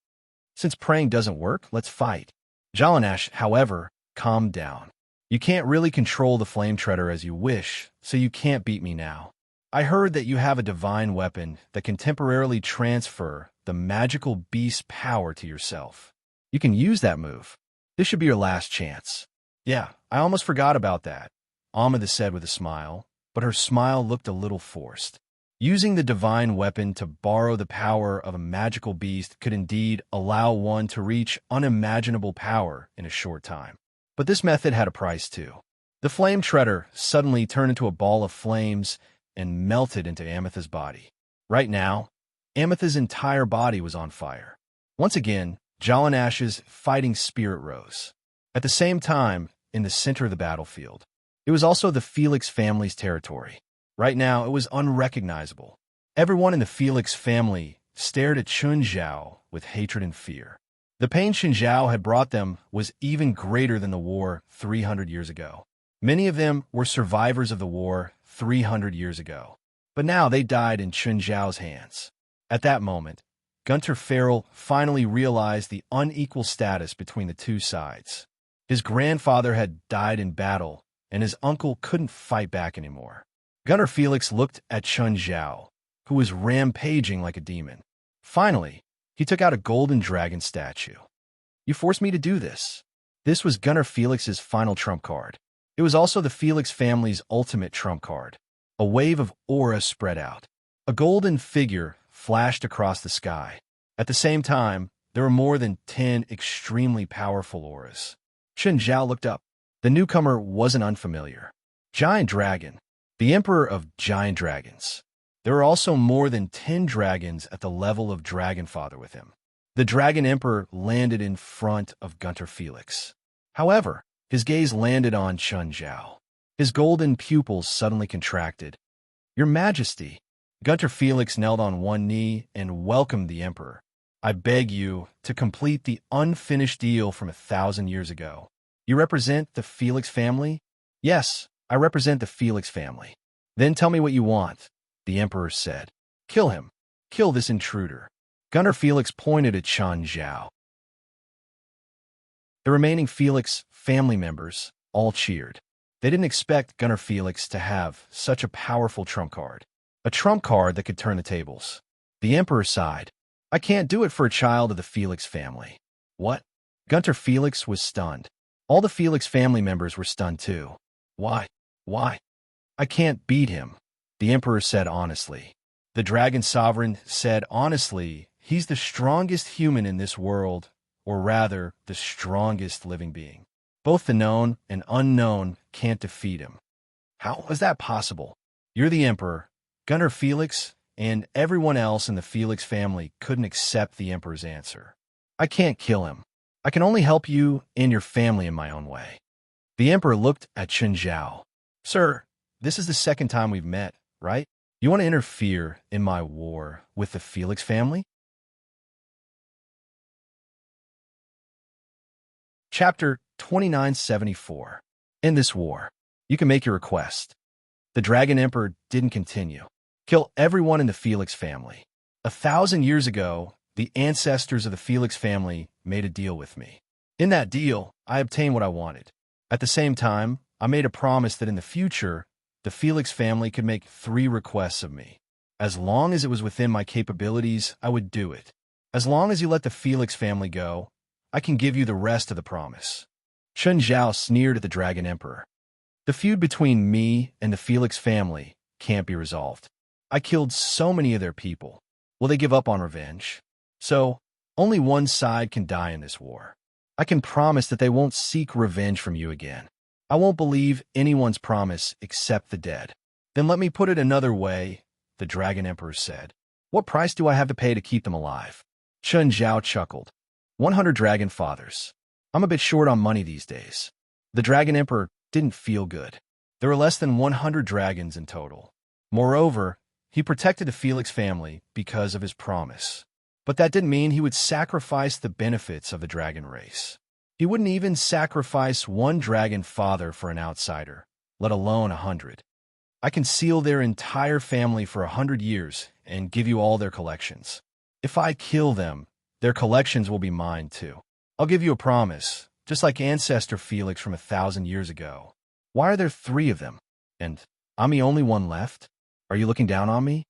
Since praying doesn't work, let's fight. Jalanash, however, calmed down. You can't really control the flame treader as you wish, so you can't beat me now. I heard that you have a divine weapon that can temporarily transfer the magical beast's power to yourself. You can use that move. This should be your last chance. Yeah, I almost forgot about that, Amma said with a smile, but her smile looked a little forced. Using the divine weapon to borrow the power of a magical beast could indeed allow one to reach unimaginable power in a short time. But this method had a price too. The flame treader suddenly turned into a ball of flames and melted into Amethy's body. Right now, Amethy's entire body was on fire. Once again, Jalanash's fighting spirit rose. At the same time, in the center of the battlefield, it was also the Felix family's territory. Right now, it was unrecognizable. Everyone in the Felix family stared at Chun Zhao with hatred and fear. The pain Chun Zhao had brought them was even greater than the war 300 years ago. Many of them were survivors of the war 300 years ago. But now they died in Chun Zhao's hands. At that moment, Gunter Farrell finally realized the unequal status between the two sides. His grandfather had died in battle, and his uncle couldn't fight back anymore. Gunter Felix looked at Chun Zhao, who was rampaging like a demon. Finally, he took out a golden dragon statue. You forced me to do this. This was Gunter Felix's final trump card. It was also the Felix family's ultimate trump card. A wave of aura spread out. A golden figure flashed across the sky. At the same time, there were more than 10 extremely powerful auras. Chun Zhao looked up. The newcomer wasn't unfamiliar. Giant Dragon, the emperor of giant dragons. There were also more than 10 dragons at the level of Dragonfather with him. The Dragon Emperor landed in front of Gunter Felix. However, his gaze landed on Chun Zhao. His golden pupils suddenly contracted. Your Majesty, Gunter Felix knelt on one knee and welcomed the Emperor. I beg you to complete the unfinished deal from 1,000 years ago. You represent the Felix family? Yes, I represent the Felix family. Then tell me what you want, the Emperor said. Kill him. Kill this intruder. Gunter Felix pointed at Chun Zhao. The remaining Felix family members all cheered. They didn't expect Gunter Felix to have such a powerful trump card. A trump card that could turn the tables. The Emperor sighed. I can't do it for a child of the Felix family. What? Gunter Felix was stunned. All the Felix family members were stunned too. Why? Why? I can't beat him, the Emperor said honestly. The Dragon Sovereign said honestly, he's the strongest human in this world, or rather, the strongest living being. Both the known and unknown can't defeat him. How is that possible? You're the Emperor, Gunner Felix and everyone else in the Felix family couldn't accept the Emperor's answer. I can't kill him. I can only help you and your family in my own way. The Emperor looked at Chen Zhao. Sir, this is the second time we've met, right? You want to interfere in my war with the Felix family? Chapter 2974. In this war, you can make your request. The Dragon Emperor didn't continue. Kill everyone in the Felix family. 1,000 years ago, the ancestors of the Felix family made a deal with me. In that deal, I obtained what I wanted. At the same time, I made a promise that in the future, the Felix family could make 3 requests of me. As long as it was within my capabilities, I would do it. As long as you let the Felix family go, I can give you the rest of the promise. Chen Zhao sneered at the Dragon Emperor. The feud between me and the Felix family can't be resolved. I killed so many of their people. Will they give up on revenge? So, only one side can die in this war. I can promise that they won't seek revenge from you again. I won't believe anyone's promise except the dead. Then let me put it another way, the Dragon Emperor said. What price do I have to pay to keep them alive? Chen Zhao chuckled. 100 dragon fathers. I'm a bit short on money these days. The Dragon Emperor didn't feel good. There were less than 100 dragons in total. Moreover, he protected the Felix family because of his promise. But that didn't mean he would sacrifice the benefits of the dragon race. He wouldn't even sacrifice 1 dragon father for an outsider, let alone 100. I can seal their entire family for 100 years and give you all their collections. If I kill them, their collections will be mine too. I'll give you a promise, just like Ancestor Felix from 1,000 years ago. Why are there 3 of them? And I'm the only one left? Are you looking down on me?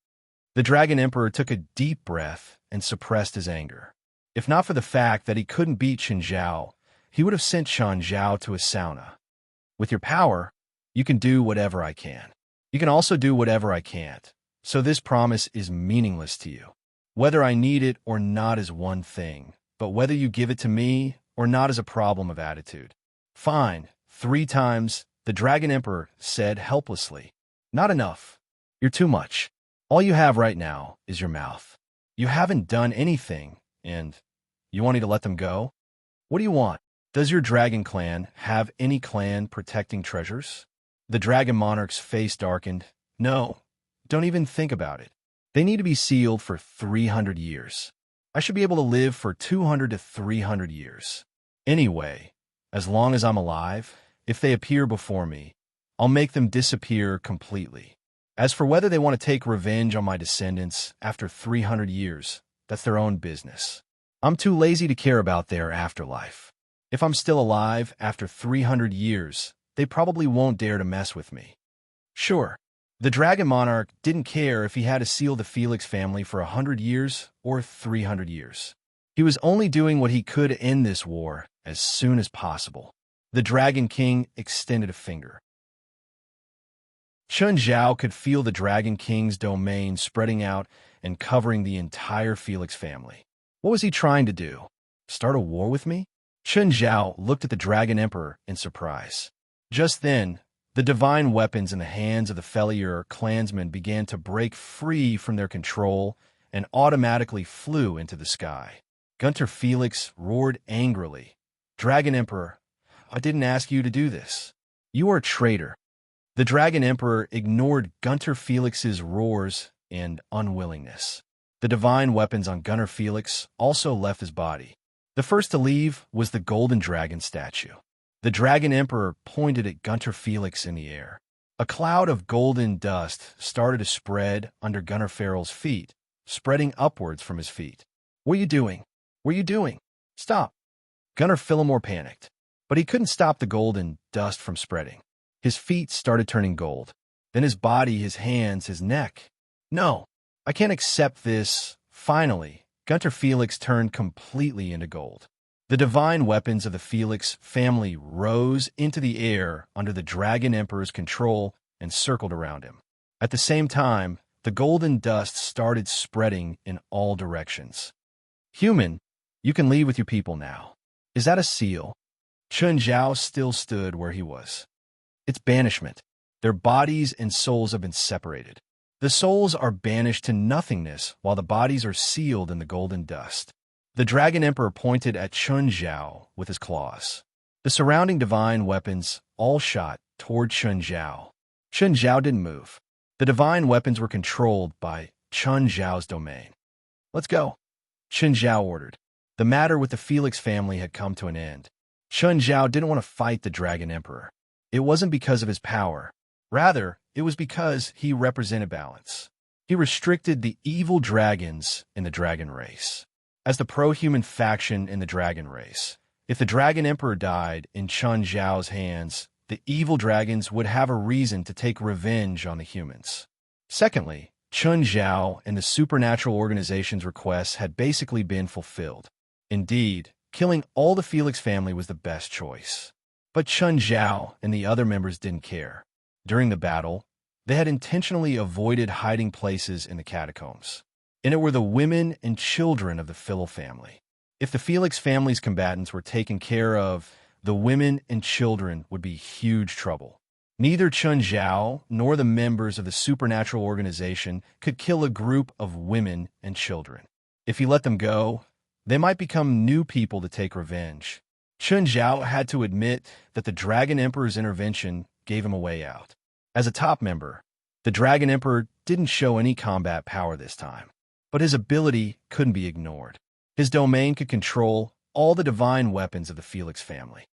The Dragon Emperor took a deep breath and suppressed his anger. If not for the fact that he couldn't beat Chen Zhao, he would have sent Chen Zhao to a sauna. With your power, you can do whatever I can. You can also do whatever I can't. So this promise is meaningless to you. Whether I need it or not is one thing, but whether you give it to me or not is a problem of attitude. Fine, 3 times, the Dragon Emperor said helplessly. Not enough. You're too much. All you have right now is your mouth. You haven't done anything, and you want me to let them go? What do you want? Does your dragon clan have any clan protecting treasures? The dragon monarch's face darkened. No, don't even think about it. They need to be sealed for 300 years. I should be able to live for 200 to 300 years. Anyway, as long as I'm alive, if they appear before me, I'll make them disappear completely. As for whether they want to take revenge on my descendants after 300 years, that's their own business. I'm too lazy to care about their afterlife. If I'm still alive after 300 years, they probably won't dare to mess with me. Sure, the Dragon Monarch didn't care if he had to seal the Felix family for 100 years or 300 years. He was only doing what he could to end this war as soon as possible. The Dragon King extended a finger. Chen Zhao could feel the Dragon King's domain spreading out and covering the entire Felix family. What was he trying to do? Start a war with me? Chen Zhao looked at the Dragon Emperor in surprise. Just then, the divine weapons in the hands of the Felier clansmen began to break free from their control and automatically flew into the sky. Gunter Felix roared angrily. Dragon Emperor, I didn't ask you to do this. You are a traitor. The Dragon Emperor ignored Gunter Felix's roars and unwillingness. The divine weapons on Gunter Felix also left his body. The first to leave was the golden dragon statue. The Dragon Emperor pointed at Gunter Felix in the air. A cloud of golden dust started to spread under Gunter Farrell's feet, spreading upwards from his feet. What are you doing? What are you doing? Stop! Gunter Fillmore panicked, but he couldn't stop the golden dust from spreading. His feet started turning gold. Then his body, his hands, his neck. No, I can't accept this. Finally, Gunter Felix turned completely into gold. The divine weapons of the Felix family rose into the air under the Dragon Emperor's control and circled around him. At the same time, the golden dust started spreading in all directions. Human, you can leave with your people now. Is that a seal? Chen Zhao still stood where he was. It's banishment. Their bodies and souls have been separated. The souls are banished to nothingness while the bodies are sealed in the golden dust. The Dragon Emperor pointed at Chun Zhao with his claws. The surrounding divine weapons all shot toward Chun Zhao. Chun Zhao didn't move. The divine weapons were controlled by Chun Zhao's domain. "Let's go," Chun Zhao ordered. The matter with the Felix family had come to an end. Chun Zhao didn't want to fight the Dragon Emperor. It wasn't because of his power. Rather, it was because he represented balance. He restricted the evil dragons in the dragon race. As the pro-human faction in the dragon race, if the Dragon Emperor died in Chun Zhao's hands, the evil dragons would have a reason to take revenge on the humans. Secondly, Chun Zhao and the supernatural organization's requests had basically been fulfilled. Indeed, killing all the Felix family was the best choice. But Chun Zhao and the other members didn't care. During the battle, they had intentionally avoided hiding places in the catacombs. And it were the women and children of the Phil family. If the Felix family's combatants were taken care of, the women and children would be huge trouble. Neither Chun Zhao nor the members of the supernatural organization could kill a group of women and children. If he let them go, they might become new people to take revenge. Chun Zhao had to admit that the Dragon Emperor's intervention gave him a way out. As a top member, the Dragon Emperor didn't show any combat power this time, but his ability couldn't be ignored. His domain could control all the divine weapons of the Felix family.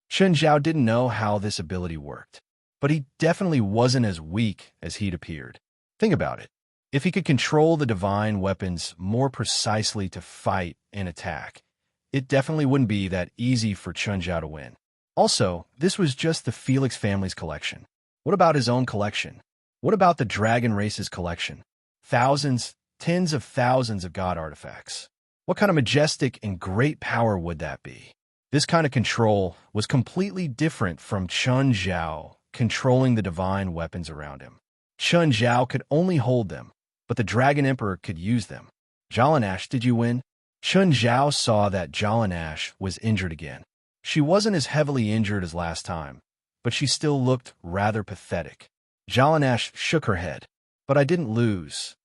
Chun Zhao didn't know how this ability worked, but he definitely wasn't as weak as he'd appeared. Think about it. If he could control the divine weapons more precisely to fight and attack, it definitely wouldn't be that easy for Chun Zhao to win. Also, this was just the Felix family's collection. What about his own collection? What about the dragon race's collection? Thousands, tens of thousands of god artifacts. What kind of majestic and great power would that be? This kind of control was completely different from Chun Zhao controlling the divine weapons around him. Chun Zhao could only hold them, but the Dragon Emperor could use them. Jalanash, did you win? Chun Zhao saw that Jalanash was injured again. She wasn't as heavily injured as last time, but she still looked rather pathetic. Jalanash shook her head. "But I didn't lose."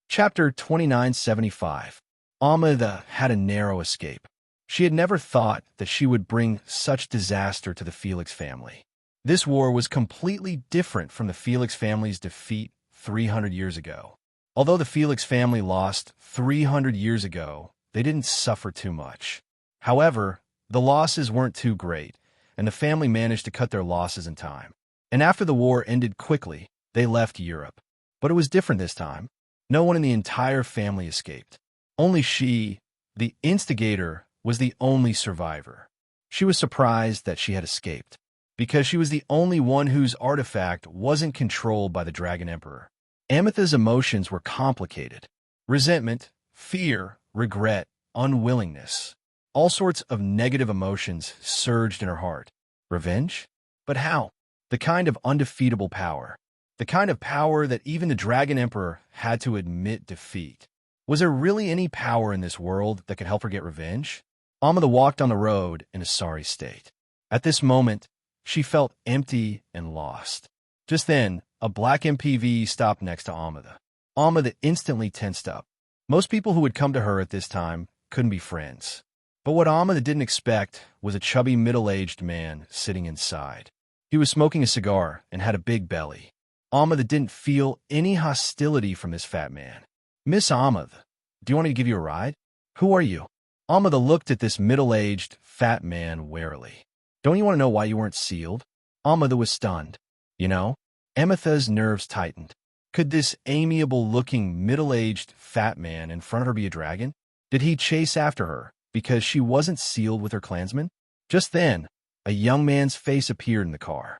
Chapter 2975. Amida had a narrow escape. She had never thought that she would bring such disaster to the Felix family. This war was completely different from the Felix family's defeat 300 years ago. Although the Felix family lost 300 years ago, they didn't suffer too much. However, the losses weren't too great, and the family managed to cut their losses in time. And after the war ended quickly, they left Europe. But it was different this time. No one in the entire family escaped. Only she, the instigator, was the only survivor. She was surprised that she had escaped, because she was the only one whose artifact wasn't controlled by the Dragon Emperor. Amitha's emotions were complicated. Resentment, fear, regret, unwillingness. All sorts of negative emotions surged in her heart. Revenge? But how? The kind of undefeatable power. The kind of power that even the Dragon Emperor had to admit defeat. Was there really any power in this world that could help her get revenge? Amida walked on the road in a sorry state. At this moment, she felt empty and lost. Just then, a black MPV stopped next to Amida. Amida instantly tensed up. Most people who would come to her at this time couldn't be friends. But what Amida didn't expect was a chubby middle-aged man sitting inside. He was smoking a cigar and had a big belly. Amida didn't feel any hostility from this fat man. "Miss Amida, do you want me to give you a ride?" "Who are you?" Amida looked at this middle-aged, fat man warily. "Don't you want to know why you weren't sealed?" Amida was stunned. You know, Amitha's nerves tightened. Could this amiable-looking, middle-aged, fat man in front of her be a dragon? Did he chase after her because she wasn't sealed with her clansmen? Just then, a young man's face appeared in the car.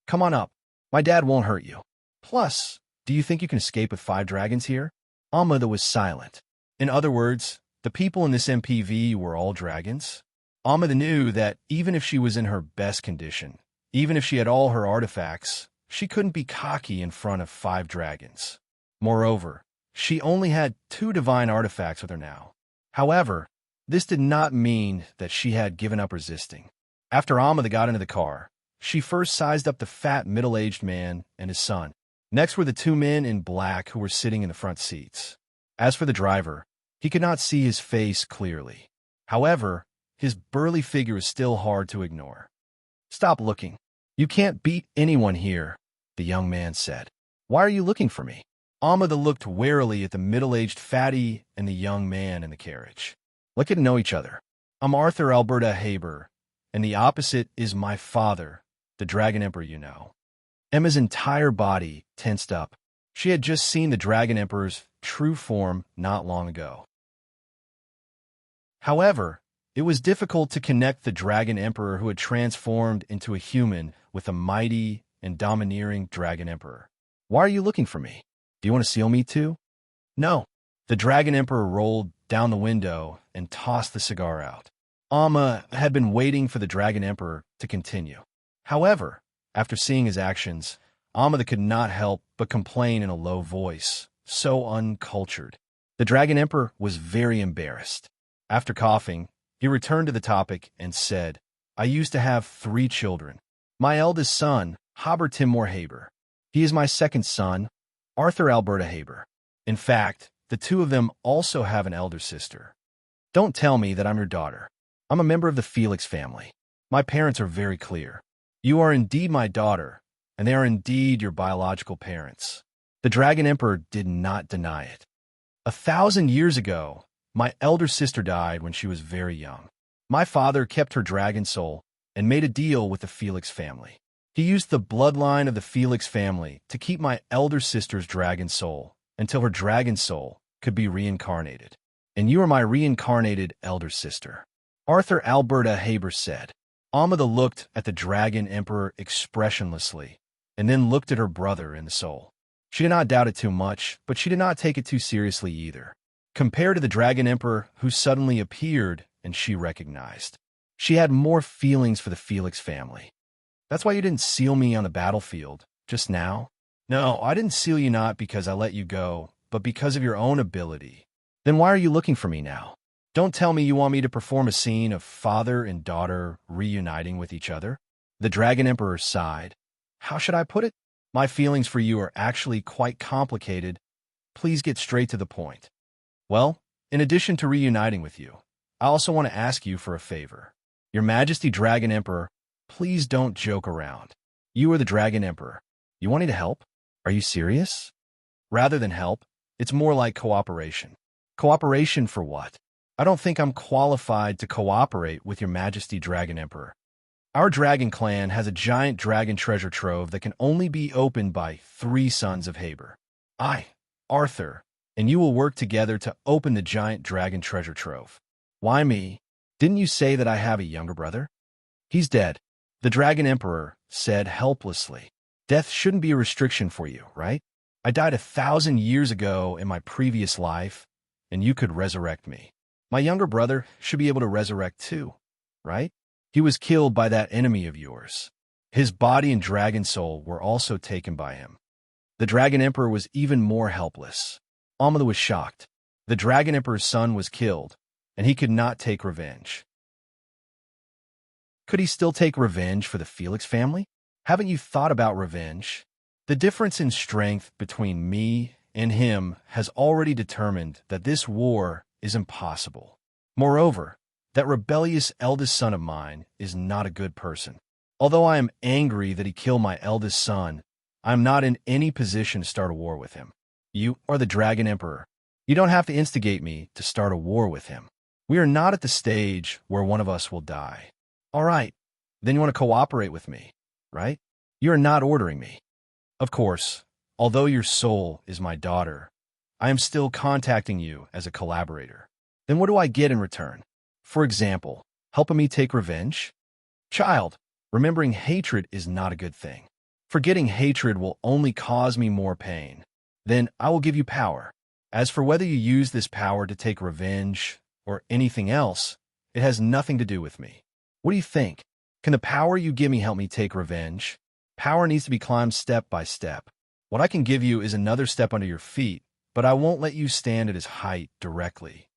"Come on up. My dad won't hurt you. Plus, do you think you can escape with 5 dragons here?" Amida was silent. In other words, the people in this MPV were all dragons. Amida knew that even if she was in her best condition, even if she had all her artifacts, she couldn't be cocky in front of 5 dragons. Moreover, she only had 2 divine artifacts with her now. However, this did not mean that she had given up resisting. After Amida got into the car, She first sized up the fat middle-aged man and his son. Next were the two men in black who were sitting in the front seats. As for the driver, he could not see his face clearly. However, his burly figure was still hard to ignore. "Stop looking. You can't beat anyone here," the young man said. "Why are you looking for me?" Amada looked warily at the middle-aged fatty and the young man in the carriage. "Let's get to know each other. I'm Arthur Alberta Haber, and the opposite is my father, the Dragon Emperor, you know." Emma's entire body tensed up. She had just seen the Dragon Emperor's true form not long ago. However, it was difficult to connect the Dragon Emperor who had transformed into a human with the mighty and domineering Dragon Emperor. "Why are you looking for me? Do you want to seal me too?" "No." The Dragon Emperor rolled down the window and tossed the cigar out. Amma had been waiting for the Dragon Emperor to continue. However, after seeing his actions, Amada could not help but complain in a low voice, so uncultured. The Dragon Emperor was very embarrassed. After coughing, he returned to the topic and said, "I used to have 3 children. My eldest son, Haber Timur Haber. He is my second son, Arthur Alberta Haber. In fact, the two of them also have an elder sister. Don't tell me that I'm your daughter. I'm a member of the Felix family. My parents are very clear. You are indeed my daughter, and they are indeed your biological parents." The Dragon Emperor did not deny it. "1,000 years ago, my elder sister died when she was very young. My father kept her dragon soul and made a deal with the Felix family. He used the bloodline of the Felix family to keep my elder sister's dragon soul until her dragon soul could be reincarnated. And you are my reincarnated elder sister," Arthur Alberta Haber said. Amada looked at the Dragon Emperor expressionlessly, and then looked at her brother in the soul. She did not doubt it too much, but she did not take it too seriously either. Compared to the Dragon Emperor who suddenly appeared and she recognized, she had more feelings for the Felix family. "That's why you didn't seal me on the battlefield just now?" "No, I didn't seal you not because I let you go, but because of your own ability." "Then why are you looking for me now? Don't tell me you want me to perform a scene of father and daughter reuniting with each other?" The Dragon Emperor sighed. "How should I put it? My feelings for you are actually quite complicated. Please get straight to the point." "Well, in addition to reuniting with you, I also want to ask you for a favor. Your Majesty Dragon Emperor, please don't joke around. You are the Dragon Emperor. You want me to help? Are you serious?" "Rather than help, it's more like cooperation." "Cooperation for what? I don't think I'm qualified to cooperate with your Majesty Dragon Emperor. Our dragon clan has a giant dragon treasure trove that can only be opened by 3 sons of Haber. I, Arthur, and you will work together to open the giant dragon treasure trove." "Why me? Didn't you say that I have a younger brother?" "He's dead," the Dragon Emperor said helplessly. "Death shouldn't be a restriction for you, right? I died 1,000 years ago in my previous life, and you could resurrect me. My younger brother should be able to resurrect too, right? He was killed by that enemy of yours. His body and dragon soul were also taken by him." The Dragon Emperor was even more helpless. Amada was shocked. The Dragon Emperor's son was killed, and he could not take revenge. Could he still take revenge for the Felix family? Haven't you thought about revenge? The difference in strength between me and him has already determined that this war is impossible. Moreover, that rebellious eldest son of mine is not a good person. Although I am angry that he killed my eldest son, I am not in any position to start a war with him. You are the Dragon Emperor. You don't have to instigate me to start a war with him. We are not at the stage where one of us will die. All right, then you want to cooperate with me, right? You are not ordering me. Of course, although your soul is my daughter, I am still contacting you as a collaborator. Then what do I get in return? For example, helping me take revenge? Child, remembering hatred is not a good thing. Forgetting hatred will only cause me more pain. Then I will give you power. As for whether you use this power to take revenge or anything else, it has nothing to do with me. What do you think? Can the power you give me help me take revenge? Power needs to be climbed step by step. What I can give you is another step under your feet, but I won't let you stand at his height directly.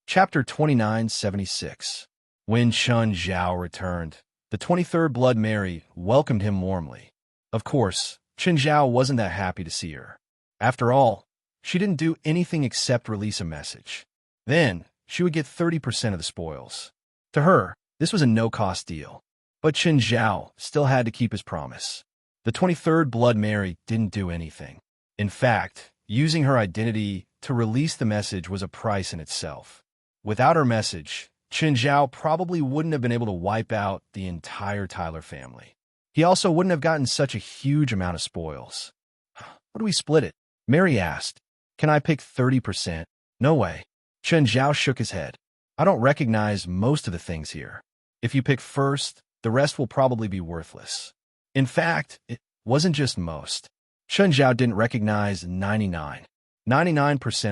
Chapter 2976. When Chun Zhao returned, the 23rd Blood Mary welcomed him warmly. Of course, Chun Zhao wasn't that happy to see her. After all, she didn't do anything except release a message. Then, she would get 30% of the spoils. To her, this was a no-cost deal. But Chun Zhao still had to keep his promise. The 23rd Blood Mary didn't do anything. In fact, using her identity to release the message was a price in itself. Without her message, Chun Zhao probably wouldn't have been able to wipe out the entire Tyler family. He also wouldn't have gotten such a huge amount of spoils. What do we split it? Mary asked. Can I pick 30%? No way. Chun Zhao shook his head. I don't recognize most of the things here. If you pick first, the rest will probably be worthless. In fact, it wasn't just most. Chun Zhao didn't recognize 99%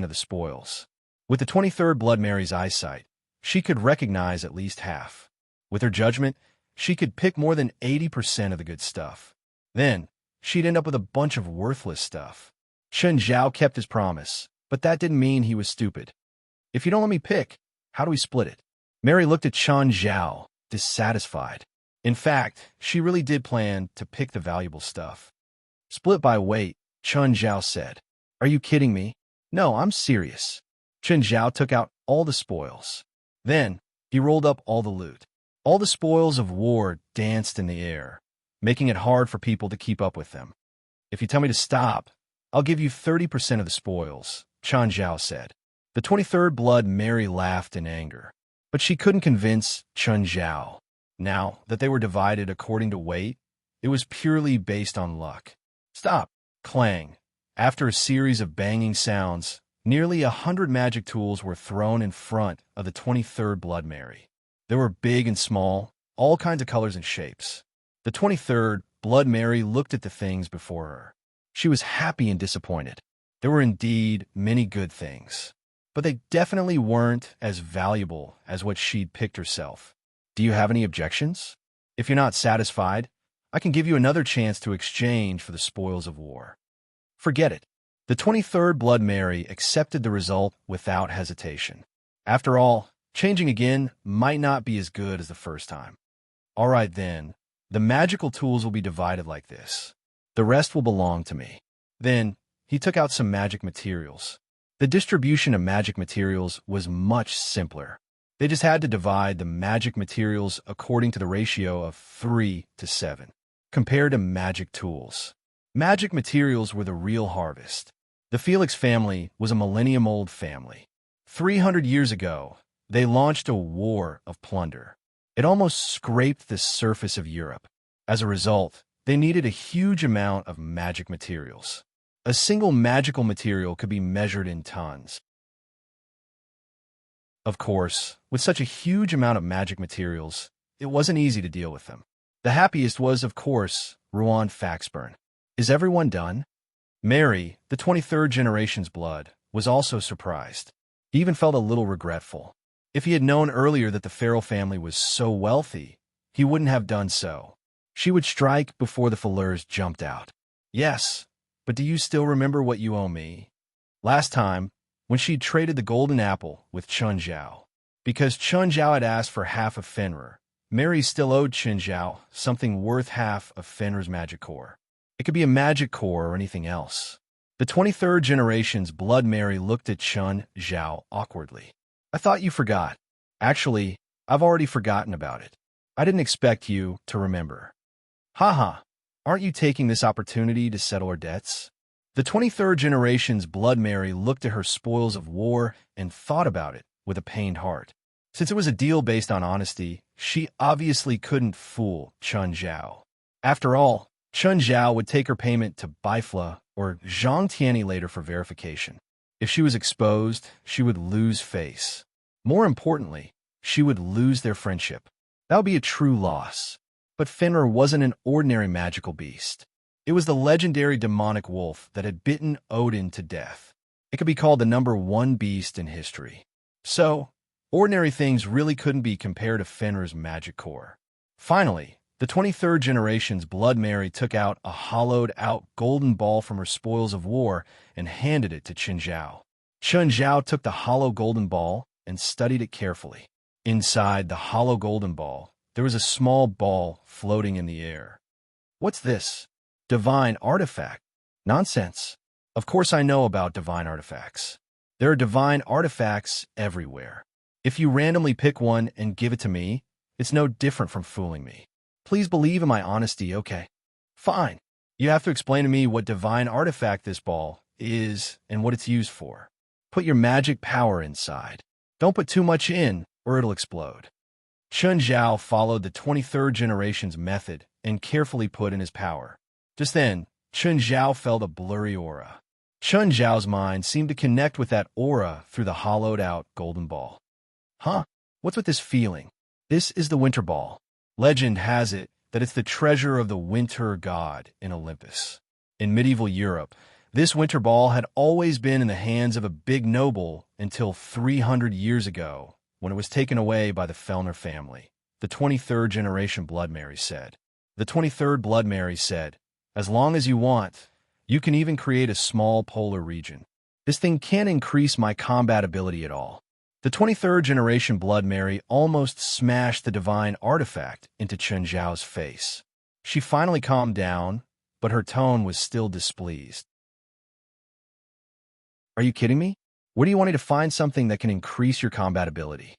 of the spoils. With the 23rd Blood Mary's eyesight, she could recognize at least half. With her judgment, she could pick more than 80% of the good stuff. Then, she'd end up with a bunch of worthless stuff. Chun Zhao kept his promise, but that didn't mean he was stupid. If you don't let me pick, how do we split it? Mary looked at Chun Zhao, dissatisfied. In fact, she really did plan to pick the valuable stuff. Split by weight, Chun Zhao said. Are you kidding me? No, I'm serious. Chun Zhao took out all the spoils. Then, he rolled up all the loot. All the spoils of war danced in the air, making it hard for people to keep up with them. If you tell me to stop, I'll give you 30% of the spoils, Chun Zhao said. The 23rd Blood Mary laughed in anger, but she couldn't convince Chun Zhao. Now that they were divided according to weight, it was purely based on luck. Stop! Clang! After a series of banging sounds, nearly 100 magic tools were thrown in front of the 23rd Blood Mary. They were big and small, all kinds of colors and shapes. The 23rd Blood Mary looked at the things before her. She was happy and disappointed. There were indeed many good things, but they definitely weren't as valuable as what she'd picked herself. Do you have any objections? If you're not satisfied, I can give you another chance to exchange for the spoils of war. Forget it. The 23rd Blood Mary accepted the result without hesitation. After all, changing again might not be as good as the first time. All right then, the magical tools will be divided like this. The rest will belong to me. Then, he took out some magic materials. The distribution of magic materials was much simpler. They just had to divide the magic materials according to the ratio of 3 to 7, compared to magic tools. Magic materials were the real harvest. The Felix family was a millennium-old family. 300 years ago, they launched a war of plunder. It almost scraped the surface of Europe. As a result, they needed a huge amount of magic materials. A single magical material could be measured in tons. Of course, with such a huge amount of magic materials, it wasn't easy to deal with them. The happiest was, of course, Ruan Faxburn. Is everyone done? Mary, the 23rd generation's blood, was also surprised. He even felt a little regretful. If he had known earlier that the Farrell family was so wealthy, he wouldn't have done so. She would strike before the Fallers jumped out. Yes, but do you still remember what you owe me? Last time, when she'd traded the golden apple with Chun Zhao. Because Chun Zhao had asked for half of Fenrir, Mary still owed Chun Zhao something worth half of Fenrir's magic core. It could be a magic core or anything else. The 23rd generation's Blood Mary looked at Chun Zhao awkwardly. I thought you forgot. Actually, I've already forgotten about it. I didn't expect you to remember. Haha, aren't you taking this opportunity to settle our debts? The 23rd generation's Blood Mary looked at her spoils of war and thought about it with a pained heart. Since it was a deal based on honesty, she obviously couldn't fool Chun Zhao. After all, Chun Zhao would take her payment to Bifla or Zhang Tianyi later for verification. If she was exposed, she would lose face. More importantly, she would lose their friendship. That would be a true loss. But Fenrir wasn't an ordinary magical beast. It was the legendary demonic wolf that had bitten Odin to death. It could be called the #1 beast in history. So, ordinary things really couldn't be compared to Fenrir's magic core. Finally, the 23rd generation's Blood Mary took out a hollowed-out golden ball from her spoils of war and handed it to Chun Zhao. Chun Zhao took the hollow golden ball and studied it carefully. Inside the hollow golden ball, there was a small ball floating in the air. What's this? Divine artifact? Nonsense. Of course I know about divine artifacts. There are divine artifacts everywhere. If you randomly pick one and give it to me, it's no different from fooling me. Please believe in my honesty, okay? Fine. You have to explain to me what divine artifact this ball is and what it's used for. Put your magic power inside. Don't put too much in, or it'll explode. Chun Zhao followed the 23rd generation's method and carefully put in his power. Just then, Chun Zhao felt a blurry aura. Chun Zhao's mind seemed to connect with that aura through the hollowed-out golden ball. Huh? What's with this feeling? This is the winter ball. Legend has it that it's the treasure of the winter god in Olympus. In medieval Europe, this winter ball had always been in the hands of a big noble until 300 years ago, when it was taken away by the Fellner family. The 23rd generation Blood Mary said. The 23rd Blood Mary said, as long as you want, you can even create a small polar region. This thing can't increase my combat ability at all. The 23rd generation Blood Mary almost smashed the divine artifact into Chun Zhao's face. She finally calmed down, but her tone was still displeased. Are you kidding me? Where do you want me to find something that can increase your combat ability?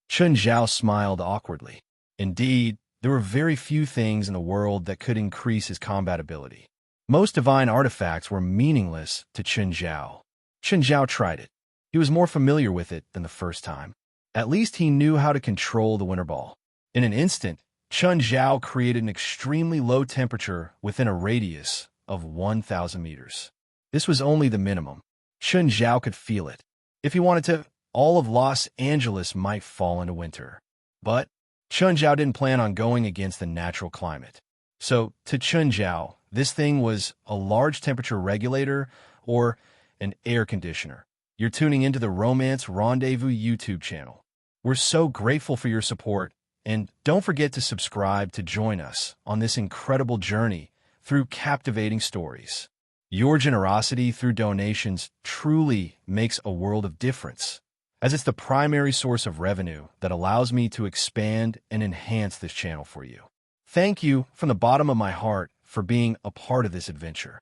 Chun Zhao smiled awkwardly. Indeed, there were very few things in the world that could increase his combat ability. Most divine artifacts were meaningless to Chun Zhao. Chun Zhao tried it. He was more familiar with it than the first time. At least he knew how to control the winter ball. In an instant, Chun Zhao created an extremely low temperature within a radius of 1,000 meters. This was only the minimum. Chun Zhao could feel it. If he wanted to, all of Los Angeles might fall into winter. But Chun Zhao didn't plan on going against the natural climate. So, to Chun Zhao, this thing was a large temperature regulator or an air conditioner. You're tuning into the Romance Rendezvous YouTube channel. We're so grateful for your support, and don't forget to subscribe to join us on this incredible journey through captivating stories. Your generosity through donations truly makes a world of difference, as it's the primary source of revenue that allows me to expand and enhance this channel for you. Thank you from the bottom of my heart for being a part of this adventure.